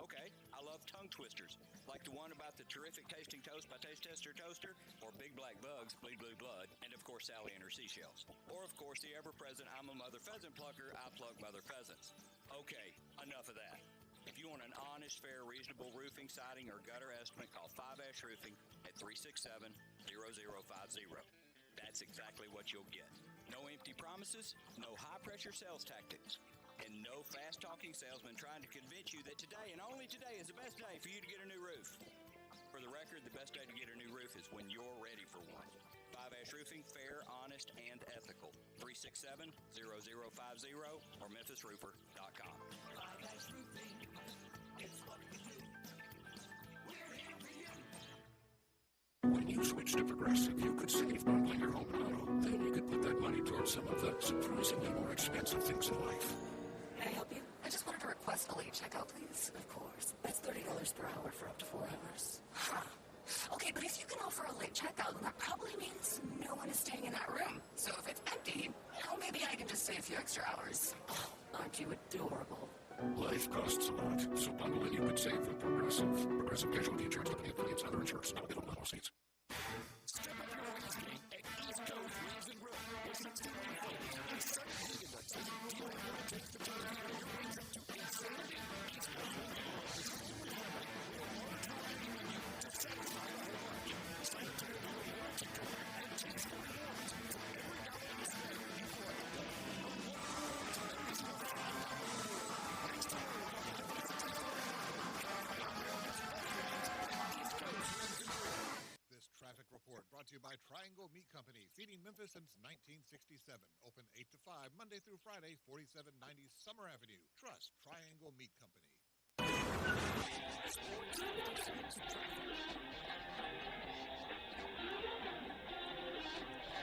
Okay, I love tongue twisters, like the one about the terrific tasting toast by Taste Tester Toaster, or Big Black Bugs, Bleed Blue Blood, and of course Sally and her seashells. Or of course the ever-present I'm a Mother Pheasant Plucker, I Pluck Mother Pheasants. Okay, enough of that. If you want an honest, fair, reasonable roofing, siding, or gutter estimate, call Fiveash Roofing at 367-0050. That's exactly what you'll get. No empty promises, no high-pressure sales tactics, and no fast-talking salesman trying to convince you that today and only today is the best day for you to get a new roof. For the record, the best day to get a new roof is when you're ready for one. Fiveash Roofing, fair, honest, and ethical. 367-0050 or memphisroofer.com. Fiveash Roofing, it's what we do. We're here for you. When you switch to Progressive, you could save bundling your home and auto. Then you could put that money towards some of the surprisingly more expensive things in life. Can I help you? I just wanted to request a late checkout, please. Of course. That's $30 per hour for up to 4 hours. Huh. Okay, but if you can offer a late checkout, then that probably means no one is staying in that room. So if it's empty, well, maybe I can just stay a few extra hours. Oh, aren't you adorable? Life costs a lot, so bundle and you could save with Progressive. Progressive Casualty Insurance Company affiliates and other insurers. Not available in all states. Step up your wings game at East Coast Wings and Grill. With 60 wing flavors and 7 heat indexes. Do you want to take the time to heat your wings up to insanity? East Coast Wings and Grill is only one time menu to satisfy the whole market. Sign up today for a warranty card and taste the rewards. For every dollar you spend, you collect a dollar. One time is not next time we're going to visit the East Coast Wings and Grill. This traffic report brought to you by Triangle Meat Company, feeding Memphis since 1967. Open 8 to 5, Monday through Friday, 4790 Summer Avenue. Trust Triangle Meat Company.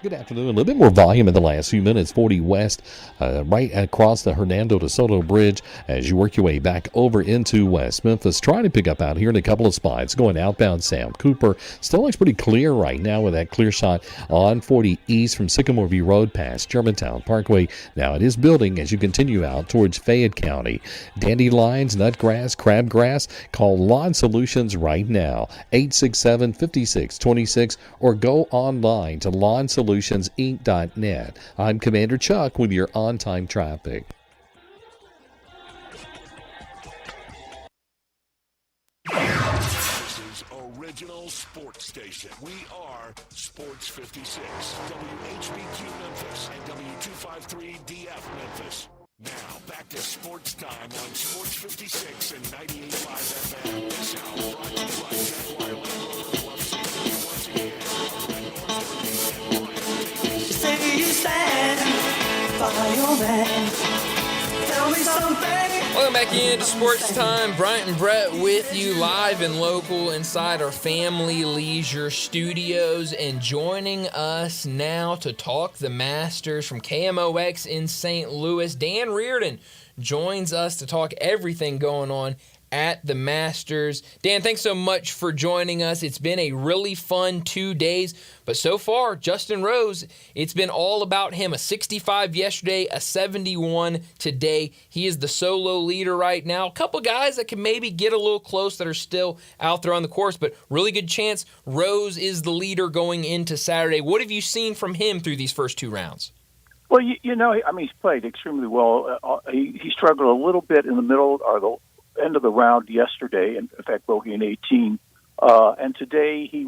Good afternoon. A little bit more volume in the last few minutes. 40 West, right across the Hernando de Soto Bridge as you work your way back over into West Memphis. Trying to pick up out here in a couple of spots. Going outbound Sam Cooper. Still looks pretty clear right now with that clear shot on 40 East from Sycamore View Road past Germantown Parkway. Now it is building as you continue out towards Fayette County. Dandelions, nutgrass, crabgrass. Call Lawn Solutions right now. 867-5626 or go online to LawnSolutionsInc.net. I'm Commander Chuck with your on-time traffic. This is Original Sports Station. We are Sports 56, WHBQ Memphis, and W253DF Memphis. Now, back to sports time on Sports 56 and 98.5 FM. This hour brought to you by Jaguar Land Rover Once again, Say you stand by your man. Tell me something. Welcome back into Sports Time. Bryant and Brett with you live and local inside our Family Leisure Studios. And joining us now to talk the Masters from KMOX in St. Louis, Dan Reardon joins us to talk everything going on at the Masters. Dan, thanks so much for joining us. It's been a really fun 2 days, but so far, Justin Rose, it's been all about him. A 65 yesterday, a 71 today. He is the solo leader right now. A couple guys that can maybe get a little close that are still out there on the course, but really good chance Rose is the leader going into Saturday. What have you seen from him through these first 2 rounds? Well, he's played extremely well. He struggled a little bit in the middle or the end of the round yesterday, in fact, bogey in 18. And today he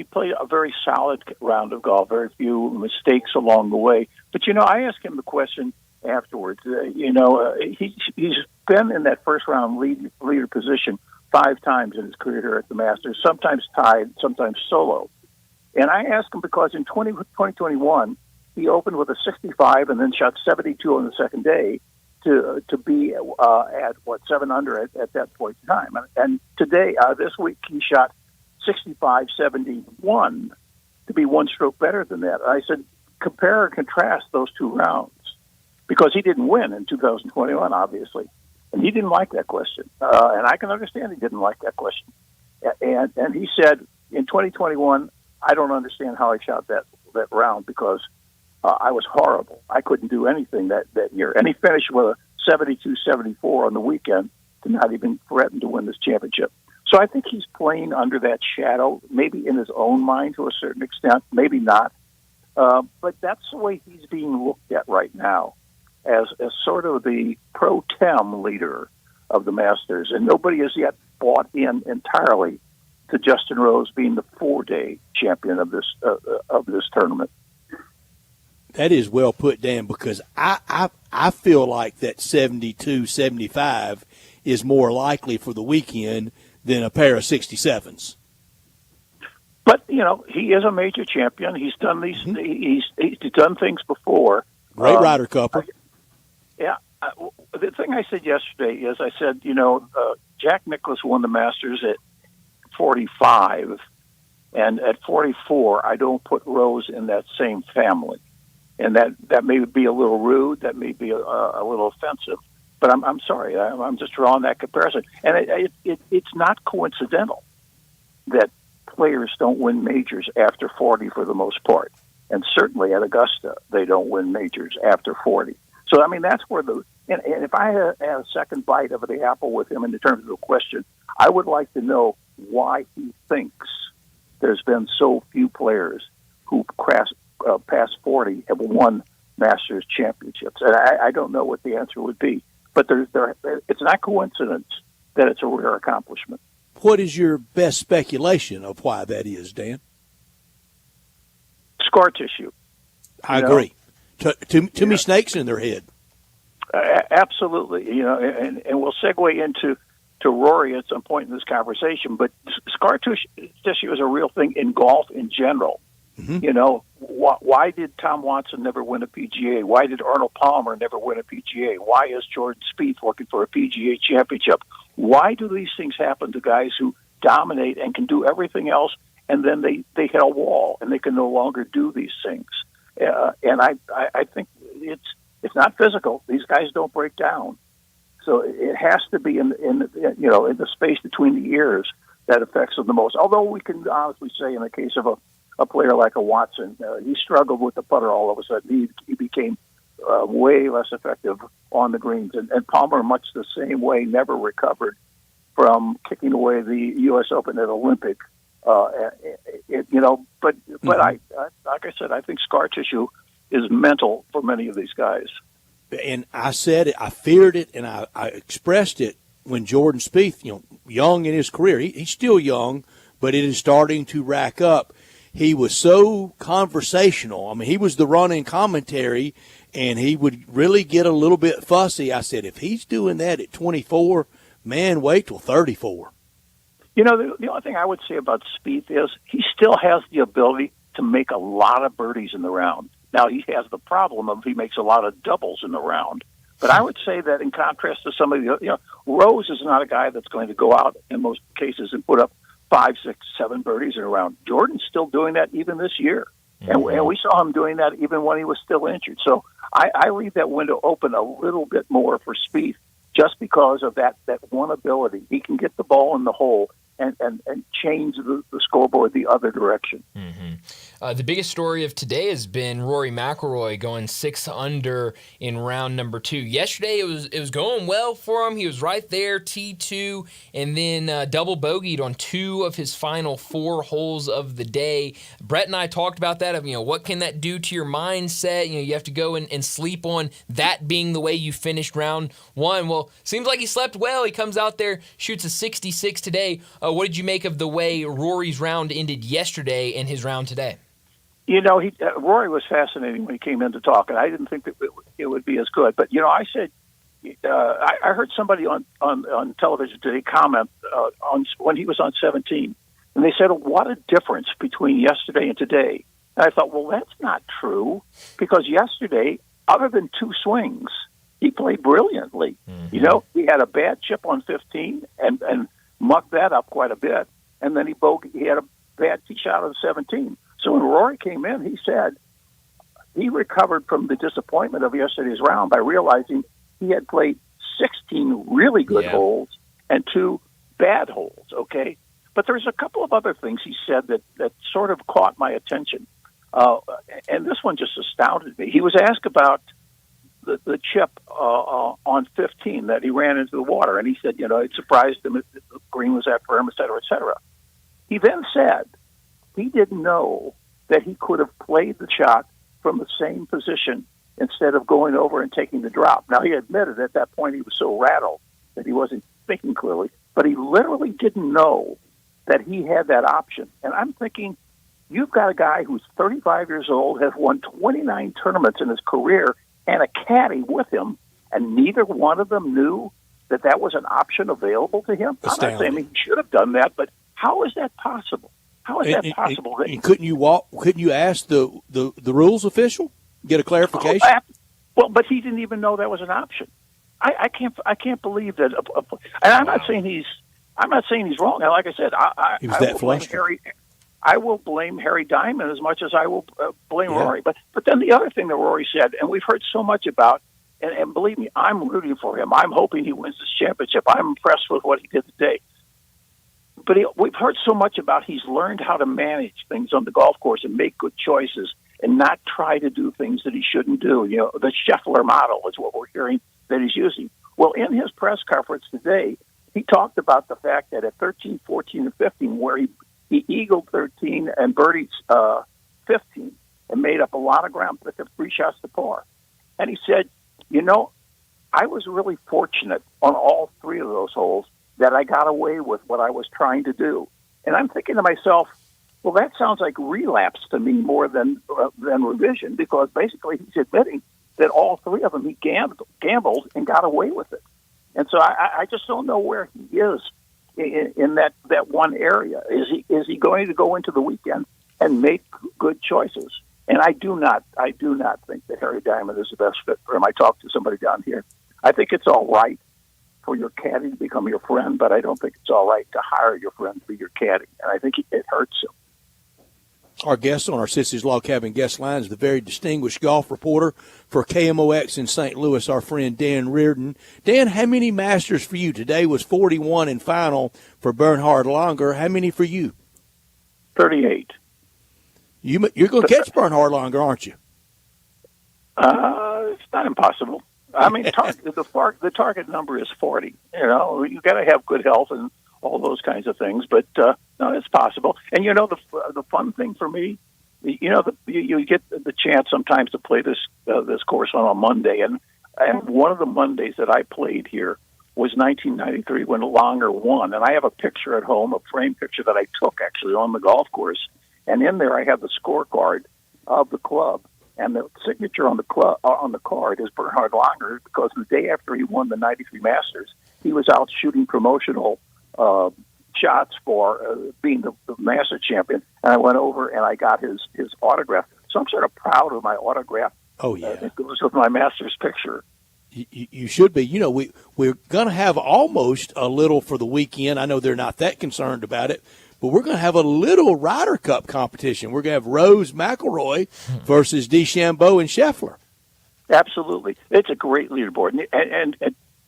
played a very solid round of golf, very few mistakes along the way. But, I asked him the question afterwards. He's been in that first round leader position 5 times in his career here at the Masters, sometimes tied, sometimes solo. And I asked him because in 2021, he opened with a 65 and then shot 72 on the second day to be at 7 under at that point in time. And today, this week, he shot 65-71 to be 1 stroke better than that. I said, compare and contrast those 2 rounds because he didn't win in 2021, obviously. And he didn't like that question. And I can understand he didn't like that question. And he said, in 2021, I don't understand how I shot that round because I was horrible. I couldn't do anything that year. And he finished with a 72-74 on the weekend to not even threaten to win this championship. So I think he's playing under that shadow, maybe in his own mind to a certain extent, maybe not. But that's the way he's being looked at right now, as sort of the pro tem leader of the Masters. And nobody has yet bought in entirely to Justin Rose being the 4-day champion of this tournament. That is well put, Dan, because I feel like that 72-75 is more likely for the weekend than a pair of 67s. But, he is a major champion. He's done these. He's done things before. Great Ryder Cupper. Yeah. The thing I said yesterday is I said, Jack Nicklaus won the Masters at 45, and at 44, I don't put Rose in that same family. And that may be a little rude, that may be a little offensive, but I'm sorry, I'm just drawing that comparison. And it's not coincidental that players don't win majors after 40 for the most part. And certainly at Augusta, they don't win majors after 40. So, that's where and if I had a second bite of the apple with him in terms of the question, I would like to know why he thinks there's been so few players who past 40 have won Masters championships. And I don't know what the answer would be. But it's not coincidence that it's a rare accomplishment. What is your best speculation of why that is, Dan? Scar tissue. I agree. Too many snakes in their head. Absolutely. And we'll segue into Rory at some point in this conversation, but scar tissue is a real thing in golf in general. Mm-hmm. Why did Tom Watson never win a PGA? Why did Arnold Palmer never win a PGA? Why is Jordan Spieth looking for a PGA championship? Why do these things happen to guys who dominate and can do everything else, and then they hit a wall and they can no longer do these things? And I think it's not physical. These guys don't break down. So it has to be in the space between the ears that affects them the most. Although we can honestly say in the case of a player like a Watson, he struggled with the putter all of a sudden. He became way less effective on the greens. And Palmer, much the same way, never recovered from kicking away the U.S. Open at Olympic. But like I said, I think scar tissue is mental for many of these guys. And I said it, I feared it, and I expressed it when Jordan Spieth, young in his career, he's still young, but it is starting to rack up. He was so conversational. He was the running commentary, and he would really get a little bit fussy. I said, if he's doing that at 24, man, wait till 34. The only thing I would say about Spieth is he still has the ability to make a lot of birdies in the round. Now, he has the problem of he makes a lot of doubles in the round. But I would say that in contrast to some of the, Rose is not a guy that's going to go out in most cases and put up 5, 6, 7 birdies in a round. Jordan's still doing that even this year. Mm-hmm. And we saw him doing that even when he was still injured. So I leave that window open a little bit more for Spieth just because of that one ability. He can get the ball in the hole and change the scoreboard the other direction. The biggest story of today has been Rory McIlroy going 6 under in round number 2. Yesterday it was going well for him. He was right there, T2, and then double bogeyed on 2 of his final 4 holes of the day. Brett and I talked about that, of what can that do to your mindset? You have to go and sleep on that being the way you finished round 1. Well, seems like he slept well. He comes out there, shoots a 66 today. What did you make of the way Rory's round ended yesterday and his round today? Rory was fascinating when he came in to talk, and I didn't think that it would be as good. But I said, I heard somebody on television today comment on when he was on 17, and they said, "What a difference between yesterday and today." And I thought, well, that's not true, because yesterday, other than 2 swings, he played brilliantly. He had a bad chip on 15 and mucked that up quite a bit, and then he had a bad tee shot on 17. So when Rory came in, he said he recovered from the disappointment of yesterday's round by realizing he had played 16 really good holes and 2 bad holes, okay? But there's a couple of other things he said that sort of caught my attention, and this one just astounded me. He was asked about the chip on 15 that he ran into the water, and he said, it surprised him that the green was that firm, et cetera, et cetera. He then said he didn't know that he could have played the shot from the same position instead of going over and taking the drop. Now, he admitted at that point he was so rattled that he wasn't thinking clearly, but he literally didn't know that he had that option. And I'm thinking, you've got a guy who's 35 years old, has won 29 tournaments in his career, and a caddy with him, and neither one of them knew that was an option available to him. Astounding. I'm not saying he should have done that, but how is that possible? How is that possible? Couldn't you ask the rules official, get a clarification? But he didn't even know that was an option. I can't believe that. And I'm not saying he's wrong. And like I said, he was that flustered. I will blame Harry Diamond as much as I will blame Rory. But then the other thing that Rory said, and we've heard so much about, and believe me, I'm rooting for him. I'm hoping he wins this championship. I'm impressed with what he did today. But we've heard so much about he's learned how to manage things on the golf course and make good choices and not try to do things that he shouldn't do. The Scheffler model is what we're hearing that he's using. Well, in his press conference today, he talked about the fact that at 13, 14, and 15, where he eagled 13 and birdied 15 and made up a lot of ground, but took 3 shots to par. And he said, I was really fortunate on all 3 of those holes that I got away with what I was trying to do. And I'm thinking to myself, well, that sounds like relapse to me more than revision, because basically he's admitting that all 3 of them he gambled and got away with it. And so I just don't know where he is in that one area. Is he going to go into the weekend and make good choices? And I do not think that Harry Diamond is the best fit for him. I talked to somebody down here. I think it's all right for your caddy to become your friend, but I don't think it's all right to hire your friend to be your caddy. And I think it hurts him. Our guest on our Sissy's Log Cabin guest line is the very distinguished golf reporter for KMOX in St. Louis, our friend Dan Reardon. Dan, how many Masters for you? Today was 41 and final for Bernhard Langer. How many for you? 38. You're going to catch Bernhard Langer, aren't you? It's not impossible. I mean, the target number is 40. You got to have good health and all those kinds of things, but no, it's possible. And the fun thing for me, you get the chance sometimes to play this course on a Monday, and one of the Mondays that I played here was 1993 when Langer won, and I have a picture at home, a framed picture that I took actually on the golf course, and in there I have the scorecard of the club. And the signature on the card is Bernhard Langer, because the day after he won the 93 Masters, he was out shooting promotional shots for being the Master champion. And I went over and I got his autograph. So I'm sort of proud of my autograph. Oh, yeah. It goes with my Masters picture. You should be. We're going to have almost a little for the weekend. I know they're not that concerned about it. But we're going to have a little Ryder Cup competition. We're going to have Rose McIlroy versus DeChambeau and Scheffler. Absolutely. It's a great leaderboard. And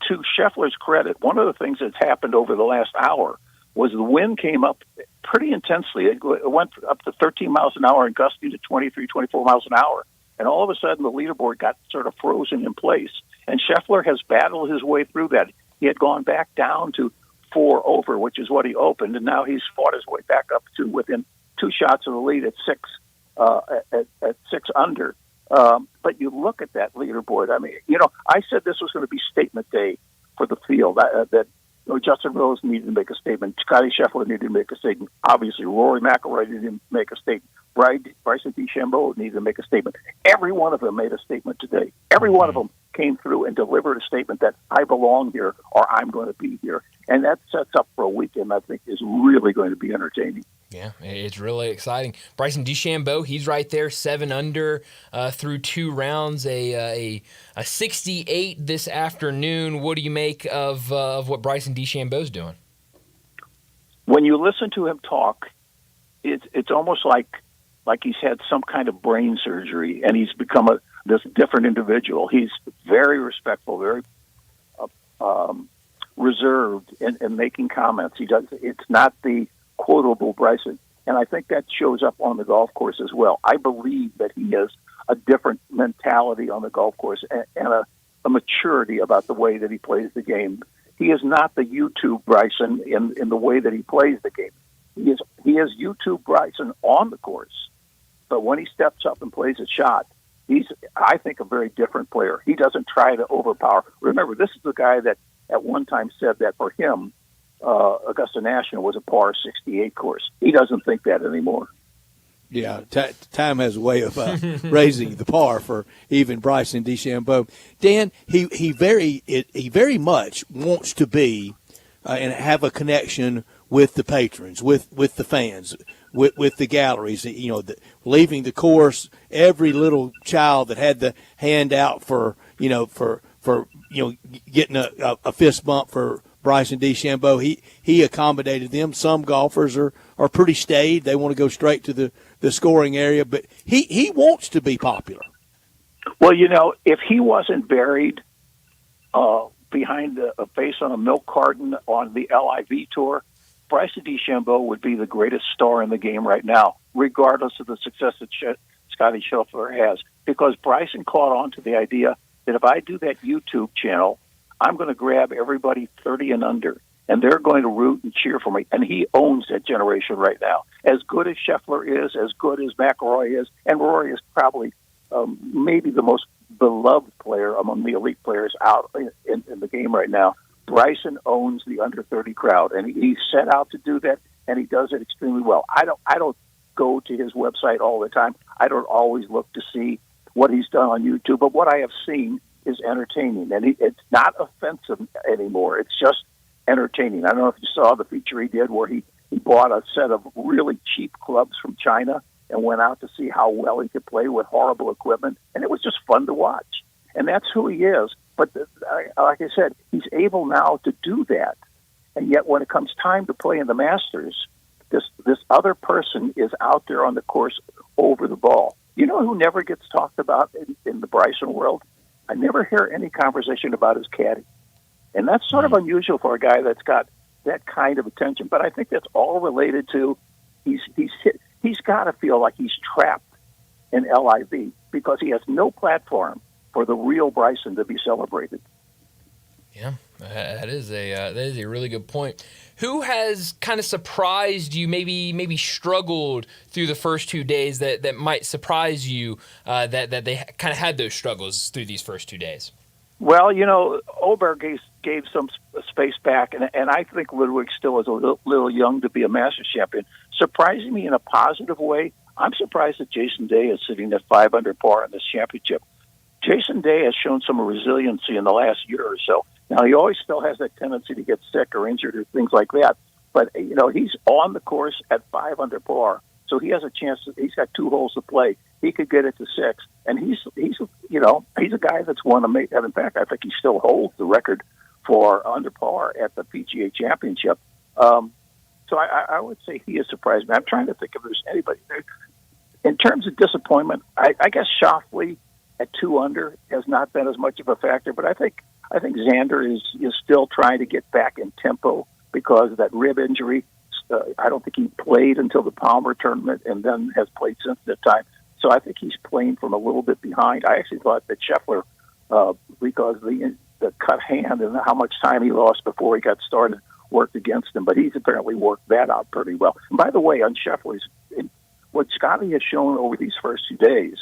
to Scheffler's credit, one of the things that's happened over the last hour was the wind came up pretty intensely. It went up to 13 miles an hour and gusting to 23, 24 miles an hour. And all of a sudden, the leaderboard got sort of frozen in place. And Scheffler has battled his way through that. He had gone back down to 4 over, which is what he opened, and now he's fought his way back up to within 2 shots of the lead at 6 under. But you look at that leaderboard. I mean, I said this was going to be statement day for the field. That Justin Rose needed to make a statement. Scotty Scheffler needed to make a statement. Obviously, Rory McIlroy needed to make a statement. Bryson DeChambeau needed to make a statement. Every one of them made a statement today. Every one of them came through and delivered a statement that I belong here or I'm going to be here. And that sets up for a weekend I think is really going to be entertaining. Yeah, it's really exciting. Bryson DeChambeau, he's right there, 7 under through 2 rounds, a 68 this afternoon. What do you make of what Bryson DeChambeau's doing? When you listen to him talk, it's almost like he's had some kind of brain surgery and he's become this different individual. He's very respectful, very reserved in making comments. It's not the quotable Bryson. And I think that shows up on the golf course as well. I believe that he has a different mentality on the golf course and a maturity about the way that he plays the game. He is not the YouTube Bryson in the way that he plays the game. He is YouTube Bryson on the course, but when he steps up and plays a shot, he's, I think, a very different player. He doesn't try to overpower. Remember, this is the guy that at one time said that for him, Augusta National was a par 68 course. He doesn't think that anymore. Yeah, time has a way of raising the par for even Bryson DeChambeau. Dan, he very much wants to be and have a connection with the patrons, with the fans, with the galleries. Leaving the course, every little child that had the hand out for getting a fist bump for Bryson DeChambeau, he accommodated them. Some golfers are pretty staid; they want to go straight to the scoring area, but he wants to be popular. Well, if he wasn't buried behind a face on a milk carton on the LIV tour, Bryson DeChambeau would be the greatest star in the game right now, regardless of the success that Scotty Scheffler has, because Bryson caught on to the idea that if I do that YouTube channel, I'm going to grab everybody 30 and under, and they're going to root and cheer for me. And he owns that generation right now. As good as Scheffler is, as good as McIlroy is, and Rory is probably maybe the most beloved player among the elite players out in the game right now. Bryson owns the under 30 crowd, and he set out to do that, and he does it extremely well. I don't go to his website all the time. I don't always look to see what he's done on YouTube, but what I have seen is entertaining, and it's not offensive anymore. It's just entertaining. I don't know if you saw the feature he did where he bought a set of really cheap clubs from China and went out to see how well he could play with horrible equipment, and it was just fun to watch. And that's who he is. But like I said, he's able now to do that. And yet when it comes time to play in the Masters, this other person is out there on the course over the ball. You know who never gets talked about in the Bryson world? I never hear any conversation about his caddy. And that's sort of unusual for a guy that's got that kind of attention. But I think that's all related to he's got to feel like he's trapped in LIV because he has no platform for the real Bryson to be celebrated. Yeah, that is a really good point. Who has kind of surprised you, maybe struggled through the first 2 days that might surprise you that they kind of had those struggles through these first 2 days? Well, Oberg gave some space back, and I think Ludwig still is a little young to be a Masters champion. Surprising me in a positive way, I'm surprised that Jason Day is sitting at 5 under par in this championship. Jason Day has shown some resiliency in the last year or so. Now, he always still has that tendency to get sick or injured or things like that. But, he's on the course at 5 under par. So he has a chance. He's got 2 holes to play. He could get it to 6. And he's a guy that's won a major. In fact, I think he still holds the record for under par at the PGA Championship. So I would say he has surprised me. I'm trying to think if there's anybody there. In terms of disappointment, I guess Schauffele at 2 under has not been as much of a factor, but I think I think Xander is still trying to get back in tempo because of that rib injury. I don't think he played until the Palmer tournament and then has played since that time. So I think he's playing from a little bit behind. I actually thought that Scheffler, because the cut hand and how much time he lost before he got started, worked against him. But he's apparently worked that out pretty well. And by the way, on Scheffler's, what Scotty has shown over these first 2 days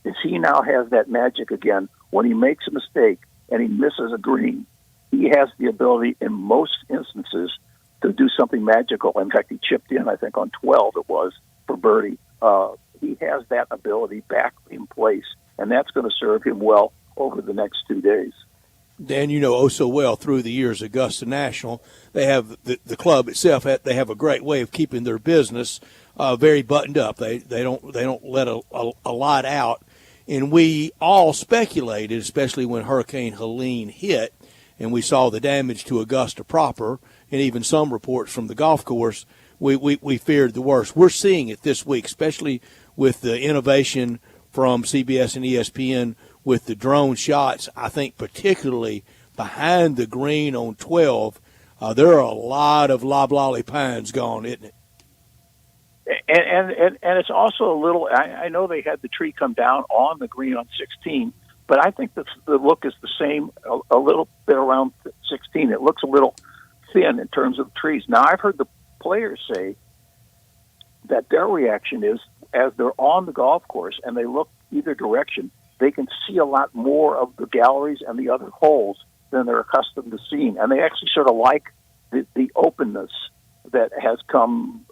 is he now has that magic again. When he makes a mistake and he misses a green, he has the ability in most instances to do something magical. In fact, he chipped in, I think, on 12 it was, for birdie. He has that ability back in place, and that's going to serve him well over the next 2 days. Dan, you know so well through the years, Augusta National, they have the club itself. They have a great way of keeping their business very buttoned up. They don't let a lot out, and we all speculated, especially when Hurricane Helene hit, and we saw the damage to Augusta proper, and even some reports from the golf course. We feared the worst. We're seeing it this week, especially with the innovation from CBS and ESPN with the drone shots. I think particularly behind the green on 12, there are a lot of loblolly pines gone, isn't it? And it's also a little. I know they had the tree come down on the green on 16, but I think the look is the same a little bit around 16. It looks a little thin in terms of trees. Now, I've heard the players say that their reaction is, as they're on the golf course and they look either direction, they can see a lot more of the galleries and the other holes than they're accustomed to seeing. And they actually sort of like the openness that has come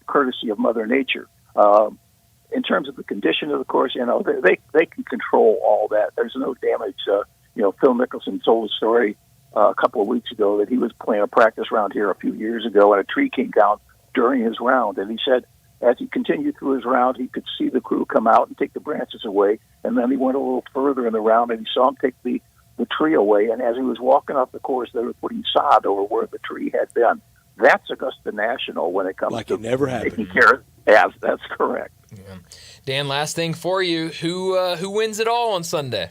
courtesy of Mother Nature. In terms of the condition of the course, they can control all that. There's no damage. Phil Mickelson told a story a couple of weeks ago that he was playing a practice round here a few years ago, and a tree came down during his round. And he said as he continued through his round, he could see the crew come out and take the branches away. And then he went a little further in the round, and he saw him take the tree away. And as he was walking off the course, they were putting sod over where the tree had been. That's Augusta National when it comes like to it never happened. taking care of. Yeah, that's correct. Yeah. Dan, last thing for you: who wins it all on Sunday?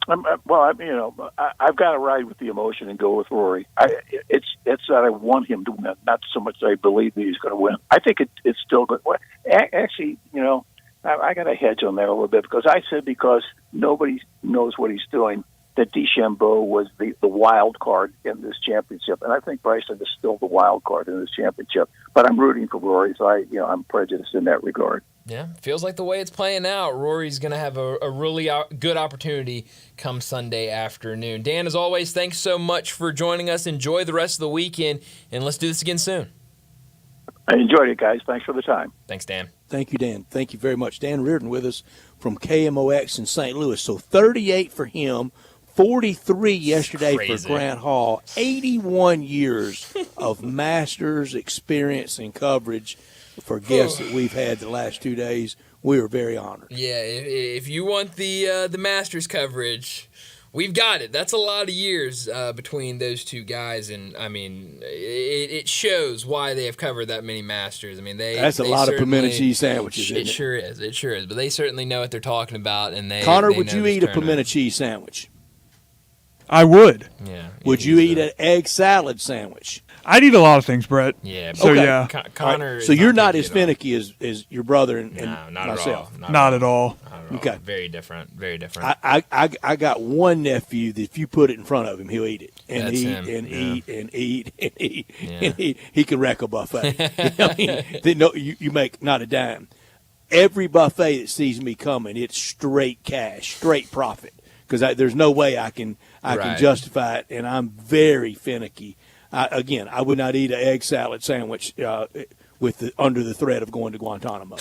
I've got to ride with the emotion and go with Rory. It's that I want him to win, not so much that I believe that he's going to win. I think it's still good. Actually, I got a hedge on that a little bit because nobody knows what he's doing, that DeChambeau was the wild card in this championship, and I think Bryson is still the wild card in this championship. But I'm rooting for Rory, so I'm prejudiced in that regard. Yeah, feels like the way it's playing out, Rory's going to have a really good opportunity come Sunday afternoon. Dan, as always, thanks so much for joining us. Enjoy the rest of the weekend, and let's do this again soon. I enjoyed it, guys. Thanks for the time. Thanks, Dan. Thank you, Dan. Thank you very much. Dan Reardon with us from KMOX in St. Louis. So 38 for him, 43 yesterday for Grant Hall. 81 years of Masters experience and coverage for guests that we've had the last 2 days. We are very honored. Yeah, if you want the Masters coverage, we've got it. That's a lot of years between those two guys, and I mean, it shows why they have covered that many Masters. I mean, that's a lot of pimento cheese sandwiches. It sure is. It sure is. But they certainly know what they're talking about, and Connor, they would you eat a pimento cheese sandwich? I would. Yeah. Would you eat an egg salad sandwich? I'd eat a lot of things, Brett. Yeah. So, okay. yeah. Connor. Right. So you're not as finicky as your brother and myself. Not at all. Okay. Very different. Very different. I got one nephew that if you put it in front of him, he'll eat it and That's eat him. and Yeah. eat and eat and eat Yeah. and eat. He can wreck a buffet. You make not a dime. Every buffet that sees me coming, it's straight cash, straight profit. Because there's no way I can justify it, and I'm very finicky. I would not eat an egg salad sandwich under the threat of going to Guantanamo.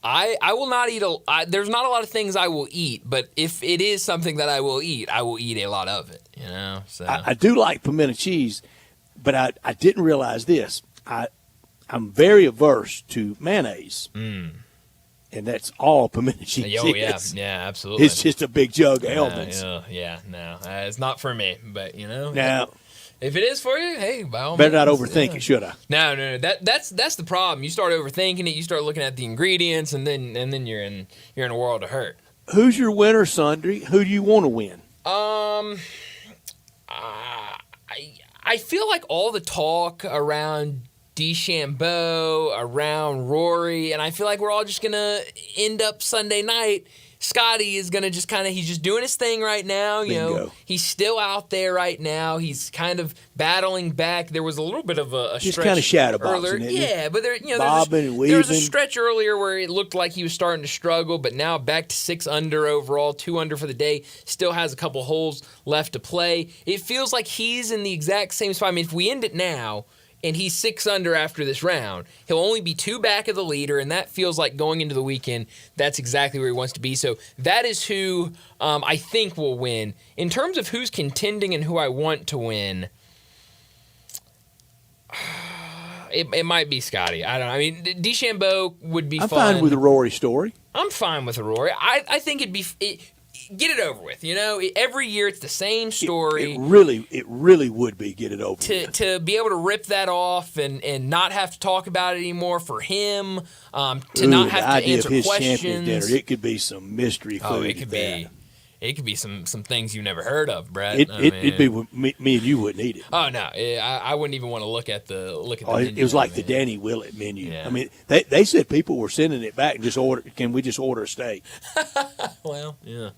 I will not eat there's not a lot of things I will eat, but if it is something that I will eat a lot of it. So I do like pimento cheese, but I didn't realize this. I'm very averse to mayonnaise. And that's all pimento cheese is. Yeah, absolutely. It's just a big jug of elements. No, it's not for me. But Now, if it is for you, hey, by all better means, not overthink it, should I? No. That's the problem. You start overthinking it. You start looking at the ingredients, and then you're in a world of hurt. Who's your winner, Sundry? Who do you want to win? I feel like all the talk around DeChambeau, around Rory, and I feel like we're all just going to end up Sunday night. Scotty is going to just he's just doing his thing right now. You know, he's still out there right now. He's kind of battling back. There was a little bit of a just stretch kind of shadow earlier. boxing. Yeah, but there was a stretch earlier where it looked like he was starting to struggle, but now back to 6 under overall, 2 under for the day. Still has a couple holes left to play. It feels like he's in the exact same spot. I mean, if we end it now, and he's 6 under after this round, he'll only be 2 back of the leader, and that feels like going into the weekend, that's exactly where he wants to be. So that is who I think will win. In terms of who's contending and who I want to win, it might be Scotty. I don't know. I mean, DeChambeau would be fun. I'm fine with the Rory story. I'm fine with the Rory. I think it'd be... get it over with. You know, every year it's the same story. It really would be get it over with. To be able to rip that off and not have to talk about it anymore for him, to not have to answer his questions. Champion dinner, it could be some mystery food. Oh, it could be some things you never heard of, Brett. It'd be me and you wouldn't eat it. Oh no, I wouldn't even want to look at the menu. It was like the Danny Willett menu. Yeah. I mean, they said people were sending it back and just order. Can we just order a steak? Well, yeah.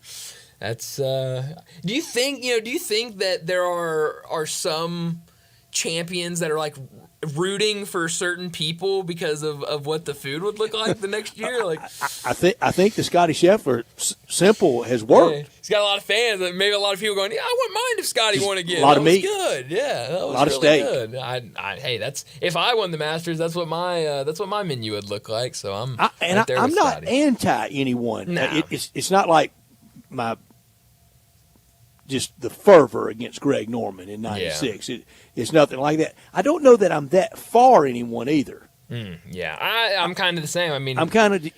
That's. Do you think that there are some champions that are like rooting for certain people because of what the food would look like the next year? Like, I think the Scotty Scheffler simple has worked. Yeah, he's got a lot of fans. Maybe a lot of people going, yeah, I wouldn't mind if Scotty won again. A lot of meat. Good. Yeah, that was a lot of really steak. Good. Hey, that's if I won the Masters, that's what my menu would look like. So I'm I'm not anti anyone. No. It's not like my just the fervor against Greg Norman in '96. Yeah. It's nothing like that. I don't know that I'm that far anyone either. Yeah, I'm kind of the same. I mean, I'm kind of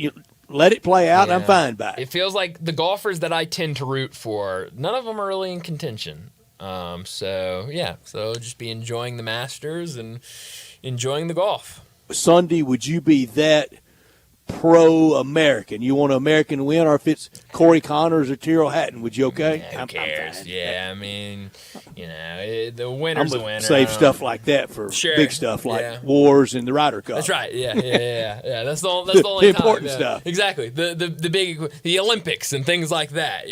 let it play out. Yeah. I'm fine by it. It feels like the golfers that I tend to root for, none of them are really in contention. So just be enjoying the Masters and enjoying the golf. Sunday, would you be that pro-American? You want an American to win, or if it's Corey Connors or Tyrrell Hatton, would you okay? Who cares? Yeah, I mean, the winner's the winner. Save stuff like that for big stuff like wars and the Ryder Cup. That's right. Yeah. That's the only important stuff. Exactly. The big the Olympics and things like that.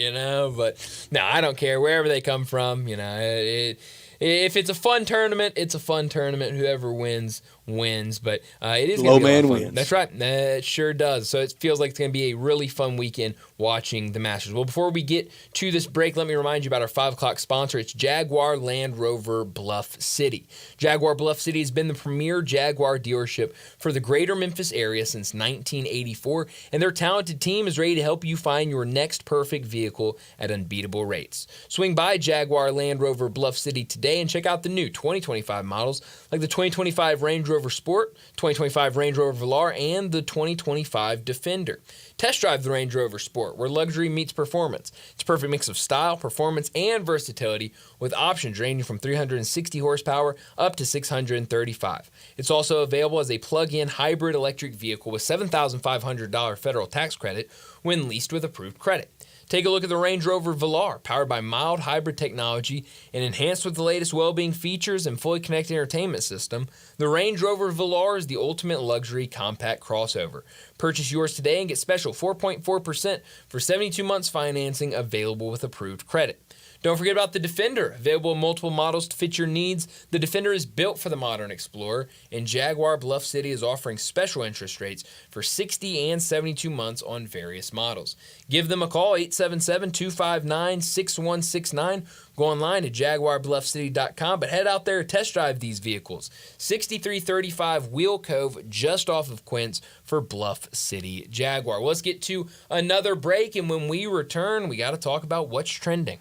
But no, I don't care wherever they come from. If it's a fun tournament, it's a fun tournament. Whoever wins. But it is going to be a lot of fun. Wins. That's right. It sure does. So it feels like it's going to be a really fun weekend watching the Masters. Well, before we get to this break, let me remind you about our 5 o'clock sponsor. It's Jaguar Land Rover Bluff City. Jaguar Bluff City has been the premier Jaguar dealership for the greater Memphis area since 1984, and their talented team is ready to help you find your next perfect vehicle at unbeatable rates. Swing by Jaguar Land Rover Bluff City today and check out the new 2025 models like the 2025 Range Rover Sport, 2025 Range Rover Velar, and the 2025 Defender. Test drive the Range Rover Sport, where luxury meets performance. It's a perfect mix of style, performance, and versatility, with options ranging from 360 horsepower up to 635. It's also available as a plug-in hybrid electric vehicle with $7,500 federal tax credit when leased with approved credit. Take a look at the Range Rover Velar, powered by mild hybrid technology and enhanced with the latest well-being features and fully connected entertainment system. The Range Rover Velar is the ultimate luxury compact crossover. Purchase yours today and get special 4.4% for 72 months financing available with approved credit. Don't forget about the Defender, available in multiple models to fit your needs. The Defender is built for the modern explorer, and Jaguar Bluff City is offering special interest rates for 60 and 72 months on various models. Give them a call, 877-259-6169. Go online at jaguarbluffcity.com, but head out there and test drive these vehicles. 6335 Wheel Cove, just off of Quince for Bluff City Jaguar. Well, let's get to another break, and when we return, we got to talk about what's trending.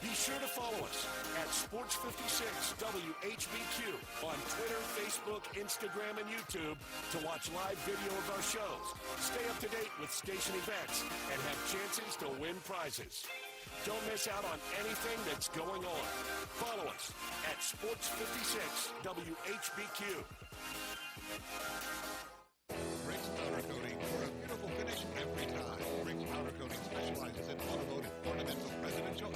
Be sure to follow us at Sports56 WHBQ on Twitter, Facebook, Instagram, and YouTube to watch live video of our shows, stay up to date with station events, and have chances to win prizes. Don't miss out on anything that's going on. Follow us at Sports56 WHBQ. Briggs Powder Coating for a beautiful finish every time. Briggs Powder Coating specializes in automotive, ornamental, residential,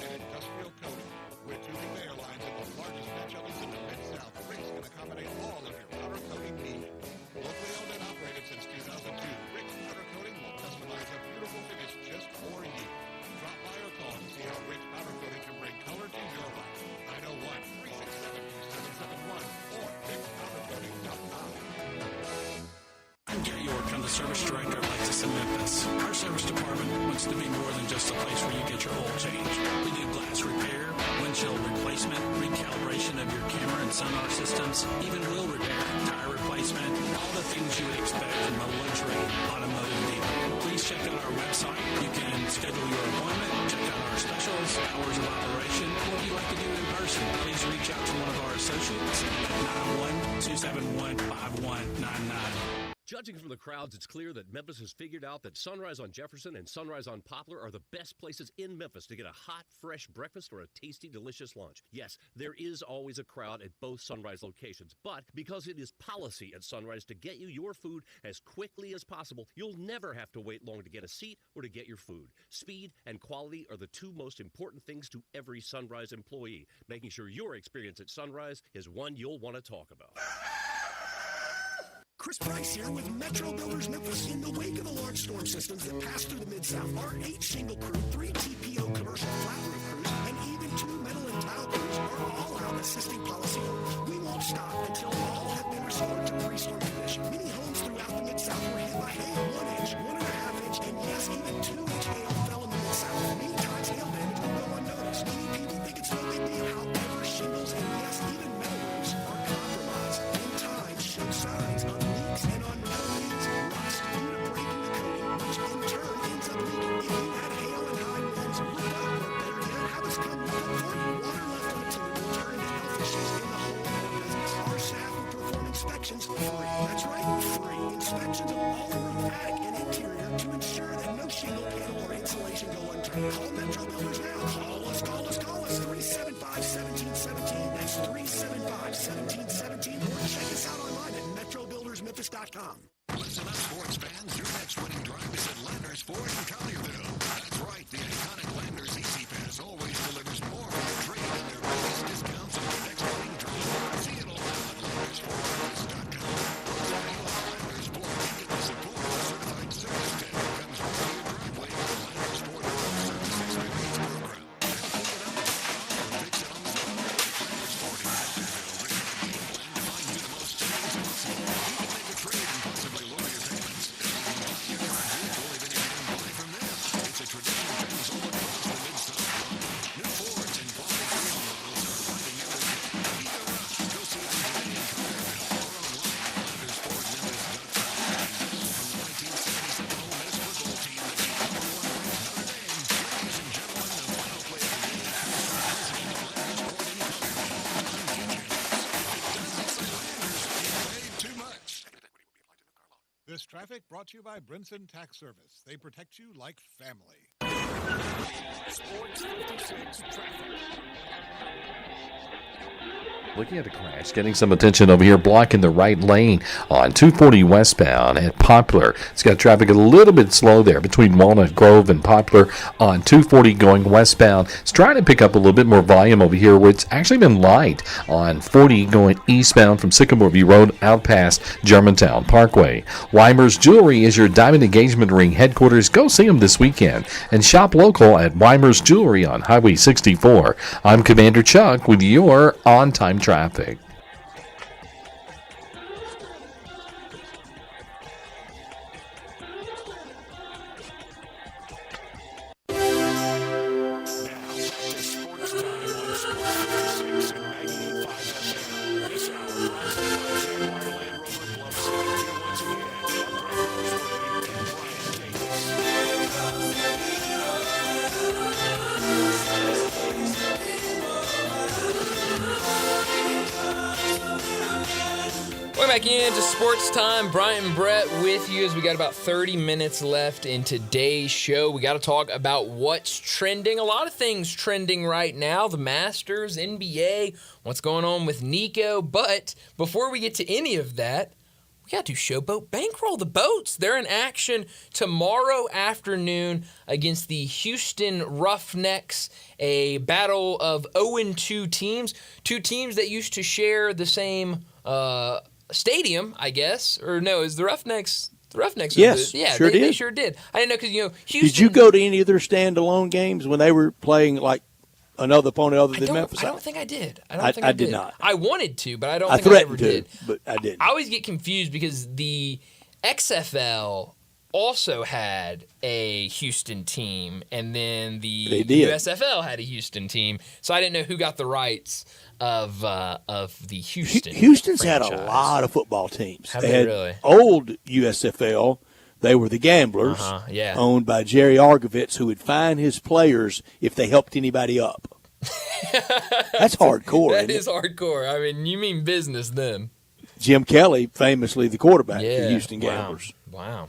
Gary York. I'm the service director of Lexus in Memphis. Our service department wants to be more than just a place where you get your oil changed. We do glass repair, windshield replacement, recalibration of your camera and sonar systems, even wheel repair, tire replacement, all the things you would expect from a luxury automotive dealer. Please check out our website. You can schedule your appointment, check out our specials, hours of operation, or if you'd like to do it in person, please reach out to one of our associates at 901-271-5199. Judging from the crowds, it's clear that Memphis has figured out that Sunrise on Jefferson and Sunrise on Poplar are the best places in Memphis to get a hot, fresh breakfast or a tasty, delicious lunch. Yes, there is always a crowd at both Sunrise locations, but because it is policy at Sunrise to get you your food as quickly as possible, you'll never have to wait long to get a seat or to get your food. Speed and quality are the two most important things to every Sunrise employee, making sure your experience at Sunrise is one you'll want to talk about. Chris Price here with Metro Builders Memphis. In the wake of the large storm systems that passed through the Mid-South, our 8 shingle crew, 3 TPO commercial flat roof crews, and even 2 metal and tile crews are all out assisting policyholders. We won't stop until all have been restored to pre-storm condition. Many homes throughout the Mid-South were hit by hail, 1 inch, 1.5 inch, and yes, even 2-inch hail fell in the Mid-South. Many times hail damage will go unnoticed. Many people think it's no big deal. However, shingles and yes, even metal roofs are compromised. In time, show signs of leaks and on metal leaks, rust due to breaking the coating, which in turn ends up leaking. If you had hail and high winds, look up, or better yet, have us come look up for you. Water left unattended will turn into health issues in the home or business. Our staff will perform inspections free. That's right, free. Inspections of all the roof, attic, and interior to ensure that no shingle, panel, or insulation go unturned. Call Metro Builders now. Call us. 375-1717. That's 375-1717. Or check us out online at metrobuildersmemphis.com. Listen up, sports fans. Your next winning drive is at Landers Ford in Collierville. That's right. The iconic Landers Easy Pass always delivers more for your trade and their biggest discounts on your next winning drive. See it all at LandersFordMemphis.com. Plus, when you are Landers Ford, you get the support of a certified service tech that comes right to your driveway with the Landers Ford Service Experience Program. They'll pick it up and fix it on the spot. Landers Ford in Collierville. They're going to game plan to find you the most savings possible. You can make a trade and possibly lower your payments. And you can buy your current vehicle even if you didn't buy from them. It's a tradition of things all across the Mid-South. New Fords and quality pre-owned models are arriving every day. Beat the rush. Go see them today in Collierville or online at LandersFordMemphis.com. And from the 1977 Ole Miss football team that beat #1 ranked Notre Dame. Ladies and gentlemen, the final play of the day comes from president of Landers Ford in Collierville, John Kitchens. If it doesn't say Landers, you paid too much. This traffic brought to you by Brinson Tax Service. They protect you like family. Sports 56 traffic. Looking at the crash, getting some attention over here, blocking the right lane on 240 westbound at Poplar. It's got traffic a little bit slow there between Walnut Grove and Poplar on 240 going westbound. It's trying to pick up a little bit more volume over here, where it's actually been light on 40 going eastbound from Sycamore View Road out past Germantown Parkway. Weimer's Jewelry is your diamond engagement ring headquarters. Go see them this weekend and shop local at Weimer's Jewelry on Highway 64. I'm Commander Chuck with your on-time traffic. Welcome back into Sports Time. Bryant and Brett with you as we got about 30 minutes left in today's show. We got to talk about what's trending. A lot of things trending right now. The Masters, NBA, what's going on with Nico. But before we get to any of that, we got to Showboat Bankroll. The boats, they're in action tomorrow afternoon against the Houston Roughnecks, a battle of 0-2 teams. Two teams that used to share the same stadium, I guess. Or no, is the Roughnecks... The Roughnecks, yes, sure did. They sure did. I didn't know because Houston. Did you go to any of their standalone games when they were playing like another opponent other than Memphis? I don't think I did. I did not. I wanted to, but I don't think I threatened ever did. But I didn't. I always get confused because XFL also had a Houston team, and then the They did. USFL had a Houston team. So I didn't know who got the rights of the Houston. Houston's franchise. had a lot of football teams. Have they they had really? Old USFL. They were the Gamblers, yeah. owned by Jerry Argovitz, who would fine his players if they helped anybody up. That's hardcore. That isn't is hardcore. I mean, you mean business then. Jim Kelly, famously the quarterback for Yeah. Houston Wow. Gamblers. Wow.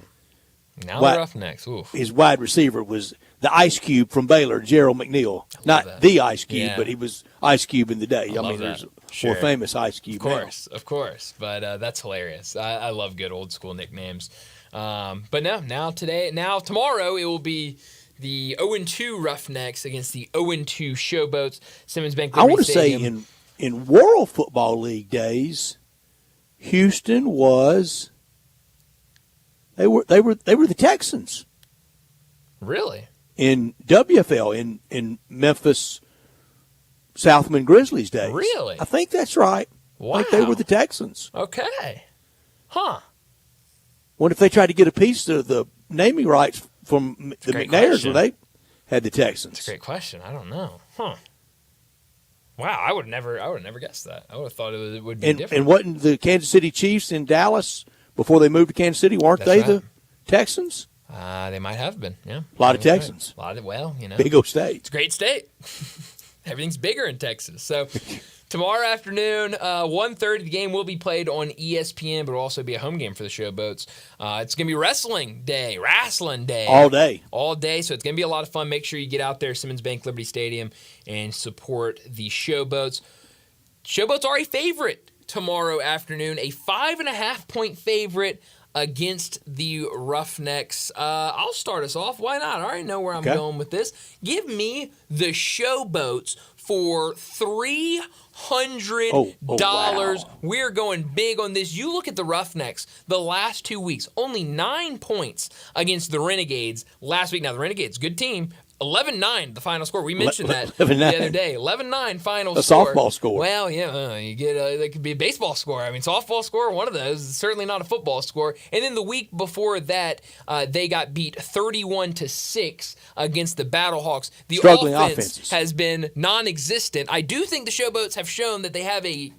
Now Wide- the Roughnecks. Oof. His wide receiver was the Ice Cube from Baylor, Gerald McNeil. Not that. the Ice Cube, Yeah. but he was Ice Cube in the day. I love mean, there's that. a Sure. more famous Ice Cube now. Of course. But that's hilarious. I love good old school nicknames. But now tomorrow it will be the 0-2 Roughnecks against the 0-2 Showboats. Simmons Bank. I want to Liberty say Stadium. in World Football League days, Houston was they were the Texans. Really? In WFL in Memphis Southman Grizzlies days. Really? I think that's right. Wow. I think they were the Texans. Okay. Huh. What if they tried to get a piece of the naming rights from the great McNairs question. when they had the Texans? That's a great question. I don't know. Huh. Wow, I would never guess that. I would have thought it would be different. And wasn't the Kansas City Chiefs in Dallas before they moved to Kansas City? Weren't That's they right. the Texans? They might have been. Yeah. A lot of That's right. Texans. A lot of Big old state. It's a great state. Everything's bigger in Texas. So tomorrow afternoon, 1:30, the game will be played on ESPN, but it'll also be a home game for the Showboats. It's going to be wrestling day. All day. All day, so it's going to be a lot of fun. Make sure you get out there, Simmons Bank Liberty Stadium, and support the Showboats. Showboats are a favorite tomorrow afternoon, a 5.5-point favorite against the Roughnecks. I'll start us off. Why not? I already know where I'm going with this. Give me the Showboats for $300. Oh, wow. We're going big on this. You look at the Roughnecks the last 2 weeks, only 9 points against the Renegades last week. Now, the Renegades, good team. 11-9, the final score. We mentioned that 11-9. the other day. 11-9 final A score. softball score. Well, yeah, you get that could be a baseball score. I mean, softball score, one of those. Certainly not a football score. And then the week before that, they got beat 31-6 against the Battlehawks. The Struggling offense offenses. has been non-existent. I do think the Showboats have shown that they have a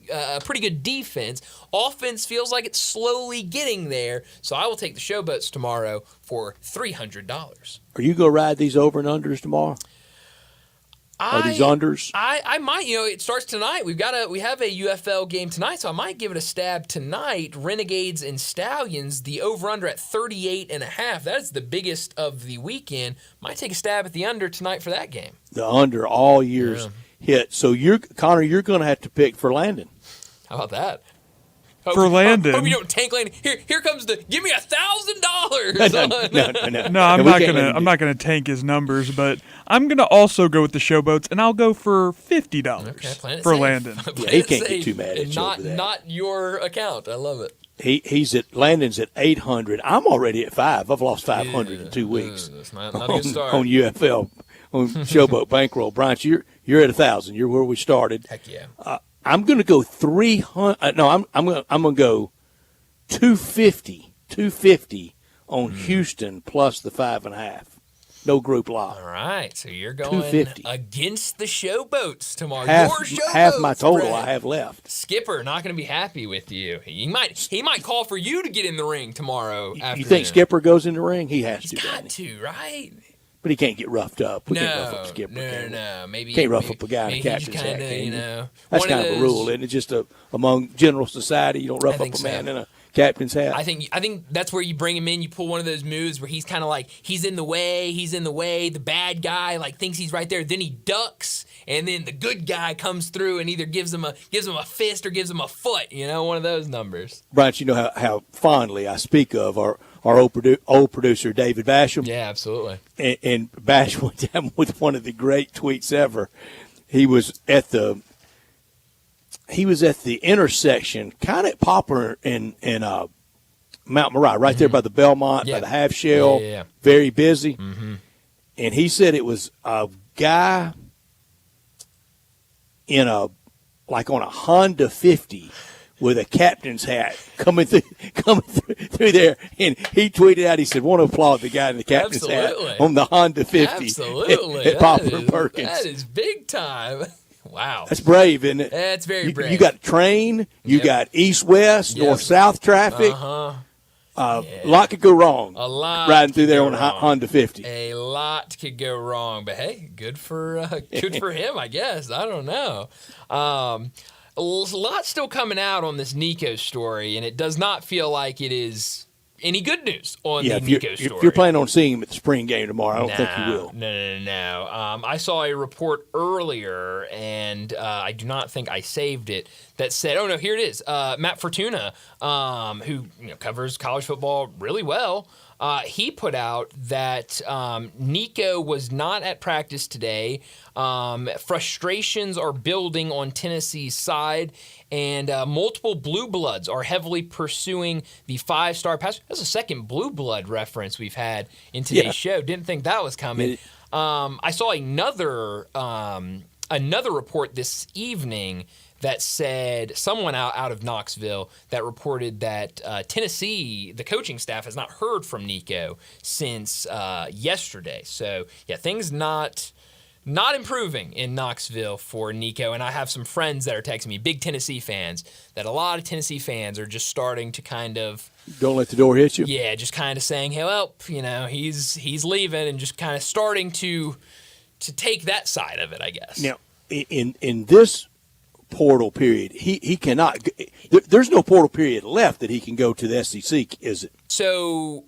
pretty good defense. Offense feels like it's slowly getting there. So I will take the Showboats tomorrow for $300. Are you going to ride these over and unders tomorrow? Are these unders? I might. It starts tonight. We have a UFL game tonight, so I might give it a stab tonight. Renegades and Stallions, the over/under at 38.5. That's the biggest of the weekend. Might take a stab at the under tonight for that game. The under all years hit. So Connor, you're going to have to pick for Landon. How about that? For Landon. Hope you don't tank Landon. Here comes the give me $1,000. No, I'm not gonna tank his numbers, but I'm gonna also go with the Showboats, and I'll go for $50 for Landon. Yeah, he can't get too mad at you over that. Not your account. I love it. Landon's at 800. I'm already at 5. I've lost 500 in 2 weeks. That's not a good start. On UFL, on Showboat Bankroll. Bryant, you're at 1,000. You're where we started. Heck yeah. I'm going to go 300. No, I'm going to go 250. 250 on Houston plus the 5.5. No group lock. All right, so you're going 250. against the Showboats tomorrow. Half Your Showboats, half my total Brett. I have left. Skipper not going to be happy with you. He might call for you to get in the ring tomorrow. You think Skipper goes in the ring? He has to. Got to, right? But he can't get roughed up. We can't rough up Skipper. No. Maybe can't rough up a guy in a captain's hat. Kinda, can you? know, That's one kind of a rule, isn't it? Just among general society, you don't rough up a man in a captain's hat. I think that's where you bring him in. You pull one of those moves where he's kind of like he's in the way. The bad guy thinks he's right there. Then he ducks, and then the good guy comes through and either gives him a fist or gives him a foot. One of those numbers. Bryant, you know how fondly I speak of our old producer David Basham. Yeah, absolutely. And Bash went down with one of the great tweets ever. He was at the intersection, kind of at Poplar and Mount Moriah, right there by the Belmont, by the half shell. Yeah. Very busy. Mm-hmm. And he said it was a guy on a Honda 50 with a captain's hat coming through there, and he tweeted out. He said, "Want to applaud the guy in the captain's hat on the Honda 50 Absolutely. at Poplar Perkins." That is big time. Wow. That's brave, isn't it? That's very brave. You got train, you got east-west, north-south traffic. A lot could go wrong. A lot riding through there go on a wrong. Honda 50. A lot could go wrong, but hey, good for him, I guess. I don't know. A lot still coming out on this Nico story, and it does not feel like it is any good news on the Nico story. If you're planning on seeing him at the spring game tomorrow, I don't think you will. No. I saw a report earlier, and I do not think I saved it, that said, oh, no, here it is. Matt Fortuna, who covers college football really well, he put out that Nico was not at practice today. Frustrations are building on Tennessee's side, and multiple blue bloods are heavily pursuing the 5-star passer. That's the second blue blood reference we've had in today's show. Didn't think that was coming. I saw another report this evening that said someone out of Knoxville that reported that Tennessee, the coaching staff, has not heard from Nico since yesterday. So, yeah, things not improving in Knoxville for Nico. And I have some friends that are texting me, big Tennessee fans, that a lot of Tennessee fans are just starting to kind of... Don't let the door hit you? Yeah, just kind of saying, hey, well, he's leaving, and just kind of starting to take that side of it, I guess. Now, in this portal period, he cannot. There's no portal period left that he can go to the SEC, is it? So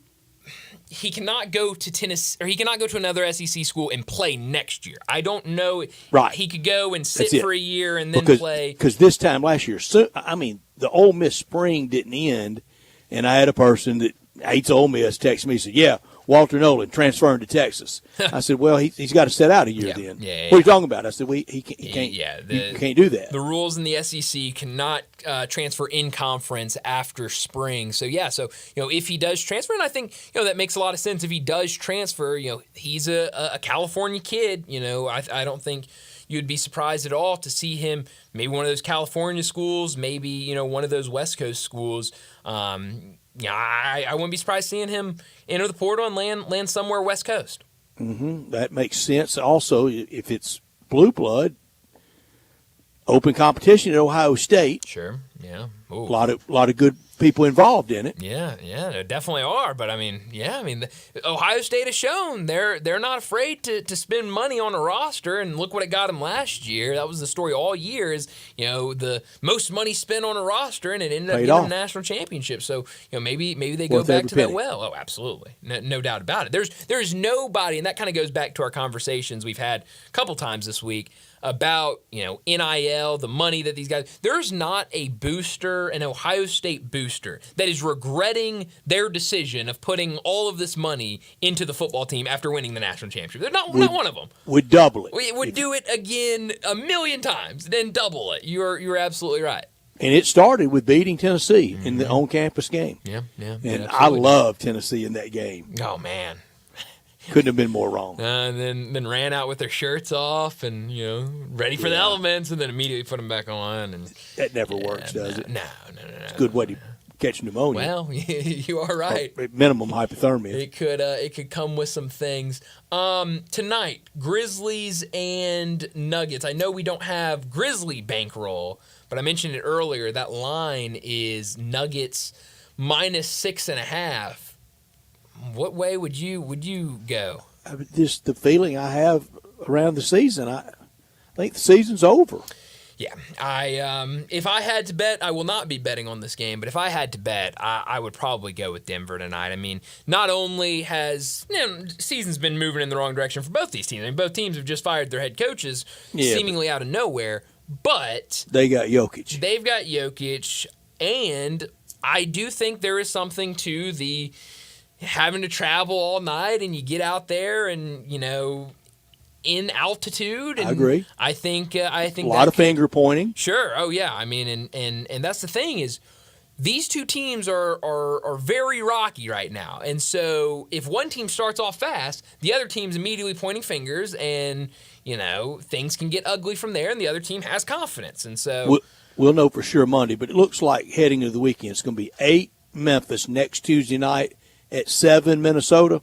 he cannot go to Tennessee, or he cannot go to another SEC school and play next year. I don't know. Right. He could go and sit for a year and then play. Because this time last year, the Ole Miss spring didn't end, and I had a person that hates Ole Miss text me and said, "Yeah, Walter Nolan transferring to Texas." I said, "Well, he's got to sit out a year then." What are you talking about? I said, "He can't. You can't do that." The rules in the SEC cannot transfer in conference after spring. So if he does transfer, and I think that makes a lot of sense. If he does transfer, he's a California kid. I don't think you'd be surprised at all to see him maybe one of those California schools, maybe one of those West Coast schools. I wouldn't be surprised seeing him enter the portal and land somewhere West Coast. Mm-hmm. That makes sense. Also, if it's blue blood, open competition at Ohio State. Sure. Yeah. A lot of good people involved in it. Yeah, there definitely are. But Ohio State has shown they're not afraid to spend money on a roster, and look what it got them last year. That was the story all year. Is the most money spent on a roster, and it ended up getting them a national championship. So maybe they go back to that well. Oh, absolutely, no doubt about it. There's nobody, and that kind of goes back to our conversations we've had a couple times this week about NIL, the money that these guys. There's not a booster, an Ohio State booster, that is regretting their decision of putting all of this money into the football team after winning the national championship. They're not one of them. Would double it. We would do it again 1,000,000 times, then double it. You're absolutely right. And it started with beating Tennessee in the on-campus game. Yeah. And I love Tennessee in that game. Oh man. Couldn't have been more wrong. And then ran out with their shirts off and ready for the elements, and then immediately put them back on. And that never works, does it? No. It's a good way to catch pneumonia. Well, you are right. Or at minimum hypothermia. It could come with some things. Tonight, Grizzlies and Nuggets. I know we don't have Grizzly bankroll, but I mentioned it earlier. That line is Nuggets -6.5. What way would you go? Just the feeling I have around the season. I think the season's over. Yeah, if I had to bet, I will not be betting on this game, but if I had to bet, I would probably go with Denver tonight. I mean, not only has season's been moving in the wrong direction for both these teams. I mean, both teams have just fired their head coaches seemingly out of nowhere, but they got Jokic. They've got Jokic, and I do think there is something to the having to travel all night, and you get out there and in altitude. And I agree. I think a lot of finger pointing. Sure. Oh yeah. I mean, and that's the thing is, these two teams are very rocky right now, and so if one team starts off fast, the other team's immediately pointing fingers, and things can get ugly from there, and the other team has confidence, and so. We'll know for sure Monday, but it looks like heading into the weekend, it's going to be 8 Memphis next Tuesday night at 7 Minnesota.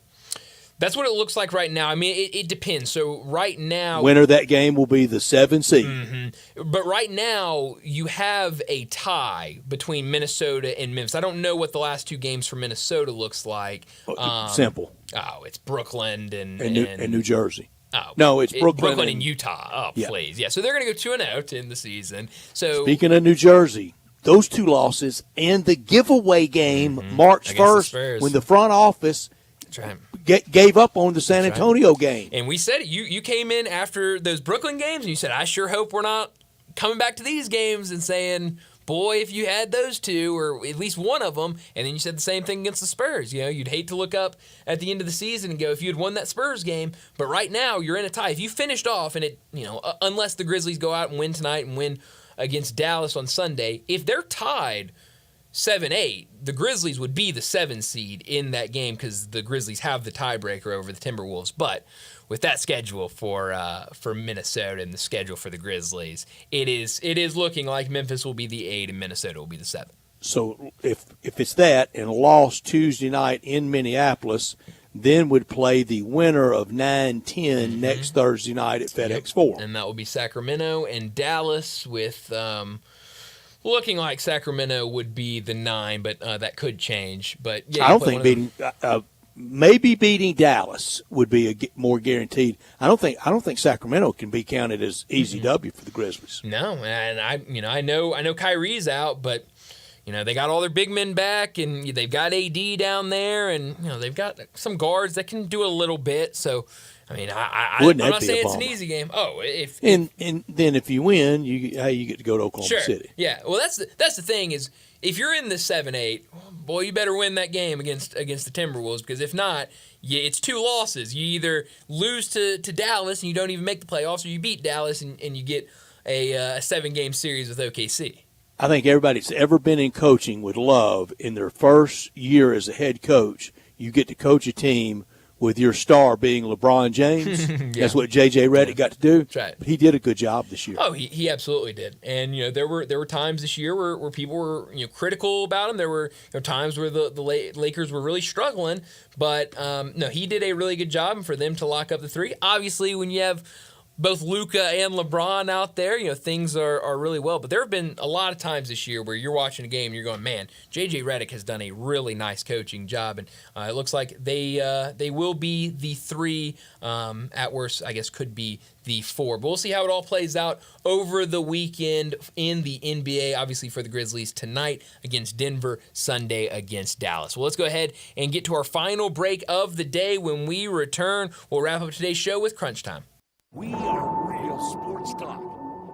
That's what it looks like right now. I mean, it depends. So right now, Winner of that game will be the 7 seed. Mm-hmm. But right now, you have a tie between Minnesota and Memphis. I don't know what the last 2 games for Minnesota looks like. Simple. Oh, it's Brooklyn and New Jersey. Oh, no, it's Brooklyn and Utah. Oh, yeah. Please. Yeah, so they're going to go 2-0 to end the season. So speaking of New Jersey, those 2 losses and the giveaway game March 1st when the front office gave up on the San Antonio game. And we said it. You came in after those Brooklyn games and you said, I sure hope we're not coming back to these games and saying, boy, if you had those 2 or at least one of them, and then you said the same thing against the Spurs. You know, you'd hate to look up at the end of the season and go, if you had won that Spurs game, but right now you're in a tie. If you finished off and it, unless the Grizzlies go out and win tonight and win against Dallas on Sunday, if they're tied 7-8, the Grizzlies would be the 7 seed in that game because the Grizzlies have the tiebreaker over the Timberwolves. But with that schedule for Minnesota and the schedule for the Grizzlies, it is looking like Memphis will be the 8 and Minnesota will be the 7. So if it's that and a loss Tuesday night in Minneapolis, then would play the winner of 9-10 next Thursday night at FedEx 4. And that will be Sacramento and Dallas with looking like Sacramento would be the 9, but that could change. But yeah, I don't think maybe beating Dallas would be more guaranteed. I don't think Sacramento can be counted as easy W for the Grizzlies. No, and I know Kyrie's out, but they got all their big men back, and they've got AD down there, and they've got some guards that can do a little bit. So, I mean, I'm not saying it's an easy game. Oh, and then if you win, you get to go to Oklahoma City. Yeah, well, that's the thing is if you're in the 7-8, boy, you better win that game against the Timberwolves because if not, it's 2 losses. You either lose to Dallas and you don't even make the playoffs, or you beat Dallas and you get a 7-game series with OKC. I think everybody that's ever been in coaching would love in their first year as a head coach, you get to coach a team with your star being LeBron James. That's what J.J. Redick got to do. That's right. But he did a good job this year. Oh, he absolutely did. And there were times this year where people were critical about him. There were times where the Lakers were really struggling. But no, he did a really good job. And for them to lock up the 3, obviously when you have both Luka and LeBron out there, things are really well. But there have been a lot of times this year where you're watching a game and you're going, man, J.J. Redick has done a really nice coaching job. And it looks like they will be the 3. At worst, I guess, could be the 4. But we'll see how it all plays out over the weekend in the NBA. Obviously for the Grizzlies tonight against Denver, Sunday against Dallas. Well, let's go ahead and get to our final break of the day. When we return, we'll wrap up today's show with Crunch Time. We are real sports talk.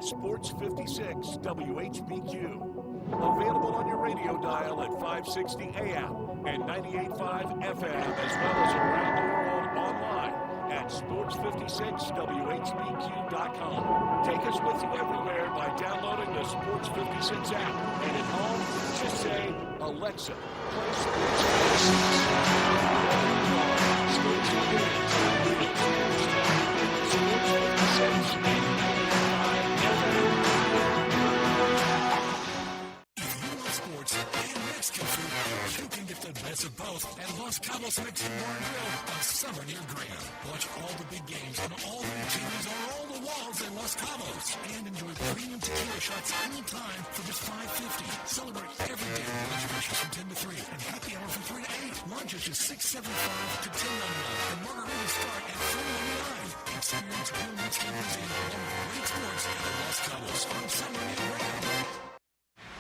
Sports 56 WHBQ. Available on your radio dial at 560 AM and 98.5 FM, as well as around the world online at sports56whbq.com. Take us with you everywhere by downloading the Sports 56 app. And at home, just say, Alexa, play Sports 56. Sports and Mexican food, you can get the best of both at Los Cabos Mexican Bar and Grill on Summer near Graham. Watch all the big games and all the activities on all the walls at Los Cabos. And enjoy premium tequila shots anytime for just $5.50. Celebrate every day with reservations from 10 to 3 and happy hour from 3 to 8. Lunch is just $6.75 to $10.99 and margaritas start at $4.99. Experience real Mexican cuisine along with great sports at Los Cabos on Summer near Graham.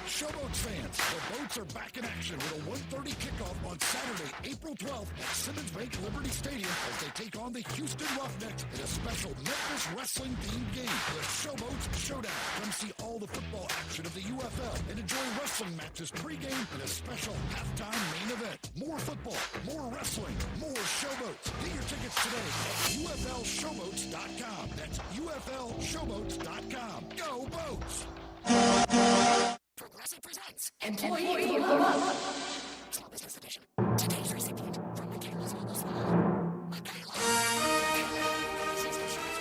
Showboats fans, the boats are back in action with a 1:30 kickoff on Saturday, April 12th at Simmons Bank Liberty Stadium as they take on the Houston Roughnecks in a special Memphis wrestling-themed game, the Showboats Showdown. Come see all the football action of the UFL and enjoy wrestling matches pregame and a special halftime main event. More football, more wrestling, more Showboats. Get your tickets today at UFLShowboats.com. That's UFLShowboats.com. Go Boats! Progressive presents Employee of the Month. Small Business Edition. Today's recipient from Michaela's Logo Salon. Michaela. She's insurance.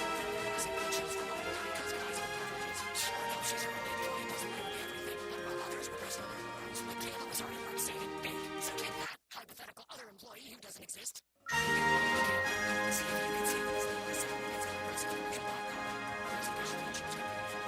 Simply choose from over 9 customizable coverages. Sure enough, she's already employed. Doesn't matter doesn't exist? See if you can see this. It's a restoration box. There's additional insurance company for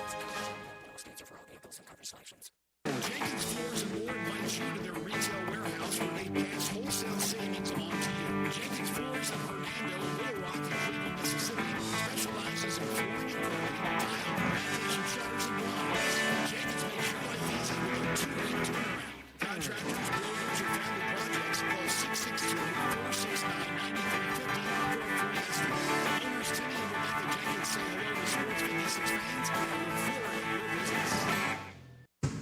no states are for all vehicles and coverage selections. Jenkins Floors and More invites you to their retail warehouse where they pass wholesale savings on to you. Jenkins Floors in Hernando, Little Rock, and Cleveland, Mississippi specializes in flooring and carpeting, tile, lamination, shutters, and blinds. Jenkins makes your life easy with a 2-week turnaround. Contractors, builders, or family projects call 662-469-9350 for a free estimate. Owners Timmy and Rebecca Jenkins say hello to Sports 56 fans and look forward to your business.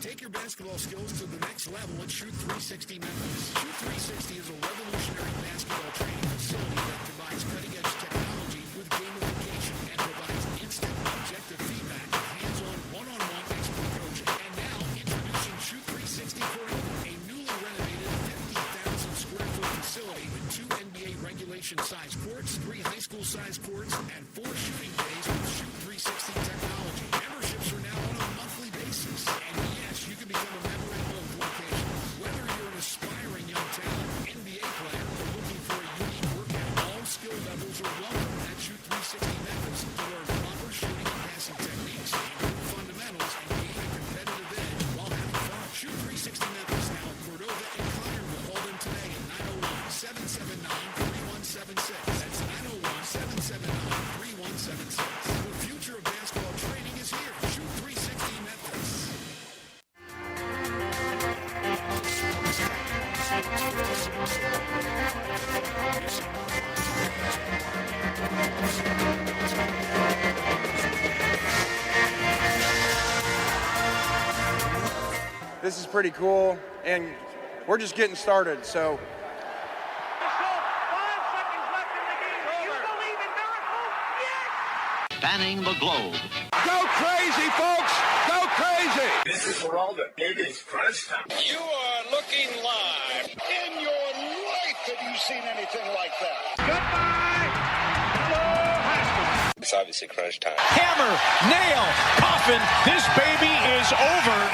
Take your basketball skills to the next level at Shoot 360 Memphis. Shoot 360 is a revolutionary basketball training facility that combines cutting-edge technology with gamification and provides instant objective feedback with hands-on one-on-one expert coaching. And now, introducing Shoot 360 for You, a newly renovated 50,000 square foot facility with 2 NBA regulation-sized courts, 3 high school-sized courts, and 4 shooting bays with Shoot 360 technology. Memberships are now on a monthly basis. And yes, you can become a member in both locations. Whether you're an aspiring young talent, NBA player, or looking for a unique workout, all skill levels are welcome at Shoot 360 Memphis to learn proper shooting and passing techniques, improve fundamentals, and gain a competitive edge while having fun. Shoot 360 Memphis now in Cordova and Collierville. Call them today at 901-779-3176. That's 901-779-3176. The future of basketball training is here. Shoot 360 Memphis. This is pretty cool, and we're just getting started, so. Spanning the globe. Go crazy, folks! Go crazy! This is for all the biggest crunch time. You are looking live. In your life have you seen anything like that? Goodbye! Hello, Haskins. It's obviously crunch time. Hammer, nail, coffin. This baby is over.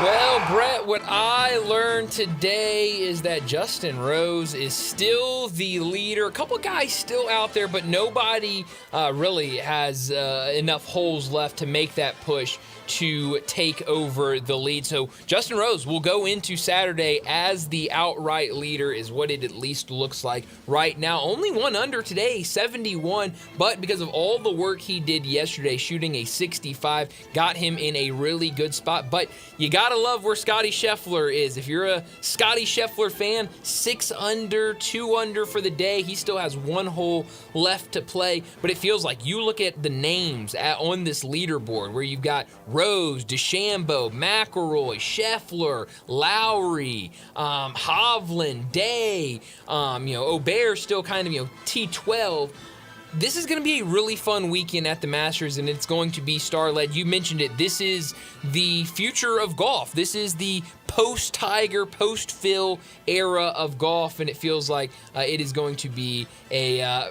Well, Brett, what I learned today is that Justin Rose is still the leader. A couple guys still out there, but nobody really has enough holes left to make that push to take over the lead. So Justin Rose will go into Saturday as the outright leader, is what it at least looks like right now. Only one under today, 71, but because of all the work he did yesterday, shooting a 65, got him in a really good spot. But you gotta love where Scotty Scheffler is. If you're a Scotty Scheffler fan, 6 under, 2 under for the day. He still has 1 hole left to play, but it feels like you look at the names on this leaderboard where you've got Rose, DeChambeau, McIlroy, Scheffler, Lowry, Hovland, Day, Aubert still kind of, T12. This is going to be a really fun weekend at the Masters, and it's going to be star-led. You mentioned it. This is the future of golf. This is the post-Tiger, post-Phil era of golf, and it feels like it is going to be a...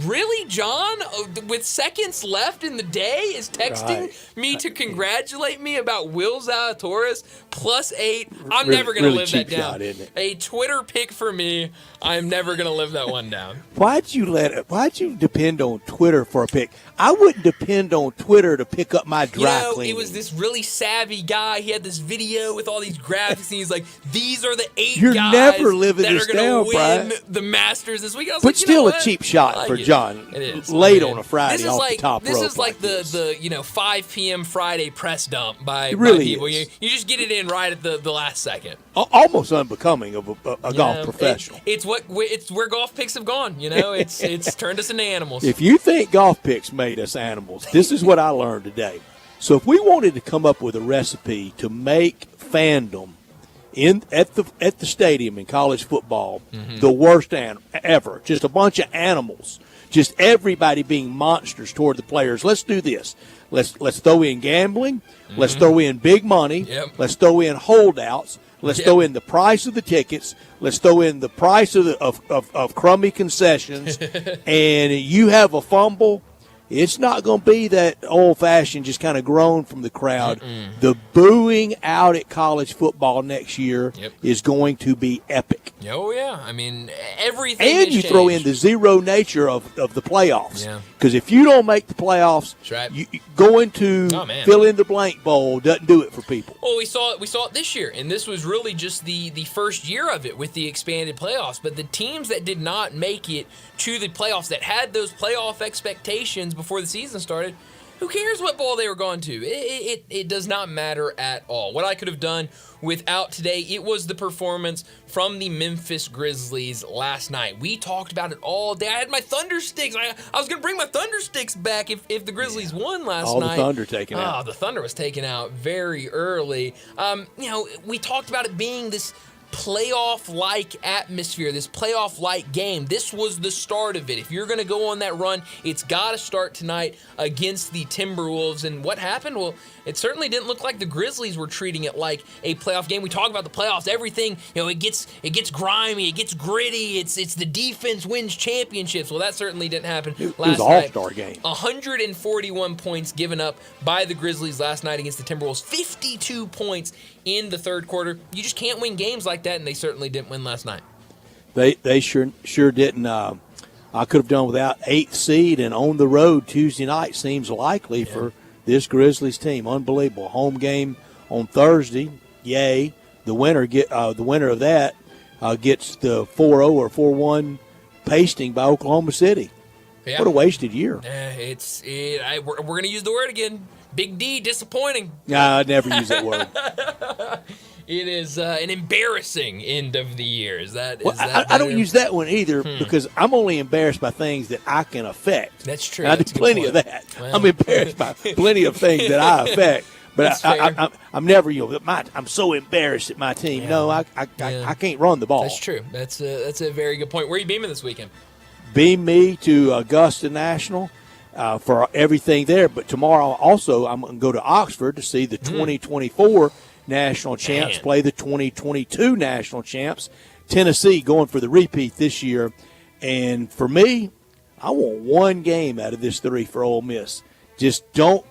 really, John, with seconds left in the day, is texting me to congratulate me about Will Zalatoris +8. I'm never going to live that down. Shot, isn't it? A Twitter pick for me. I'm never going to live that one down. Why'd you depend on Twitter for a pick? I wouldn't depend on Twitter to pick up my dry cleaning. It was this really savvy guy. He had this video with all these graphics, and he's like, these are the 8 You're guys never living that this are going down, to Brian. win the Masters this week. I was But like, still a cheap shot for John. It is. Late on a Friday off the top rope. This is like the 5 p.m. Friday press dump by people. Is. You just get it in right at the last second. Almost unbecoming of a golf professional. It's where golf picks have gone. It's turned us into animals. If you think golf picks made us animals, this is what I learned today. So if we wanted to come up with a recipe to make fandom at the stadium in college football the worst ever, just a bunch of animals, just everybody being monsters toward the players, let's do this. Let's throw in gambling. Let's throw in big money. Let's throw in holdouts. Let's throw in the price of the tickets. Let's throw in the price of crummy concessions. And you have a fumble, It's not going to be that old-fashioned just kind of groan from the crowd. The booing out at college football next year is going to be epic. Oh, yeah. I mean, everything And you has throw in changed. the zero nature of the playoffs. Yeah. Because if you don't make the playoffs, That's right. you going to Oh, man. fill-in-the-blank bowl doesn't do it for people. Well, we saw it this year, and this was really just the first year of it with the expanded playoffs. But the teams that did not make it to the playoffs, that had those playoff expectations before the season started, who cares what bowl they were going to? It does not matter at all. What I could have done without today, it was the performance from the Memphis Grizzlies last night. We talked about it all day. I had my Thunder Sticks. I was going to bring my Thunder Sticks back if the Grizzlies won last All night. the Thunder taken out. The Thunder was taken out very early. We talked about it being this playoff-like atmosphere, this playoff-like game. This was the start of it. If you're going to go on that run, it's got to start tonight against the Timberwolves. And what happened? Well, it certainly didn't look like the Grizzlies were treating it like a playoff game. We talk about the playoffs, everything, it gets grimy, it gets gritty. It's the defense wins championships. Well, that certainly didn't happen It last was an night. all-star game. 141 points given up by the Grizzlies last night against the Timberwolves. 52 points in the third quarter. You just can't win games like that, and they certainly didn't win last night. They sure didn't. I could have done without 8th seed, and on the road Tuesday night seems likely for this Grizzlies team. Unbelievable. Home game on Thursday. Yay. The winner of that gets the 4-0 or 4-1 pasting by Oklahoma City. Yeah. What a wasted year. We're going to use the word again. Big D, disappointing. Nah, I'd never use that word. It is an embarrassing end of the year. Is that I don't use that one either because I'm only embarrassed by things that I can affect. That's true. And I do That's a good plenty of point. that. Well. I'm embarrassed by plenty of things that I affect. But I'm never, I'm so embarrassed at my team. Yeah. No, I can't run the ball. That's true. That's a very good point. Where are you beaming this weekend? Beam me to Augusta National for everything there. But tomorrow also I'm going to go to Oxford to see the 2024 national champs play the 2022 national champs. Tennessee going for the repeat this year. And for me, I want one game out of this 3 for Ole Miss. Just don't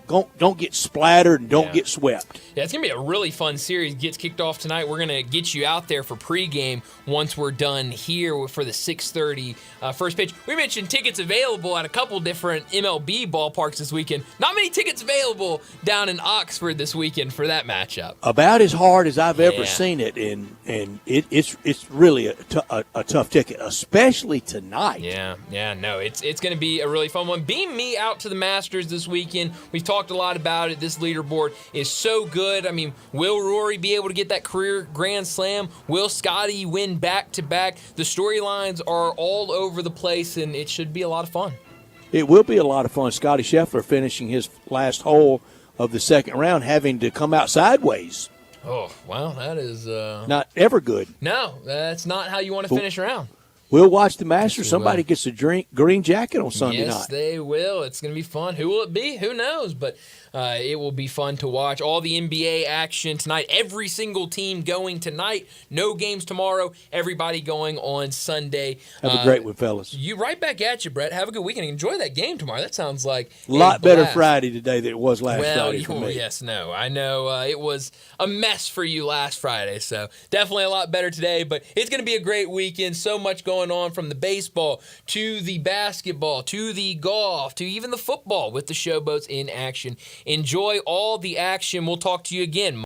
get splattered and don't get swept. Yeah, it's going to be a really fun series. Gets kicked off tonight. We're going to get you out there for pregame once we're done here for the 6:30 first pitch. We mentioned tickets available at a couple different MLB ballparks this weekend. Not many tickets available down in Oxford this weekend for that matchup. About as hard as I've ever seen it, and it's really a tough ticket, especially tonight. No, it's going to be a really fun one. Beam me out to the Masters this weekend. We've talked a lot about it. This leaderboard is so good. I mean, will Rory be able to get that career Grand Slam? Will Scotty win back-to-back? The storylines are all over the place, and it should be a lot of fun. It will be a lot of fun. Scotty Scheffler finishing his last hole of the second round, having to come out sideways. Oh, well, that is Not ever good. No, that's not how you want to finish around. We'll watch the Masters. Somebody gets a green jacket on Sunday night. Yes, they will. It's going to be fun. Who will it be? Who knows? But it will be fun to watch. All the NBA action tonight. Every single team going tonight. No games tomorrow. Everybody going on Sunday. Have a great one, fellas. You right back at you, Brett. Have a good weekend. Enjoy that game tomorrow. That sounds like A lot better blast. Friday today than it was last Friday for me. Yes, no. I know it was a mess for you last Friday, so definitely a lot better today. But it's going to be a great weekend. So much going on from the baseball to the basketball to the golf to even the football with the Showboats in action. Enjoy all the action. We'll talk to you again